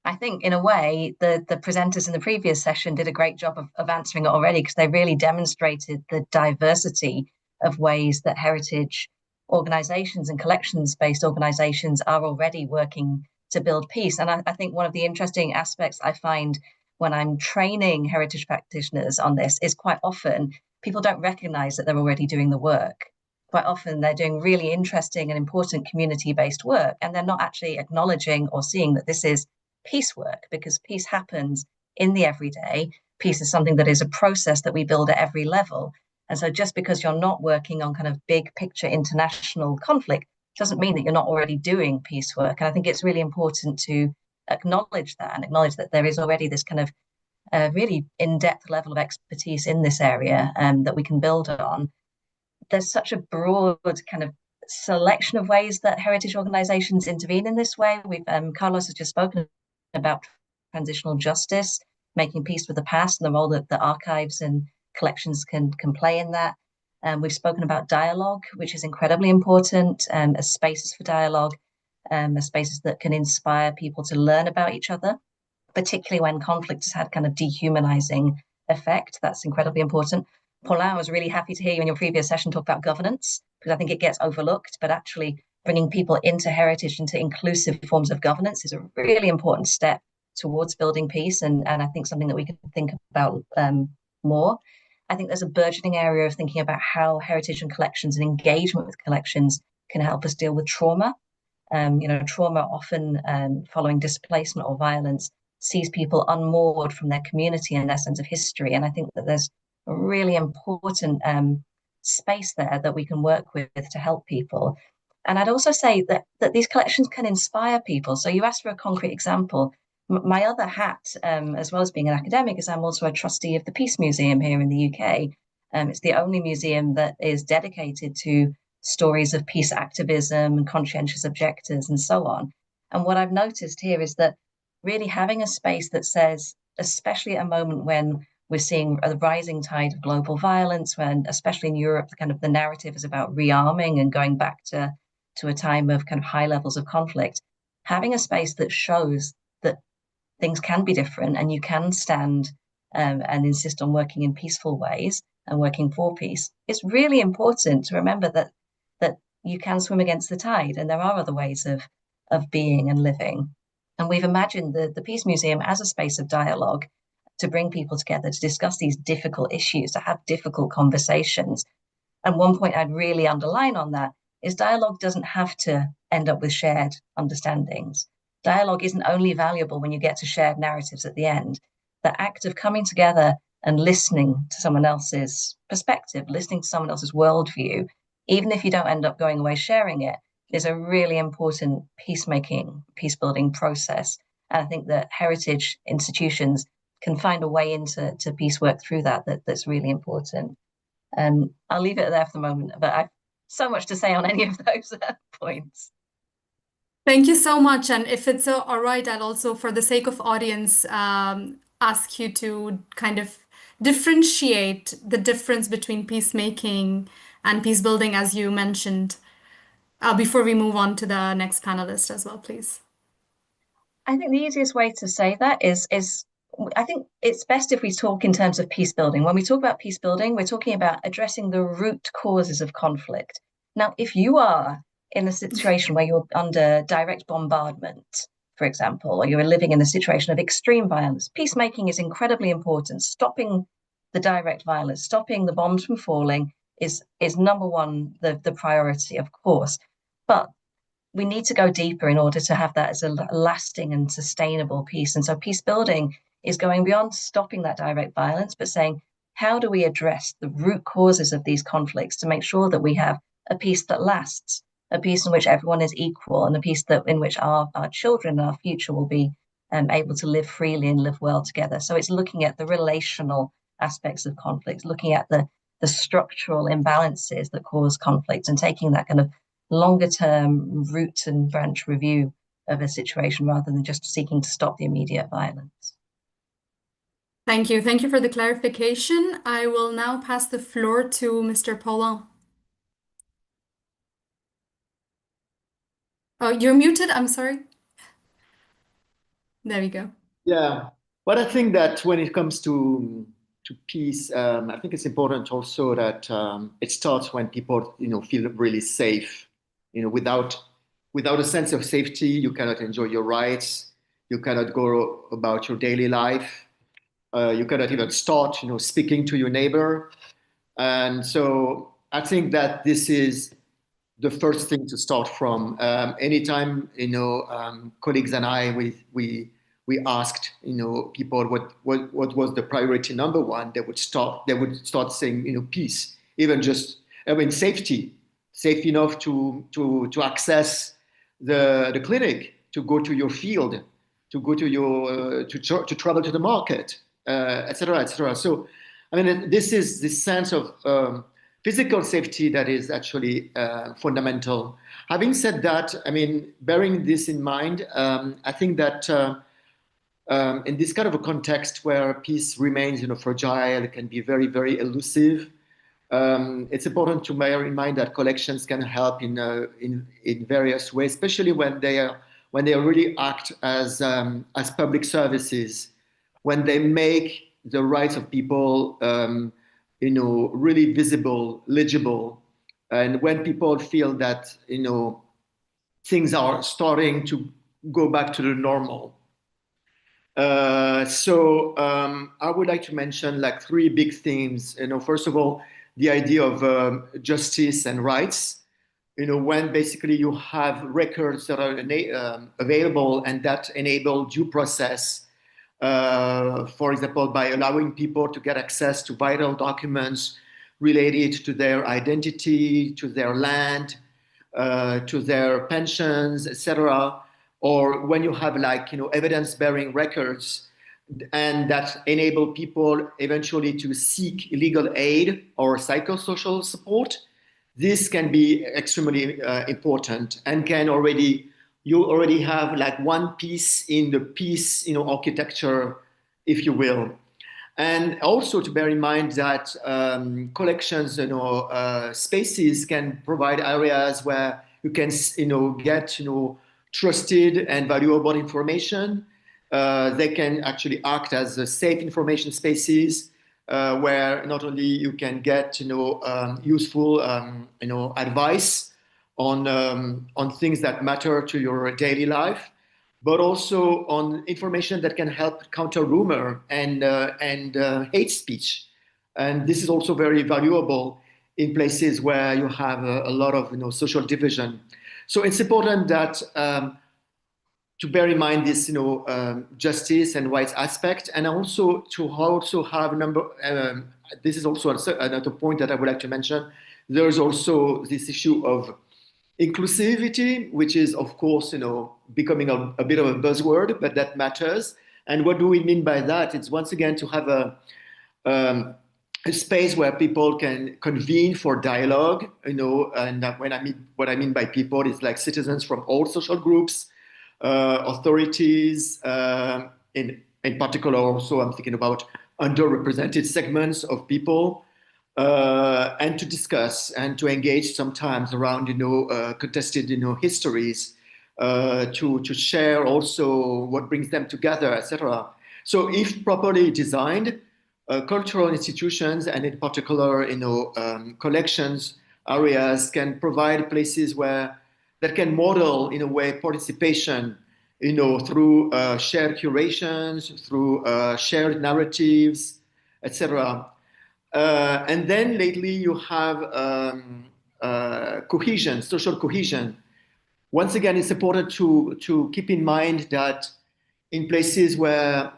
I think, in a way, the presenters in the previous session did a great job of answering it already, because they really demonstrated the diversity of ways that heritage organizations and collections-based organizations are already working to build peace. And I think one of the interesting aspects I find when I'm training heritage practitioners on this is quite often people don't recognize that they're already doing the work. Quite often they're doing really interesting and important community-based work, and they're not actually acknowledging or seeing that this is peace work, because peace happens in the everyday. Peace is something that is a process that we build at every level. And so just because you're not working on kind of big picture international conflict doesn't mean that you're not already doing peace work. And I think it's really important to acknowledge that, and acknowledge that there is already this kind of really in-depth level of expertise in this area that we can build on. There's such a broad kind of selection of ways that heritage organizations intervene in this way. Carlos has just spoken about transitional justice, making peace with the past, and the role that the archives and collections can play in that. We've spoken about dialogue, which is incredibly important, as spaces for dialogue, as spaces that can inspire people to learn about each other, particularly when conflict has had kind of dehumanizing effect. That's incredibly important. Paulin, I was really happy to hear you in your previous session talk about governance, because I think it gets overlooked, but actually bringing people into heritage, into inclusive forms of governance, is a really important step towards building peace, and I think something that we can think about more. I think there's a burgeoning area of thinking about how heritage and collections and engagement with collections can help us deal with trauma. Trauma often following displacement or violence sees people unmoored from their community and their sense of history. And I think that there's a really important space there that we can work with to help people. And I'd also say that these collections can inspire people. So you asked for a concrete example. My other hat, as well as being an academic, is I'm also a trustee of the Peace Museum here in the UK. It's the only museum that is dedicated to stories of peace activism and conscientious objectors and so on. And what I've noticed here is that really having a space that says, especially at a moment when we're seeing a rising tide of global violence, when, especially in Europe, the narrative is about rearming and going back to a time of kind of high levels of conflict. Having a space that shows that things can be different and you can stand and insist on working in peaceful ways and working for peace, it's really important to remember that you can swim against the tide, and there are other ways of being and living. And we've imagined the Peace Museum as a space of dialogue to bring people together to discuss these difficult issues, to have difficult conversations. And one point I'd really underline on that is dialogue doesn't have to end up with shared understandings. Dialogue isn't only valuable when you get to shared narratives at the end. The act of coming together and listening to someone else's perspective, listening to someone else's worldview, even if you don't end up going away sharing it, is a really important peacemaking, peace-building process. And I think that heritage institutions can find a way into peace work through that's really important. I'll leave it there for the moment, but I've so much to say on any of those points. Thank you so much. And if it's all right, I'll also, for the sake of audience, ask you to kind of differentiate the difference between peacemaking and peace building, as you mentioned, before we move on to the next panelist as well, please. I think the easiest way to say that is I think it's best if we talk in terms of peace building. When we talk about peace building, we're talking about addressing the root causes of conflict. Now, if you are in a situation where you're under direct bombardment, for example, or you're living in a situation of extreme violence, peacemaking is incredibly important. Stopping the direct violence, stopping the bombs from falling is number one, the priority, of course. But we need to go deeper in order to have that as a lasting and sustainable peace. And so peace building is going beyond stopping that direct violence, but saying, how do we address the root causes of these conflicts to make sure that we have a peace that lasts, a peace in which everyone is equal, and a peace in which our children and our future will be able to live freely and live well together. So it's looking at the relational aspects of conflict, looking at the structural imbalances that cause conflict, and taking that kind of longer term root and branch review of a situation rather than just seeking to stop the immediate violence. Thank you. Thank you for the clarification. I will now pass the floor to Mr. Paulin. Oh, you're muted. I'm sorry. There we go. Yeah, but I think that when it comes to peace, I think it's important also that it starts when people, feel really safe. Without a sense of safety, you cannot enjoy your rights. You cannot go about your daily life. You cannot even start, speaking to your neighbor. And so I think that this is the first thing to start from. Anytime, colleagues and I, we asked, people what was the priority number one, they would start saying, peace, even just, safety, safe enough to access the clinic, to go to your field, to go to your to travel to the market, et cetera, et cetera. So, I mean, this is this sense of physical safety that is actually fundamental. Having said that, I mean, bearing this in mind, I think that in this kind of a context where peace remains, fragile, it can be very, very elusive. It's important to bear in mind that collections can help in various ways, especially when they really act as public services, when they make the rights of people really visible, legible, and when people feel that things are starting to go back to the normal. So I would like to mention like three big themes. First of all, the idea of justice and rights. When basically you have records that are available and that enable due process. For example, by allowing people to get access to vital documents related to their identity, to their land, to their pensions, etc. Or when you have evidence-bearing records and that enable people eventually to seek legal aid or psychosocial support, this can be extremely important and you already have like one piece in the peace architecture, if you will. And also to bear in mind that collections, spaces can provide areas where you can, get, trusted and valuable information. They can actually act as safe information spaces where not only you can get, useful, advice on things that matter to your daily life, but also on information that can help counter rumor and hate speech. And this is also very valuable in places where you have a lot of social division. So it's important that to bear in mind this justice and rights aspect, and also to have a number. This is also another point that I would like to mention. There's also this issue of inclusivity, which is, of course, becoming a bit of a buzzword, but that matters. And what do we mean by that? It's once again to have a space where people can convene for dialogue, and what I mean by people is like citizens from all social groups, authorities, in particular. Also, I'm thinking about underrepresented segments of people. And to discuss and to engage sometimes around, contested, histories, to share also what brings them together, etc. So, if properly designed, cultural institutions and in particular, collections areas can provide places that can model in a way participation, through shared curations, through shared narratives, etc. And then lately you have cohesion, social cohesion. Once again, it's important to keep in mind that in places where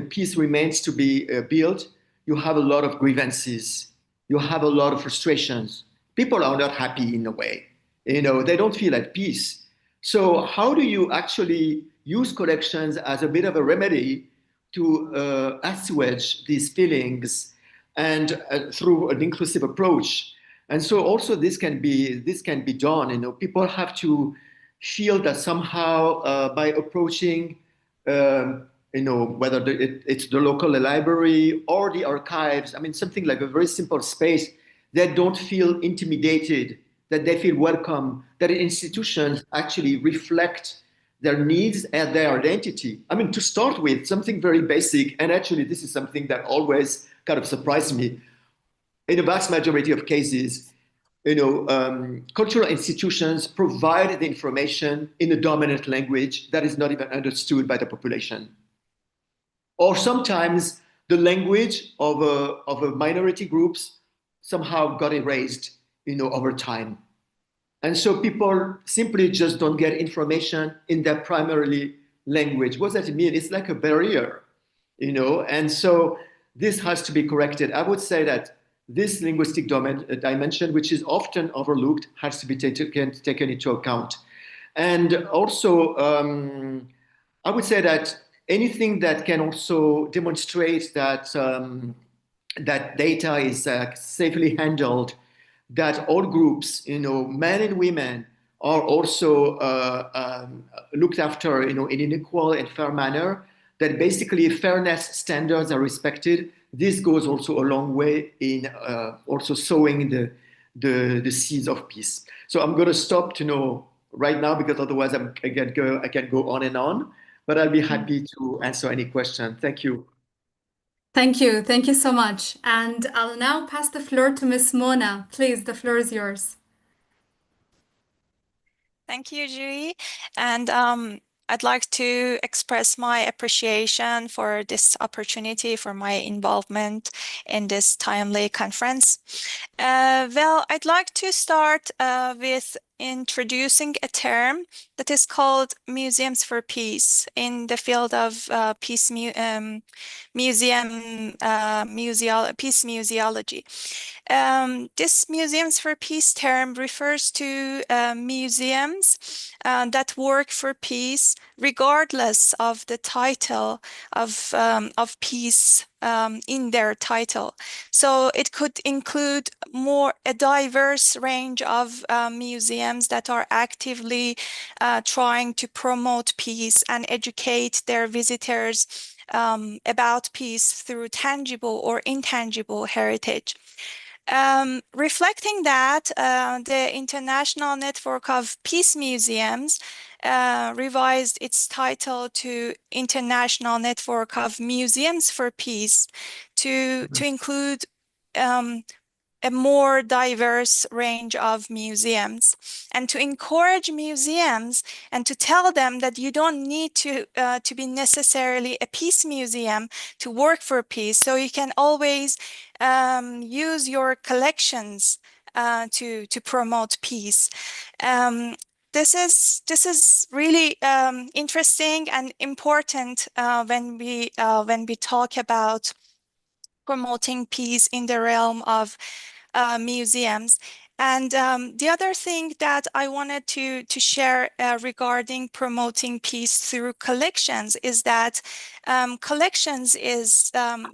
peace remains to be built, you have a lot of grievances, you have a lot of frustrations. People are not happy in a way. They don't feel at peace. So how do you actually use collections as a bit of a remedy to assuage these feelings and through an inclusive approach? And so also this can be done. People have to feel that somehow by approaching whether it's the local library or the archives. I mean, something like a very simple space that don't feel intimidated, that they feel welcome, that institutions actually reflect their needs and their identity. I mean, to start with, something very basic, and actually this is something that always kind of surprised me. In a vast majority of cases, cultural institutions provide the information in a dominant language that is not even understood by the population. Or sometimes the language of a minority groups somehow got erased, over time. And so people simply just don't get information in their primarily language. What does that mean? It's like a barrier, and so this has to be corrected. I would say that this linguistic dimension, which is often overlooked, has to be taken into account. And also, I would say that anything that can also demonstrate that that data is safely handled, that all groups, men and women, are also looked after, in an equal and fair manner, that basically fairness standards are respected. This goes also a long way in also sowing the seeds of peace. So I'm going to stop right now, because otherwise I can go on and on, but I'll be happy to answer any question. Thank you. Thank you. Thank you so much. And I'll now pass the floor to Miss Mona. Please, the floor is yours. Thank you, Julie. And I'd like to express my appreciation for this opportunity, for my involvement in this timely conference. Well, I'd like to start with introducing a term that is called Museums for Peace in the field of peace museology. This Museums for Peace term refers to museums that work for peace, regardless of the title of peace in their title. So it could include a diverse range of museums that are actively trying to promote peace and educate their visitors about peace through tangible or intangible heritage. Reflecting that, the International Network of Peace Museums revised its title to International Network of Museums for Peace to include a more diverse range of museums, and to encourage museums and to tell them that you don't need to be necessarily a peace museum to work for peace. So you can always use your collections to promote peace. This is really interesting and important when we talk about promoting peace in the realm of museums. And the other thing that I wanted to share regarding promoting peace through collections is that collections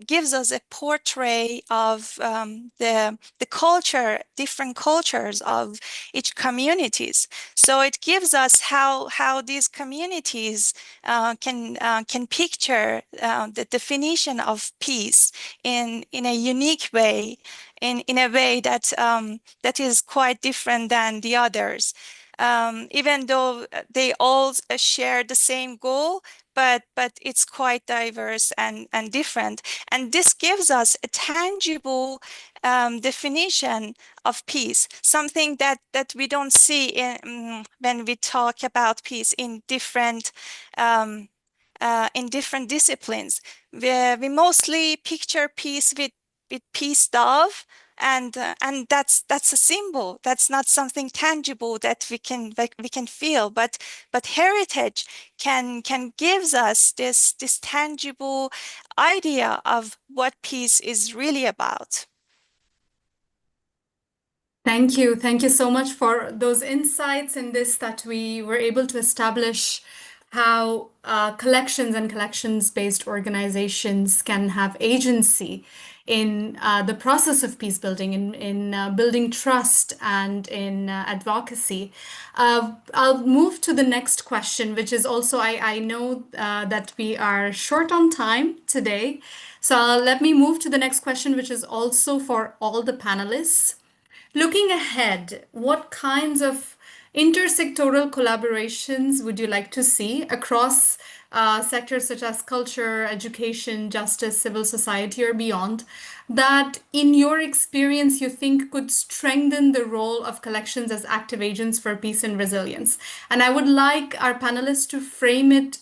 gives us a portrait of the culture, different cultures of each communities. So it gives us how these communities can picture the definition of peace in a unique way, in a way that that is quite different than the others, even though they all share the same goal, but it's quite diverse and different. And this gives us a tangible definition of peace, something that we don't see when we talk about peace in different disciplines. We mostly picture peace with peace dove, and that's a symbol. That's not something tangible that we can feel, but heritage can gives us this tangible idea of what peace is really about. Thank you. Thank you so much for those insights in this, that we were able to establish how collections and collections-based organizations can have agency in the process of peace building, in building trust and in advocacy. I'll move to the next question, which is also, I know that we are short on time today. So let me move to the next question, which is also for all the panelists. Looking ahead, what kinds of intersectoral collaborations would you like to see across sectors such as culture, education, justice, civil society, or beyond, that in your experience you think could strengthen the role of collections as active agents for peace and resilience? And I would like our panelists to frame it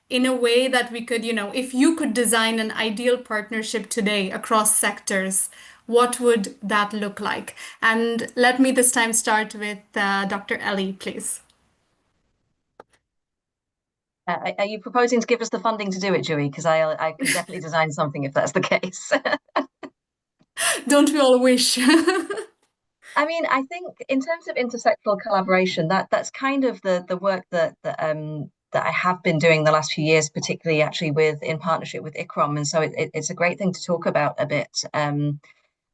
in a way that we could, if you could design an ideal partnership today across sectors, what would that look like? And let me this time start with Dr. Ellie, please. Are you proposing to give us the funding to do it, Joey? Because I can definitely design something if that's the case. Don't we all wish? I mean, I think in terms of intersectoral collaboration, that's kind of the work that I have been doing the last few years, particularly actually in partnership with ICROM, and so it's a great thing to talk about a bit.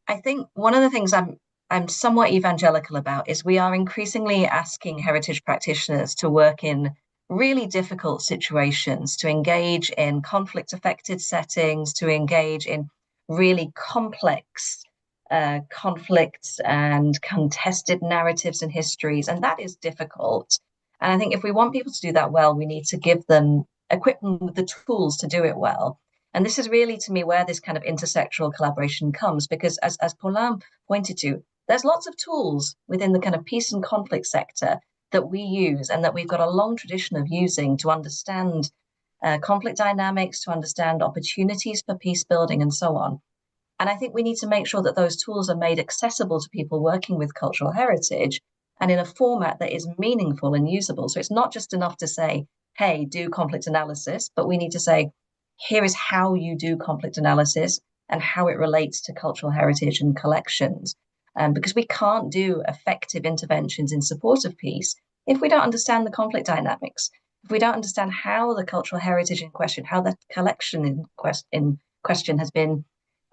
I think one of the things I'm somewhat evangelical about is we are increasingly asking heritage practitioners to work in really difficult situations, to engage in conflict-affected settings, to engage in really complex conflicts and contested narratives and histories, and that is difficult. And I think if we want people to do that well, we need to equip them with the tools to do it well. And this is really, to me, where this kind of intersectoral collaboration comes, because as Paulin pointed to, there's lots of tools within the kind of peace and conflict sector that we use and that we've got a long tradition of using to understand conflict dynamics, to understand opportunities for peace building and so on. And I think we need to make sure that those tools are made accessible to people working with cultural heritage and in a format that is meaningful and usable. So it's not just enough to say, hey, do conflict analysis, but we need to say, here is how you do conflict analysis and how it relates to cultural heritage and collections. Because we can't do effective interventions in support of peace if we don't understand the conflict dynamics, if we don't understand how the cultural heritage in question, how the collection in question has been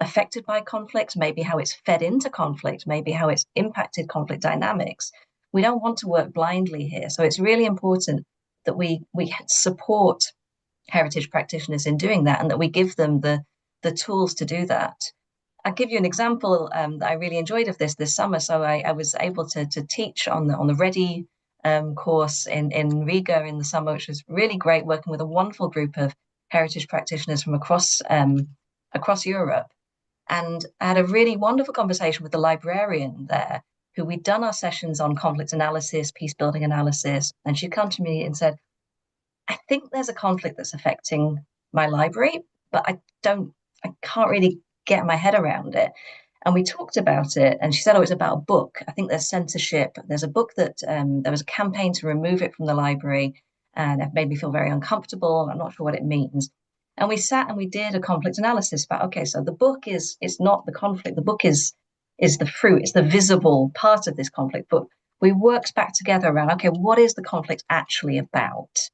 affected by conflict, maybe how it's fed into conflict, maybe how it's impacted conflict dynamics. We don't want to work blindly here. So it's really important that we support heritage practitioners in doing that and that we give them the tools to do that. I'll give you an example that I really enjoyed of this summer. So I was able to teach on the Ready course in Riga in the summer, which was really great, working with a wonderful group of heritage practitioners from across Europe. And I had a really wonderful conversation with the librarian there, who we'd done our sessions on conflict analysis, peace building analysis. And she'd come to me and said, I think there's a conflict that's affecting my library, but I can't really get my head around it. And we talked about it, and she said, oh, it's about a book. I think there's censorship. There's a book that there was a campaign to remove it from the library, and it made me feel very uncomfortable. I'm not sure what it means. And we sat and we did a conflict analysis about, okay, so the book is not the conflict. The book is the fruit, it's the visible part of this conflict. But we worked back together around, okay, what is the conflict actually about?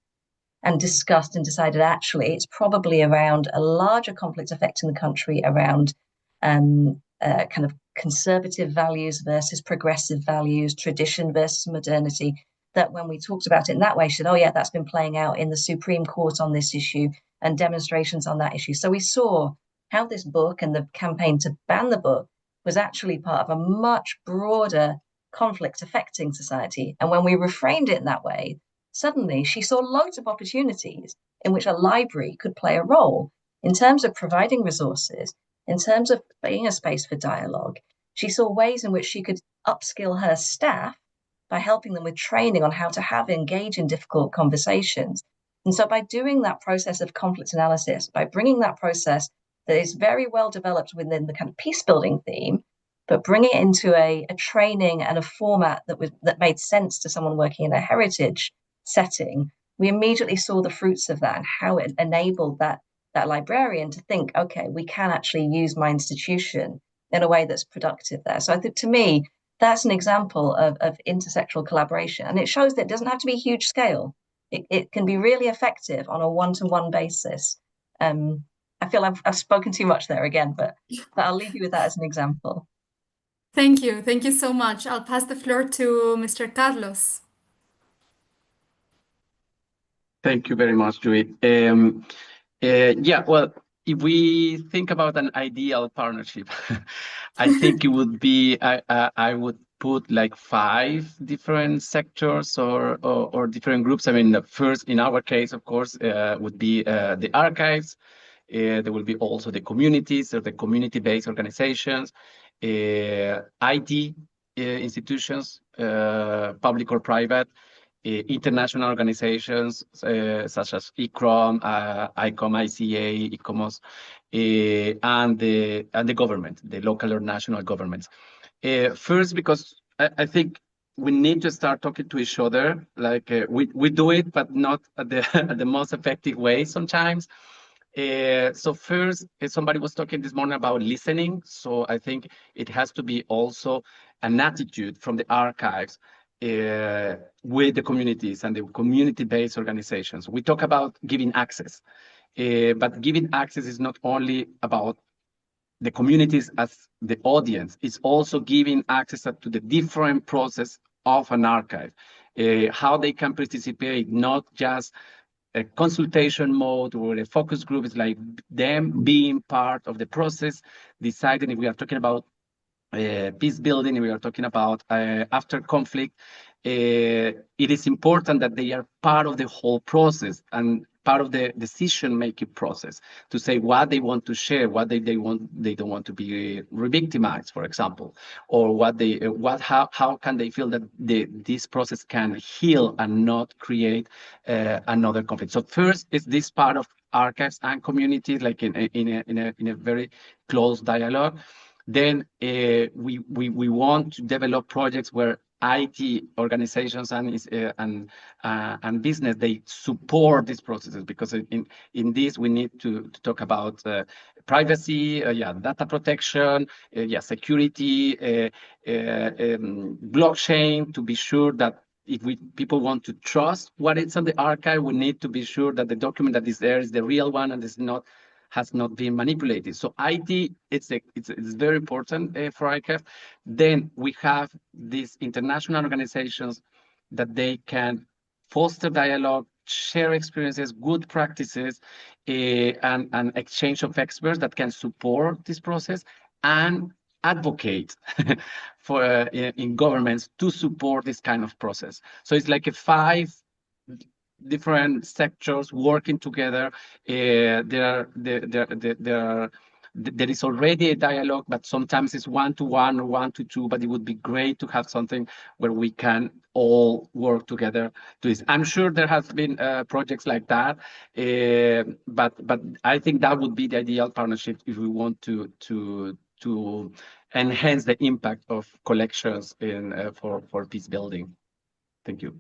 And discussed and decided actually it's probably around a larger conflict affecting the country around kind of conservative values versus progressive values, tradition versus modernity. That when we talked about it in that way, she said, oh yeah, that's been playing out in the Supreme Court on this issue and demonstrations on that issue. So we saw how this book and the campaign to ban the book was actually part of a much broader conflict affecting society. And when we reframed it in that way, suddenly she saw loads of opportunities in which a library could play a role in terms of providing resources, in terms of being a space for dialogue. She saw ways in which she could upskill her staff by helping them with training on how to engage in difficult conversations. And so by doing that process of conflict analysis, by bringing that process that is very well developed within the kind of peace building theme, but bring it into a training and a format that made sense to someone working in a heritage setting, we immediately saw the fruits of that and how it enabled that librarian to think, okay, we can actually use my institution in a way that's productive there. So I think, to me, that's an example of intersectoral collaboration. And it shows that it doesn't have to be huge scale. it can be really effective on a one-to-one basis. I feel I've spoken too much there again, but I'll leave you with that as an example. Thank you. Thank you so much. I'll pass the floor to Mr. Carlos. Thank you very much, Joey. Yeah, well, if we think about an ideal partnership, I think it would be, I would put like 5 different sectors or different groups. I mean, the first, in our case, of course, would be the archives. There will be also the communities or the community-based organizations, IT institutions, public or private, international organizations such as ICROM, ICOM, ICA, ICOMOS, and the government, the local or national governments. First, because I think we need to start talking to each other. Like we do it, but not at the most effective way sometimes. So first, somebody was talking this morning about listening. So I think it has to be also an attitude from the archives with the communities and the community-based organizations. We talk about giving access, but giving access is not only about the communities as the audience, it's also giving access to the different process of an archive, how they can participate, not just a consultation mode or a focus group. Is like them being part of the process, deciding if we are talking about peace building, we are talking about after conflict. It is important that they are part of the whole process and part of the decision-making process to say what they want to share, what they don't want to be re-victimized, for example, or how can they feel that this process can heal and not create another conflict. So first is this part of archives and communities, like in a very close dialogue. Then we want to develop projects where IT organizations and business, they support these processes, because in this we need to talk about privacy, data protection, security, blockchain, to be sure that if people want to trust what is on the archive, we need to be sure that the document that is there is the real one and has not been manipulated. So IT, it's very important for archive. Then we have these international organizations that they can foster dialogue, share experiences, good practices, and exchange of experts that can support this process, and advocate for in governments to support this kind of process. So it's like a 5 different sectors working together. There is already a dialogue, but sometimes it's 1-to-1 or 1-to-2, but it would be great to have something where we can all work together to this. I'm sure there has been projects like that, but I think that would be the ideal partnership if we want to enhance the impact of collections for peace building. Thank you.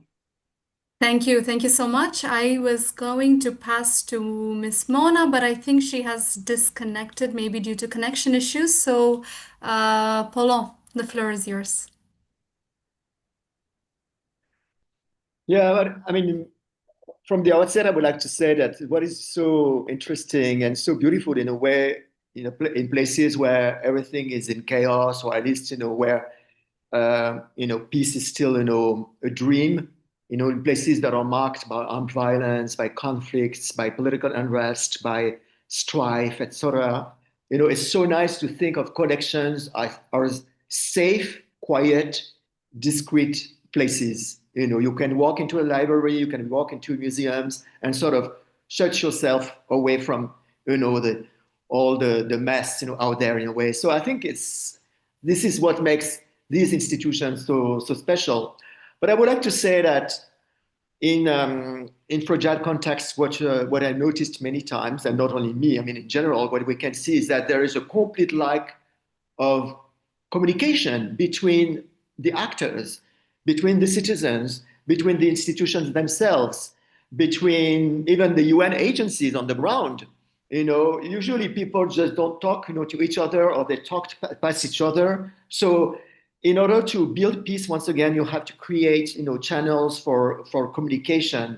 Thank you. Thank you so much. I was going to pass to Miss Mona, but I think she has disconnected, maybe due to connection issues. So, Paulin, the floor is yours. Yeah, but I mean, from the outset, I would like to say that what is so interesting and so beautiful in a way, in places where everything is in chaos, or at least, where, peace is still, a dream, in places that are marked by armed violence, by conflicts, by political unrest, by strife, etc. It's so nice to think of collections as safe, quiet, discreet places. You can walk into a library, you can walk into museums and sort of shut yourself away from, all the mess, out there in a way. So I think this is what makes these institutions so special. But I would like to say that in fragile contexts, what I noticed many times, and not only me, I mean in general, what we can see is that there is a complete lack of communication between the actors, between the citizens, between the institutions themselves, between even the UN agencies on the ground. Usually people just don't talk, to each other, or they talk past each other. So in order to build peace, once again, you have to create, channels for communication.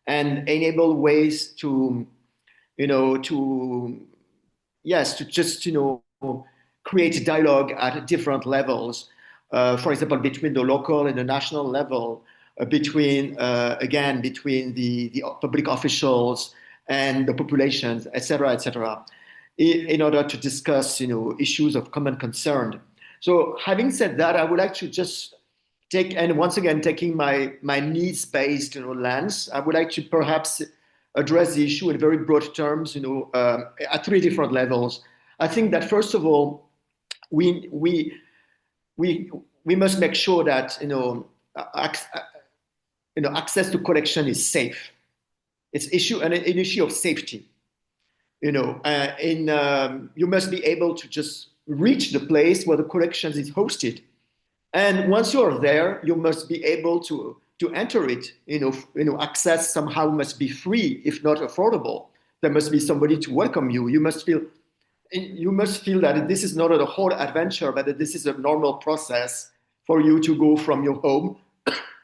and enable ways to, to just, create dialogue at different levels. For example, between the local and the national level, between the public officials and the populations, etc., in order to discuss, issues of common concern. So, having said that, I would like to just take, and once again, taking my needs-based, lens, I would like to perhaps address the issue in very broad terms, at three different levels. I think that first of all, we must make sure that access to collection is safe. It's an issue of safety. You must be able to just reach the place where the collections is hosted, and once you're there, you must be able to enter it. Access somehow must be free, if not affordable. There must be somebody to welcome you. You must feel that this is not a whole adventure, but that this is a normal process for you to go from your home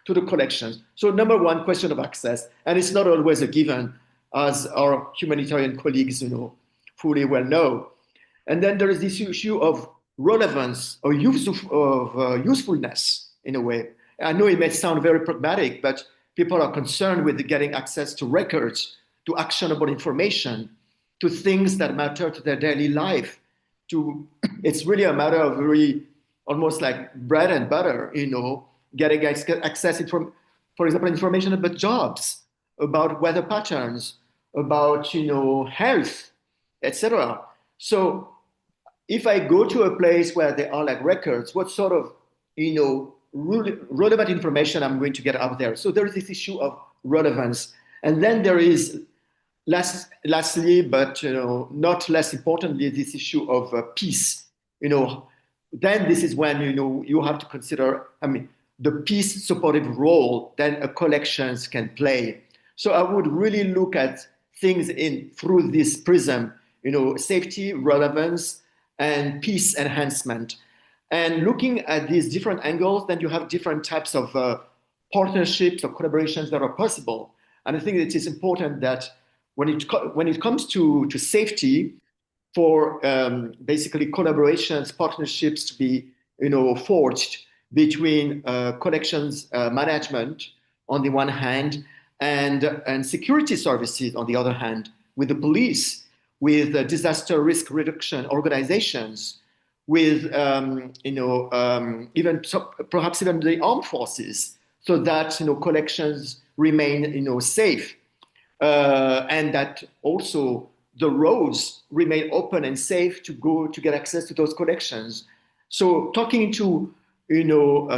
to the collections. So number one, question of access, and it's not always a given, as our humanitarian colleagues, fully well know. And then there is this issue of relevance or usefulness in a way. I know it may sound very pragmatic, but people are concerned with getting access to records, to actionable information, to things that matter to their daily life. It's really a matter of almost like bread and butter, getting access for example, information about jobs, about weather patterns, about health, etc. So if I go to a place where there are like records, what sort of relevant information I'm going to get out there? So there is this issue of relevance, and then there is lastly, but not less importantly, this issue of peace. Then this is when you have to consider, the peace supportive role that a collections can play. So I would really look at things through this prism, safety, relevance, and peace enhancement. And looking at these different angles, then you have different types of partnerships or collaborations that are possible. And I think it is important that when it comes to safety, for basically collaborations, partnerships to be forged between collections management on the one hand and security services on the other hand, with the police, with disaster risk reduction organizations, with perhaps even the armed forces, so that collections remain safe, and that also the roads remain open and safe to get access to those collections. So talking to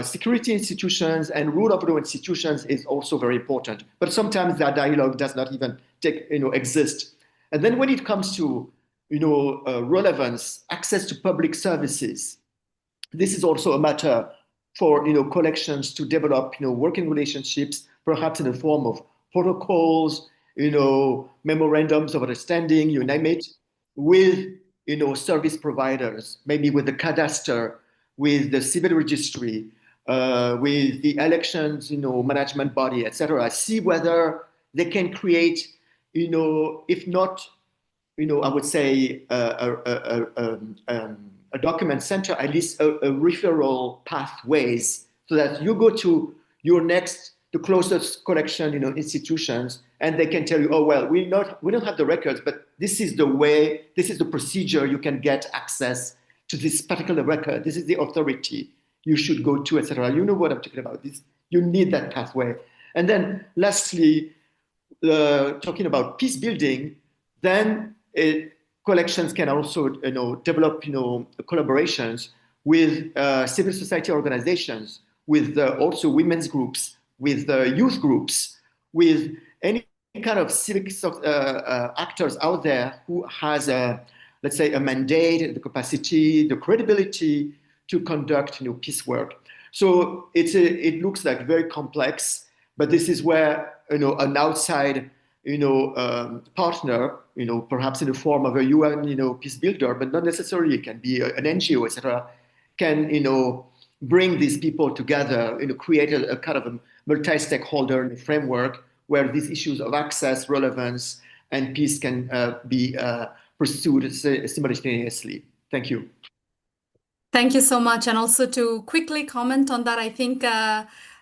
security institutions and rule of law institutions is also very important. But sometimes that dialogue does not even exist. And then when it comes to relevance, access to public services, this is also a matter for collections to develop working relationships, perhaps in the form of protocols, memorandums of understanding, you name it, with service providers, maybe with the cadastre, with the civil registry, with the elections management body, etc. See whether they can create if not I would say a document center, at least a referral pathways, so that you go to the closest collection institutions, and they can tell you, oh well, we don't have the records, but this is the way, this is the procedure you can get access to this particular record. This is the authority you should go to, etc. You know what I'm talking about. You need that pathway. And then lastly, talking about peace building, then collections can also develop collaborations with civil society organizations, with also women's groups, with youth groups, with any kind of civic actors out there who has let's say a mandate, the capacity, the credibility to conduct peace work. So it looks like very complex, but this is where an outside partner, perhaps in the form of a UN peace builder, but not necessarily, it can be an NGO, etc., can bring these people together, create a kind of a multi-stakeholder framework where these issues of access, relevance, and peace can be pursued simultaneously. Thank you. Thank you so much. And also to quickly comment on that, I think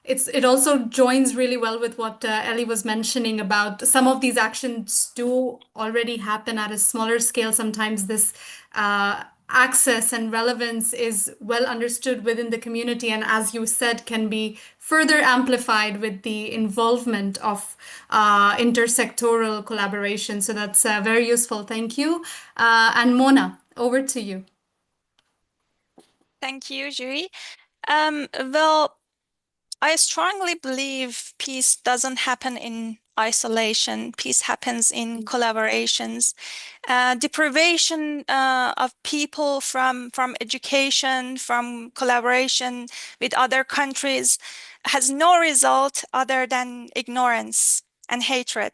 it also joins really well with what Ellie was mentioning about some of these actions do already happen at a smaller scale. Sometimes this access and relevance is well understood within the community, and as you said, can be further amplified with the involvement of intersectoral collaboration. So that's very useful. Thank you. And Mona, over to you. Thank you, Julie. Well, I strongly believe peace doesn't happen in isolation. Peace happens in collaborations. Deprivation of people from education, from collaboration with other countries has no result other than ignorance and hatred.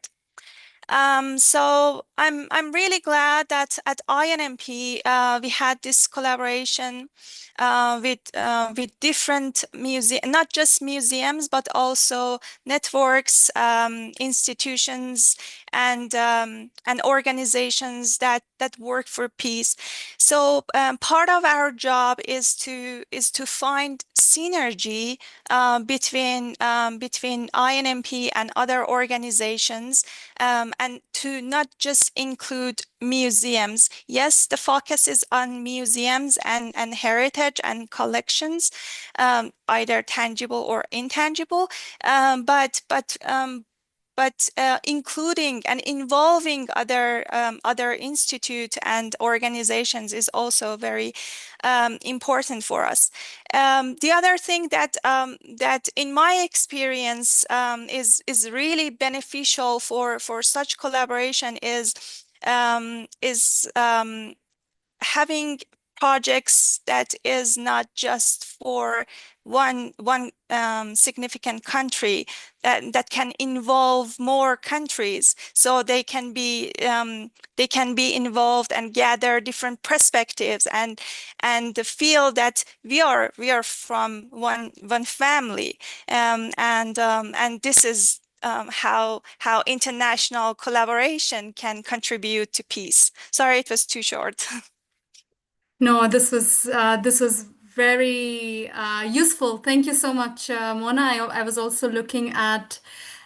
So I'm really glad that at INMP we had this collaboration with different not just museums, but also networks, institutions, and organizations that work for peace. So part of our job is to find synergy between INMP and other organizations, and to not just include museums. Yes, the focus is on museums and heritage and collections, either tangible or intangible, but including and involving other institutes and organizations is also very important for us. The other thing that in my experience is really beneficial for such collaboration is having projects that is not just for one significant country, that can involve more countries, so they can be involved and gather different perspectives and feel that we are from one family, and this is how international collaboration can contribute to peace. Sorry, it was too short. No, this was very useful. Thank you so much, Mona. I was also looking at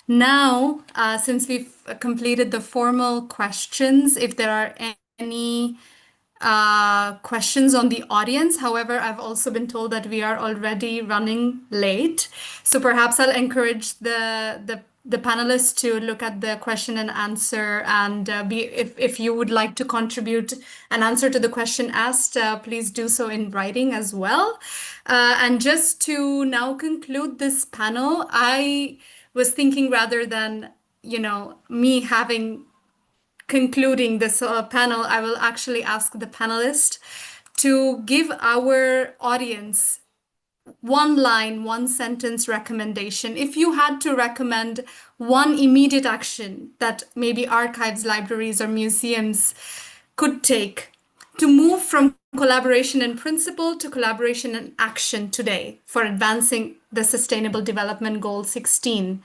now, since we've completed the formal questions, if there are any questions on the audience. However, I've also been told that we are already running late. So perhaps I'll encourage the panelists to look at the question and answer, and if you would like to contribute an answer to the question asked, please do so in writing as well. And just to now conclude this panel, I was thinking, rather than me concluding this panel, I will actually ask the panelists to give our audience one line, one sentence recommendation. If you had to recommend one immediate action that maybe archives, libraries, or museums could take to move from collaboration in principle to collaboration in action today for advancing the Sustainable Development Goal 16,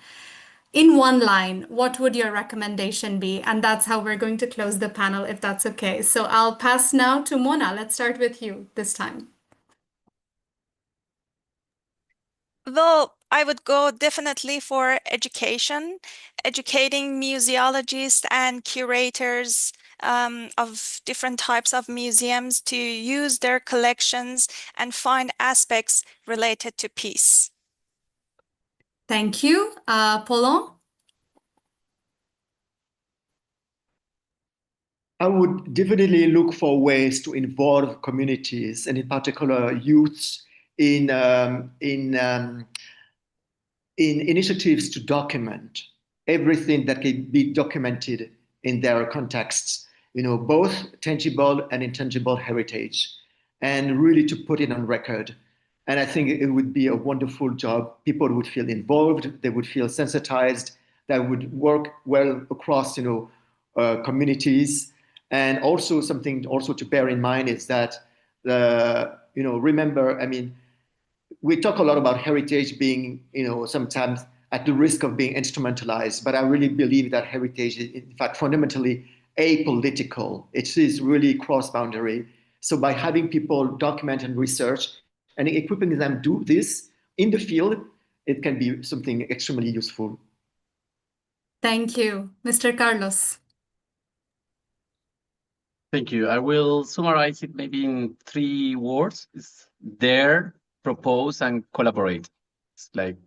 in one line, what would your recommendation be? And that's how we're going to close the panel, if that's okay. So I'll pass now to Mona. Let's start with you this time. Well, I would go definitely for education, educating museologists and curators of different types of museums to use their collections and find aspects related to peace. Thank you. Paulin? I would definitely look for ways to involve communities, and in particular youths, in initiatives to document everything that can be documented in their contexts, both tangible and intangible heritage, and really to put it on record. And I think it would be a wonderful job. People would feel involved, they would feel sensitized, that would work well across, communities. And also something also to bear in mind is that remember, I mean, we talk a lot about heritage being, sometimes at the risk of being instrumentalized. But I really believe that heritage is, in fact, fundamentally apolitical. It is really cross-boundary. So by having people document and research and equipping them do this in the field, it can be something extremely useful. Thank you. Mr. Carlos. Thank you. I will summarize it maybe in 3 words. It's dare, propose, and collaborate. It's like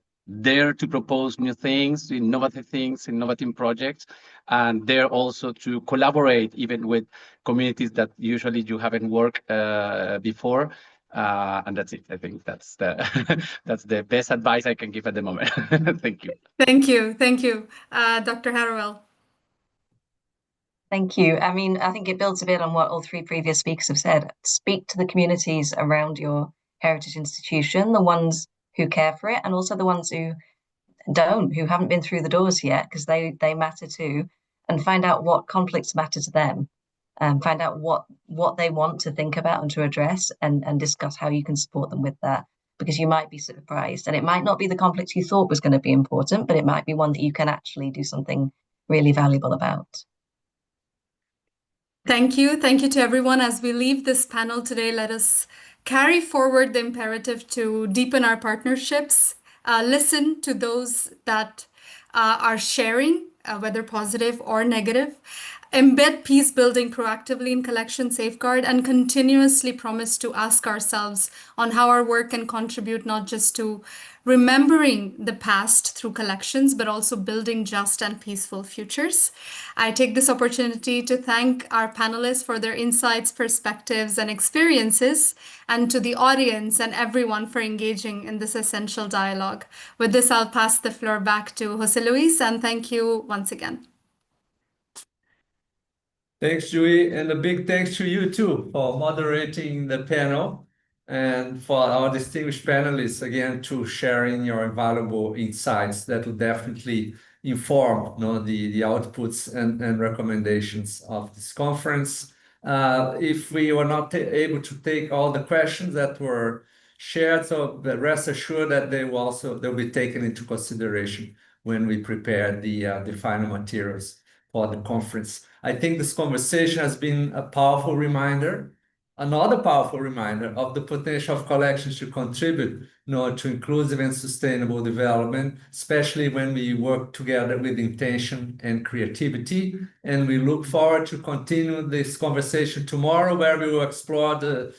dare to propose new things, innovative projects, and dare also to collaborate even with communities that usually you haven't worked before. And that's it. I think that's the that's the best advice I can give at the moment. Thank you. Thank you. Thank you. Dr. Harrowell. Thank you. I mean, I think it builds a bit on what all 3 previous speakers have said. Speak to the communities around your heritage institution, the ones who care for it, and also the ones who don't, who haven't been through the doors yet, because they matter too, and find out what conflicts matter to them, and find out what they want to think about and to address, and discuss how you can support them with that, because you might be surprised, and it might not be the conflict you thought was going to be important, but it might be one that you can actually do something really valuable about. Thank you. Thank you to everyone. As we leave this panel today, let us carry forward the imperative to deepen our partnerships, listen to those that are sharing, whether positive or negative, embed peace building proactively in collection safeguard, and continuously promise to ask ourselves on how our work can contribute not just to remembering the past through collections, but also building just and peaceful futures. I take this opportunity to thank our panelists for their insights, perspectives, and experiences, and to the audience and everyone for engaging in this essential dialogue. With this, I'll pass the floor back to Jose Luis, and thank you once again. Thanks, Julie, and a big thanks to you too for moderating the panel, and for our distinguished panelists again to sharing your valuable insights that will definitely inform the outputs and recommendations of this conference. If we were not able to take all the questions that were shared, so rest assured that they'll be taken into consideration when we prepare the final materials for the conference. I think this conversation has been a powerful reminder, another powerful reminder of the potential of collections to contribute to inclusive and sustainable development, especially when we work together with intention and creativity. And we look forward to continue this conversation tomorrow, where we will explore the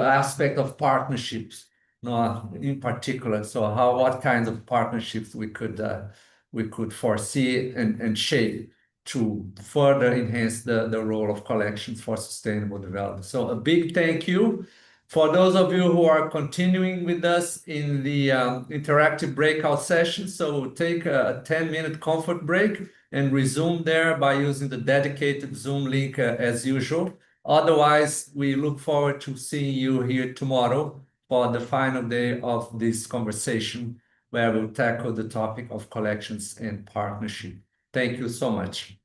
aspect of partnerships, in particular. So what kinds of partnerships we could foresee and shape to further enhance the role of collections for sustainable development. So a big thank you. For those of you who are continuing with us in the interactive breakout session, so we'll take a 10-minute comfort break and resume there by using the dedicated Zoom link as usual. Otherwise, we look forward to seeing you here tomorrow for the final day of this conversation, where we'll tackle the topic of collections and partnership. Thank you so much.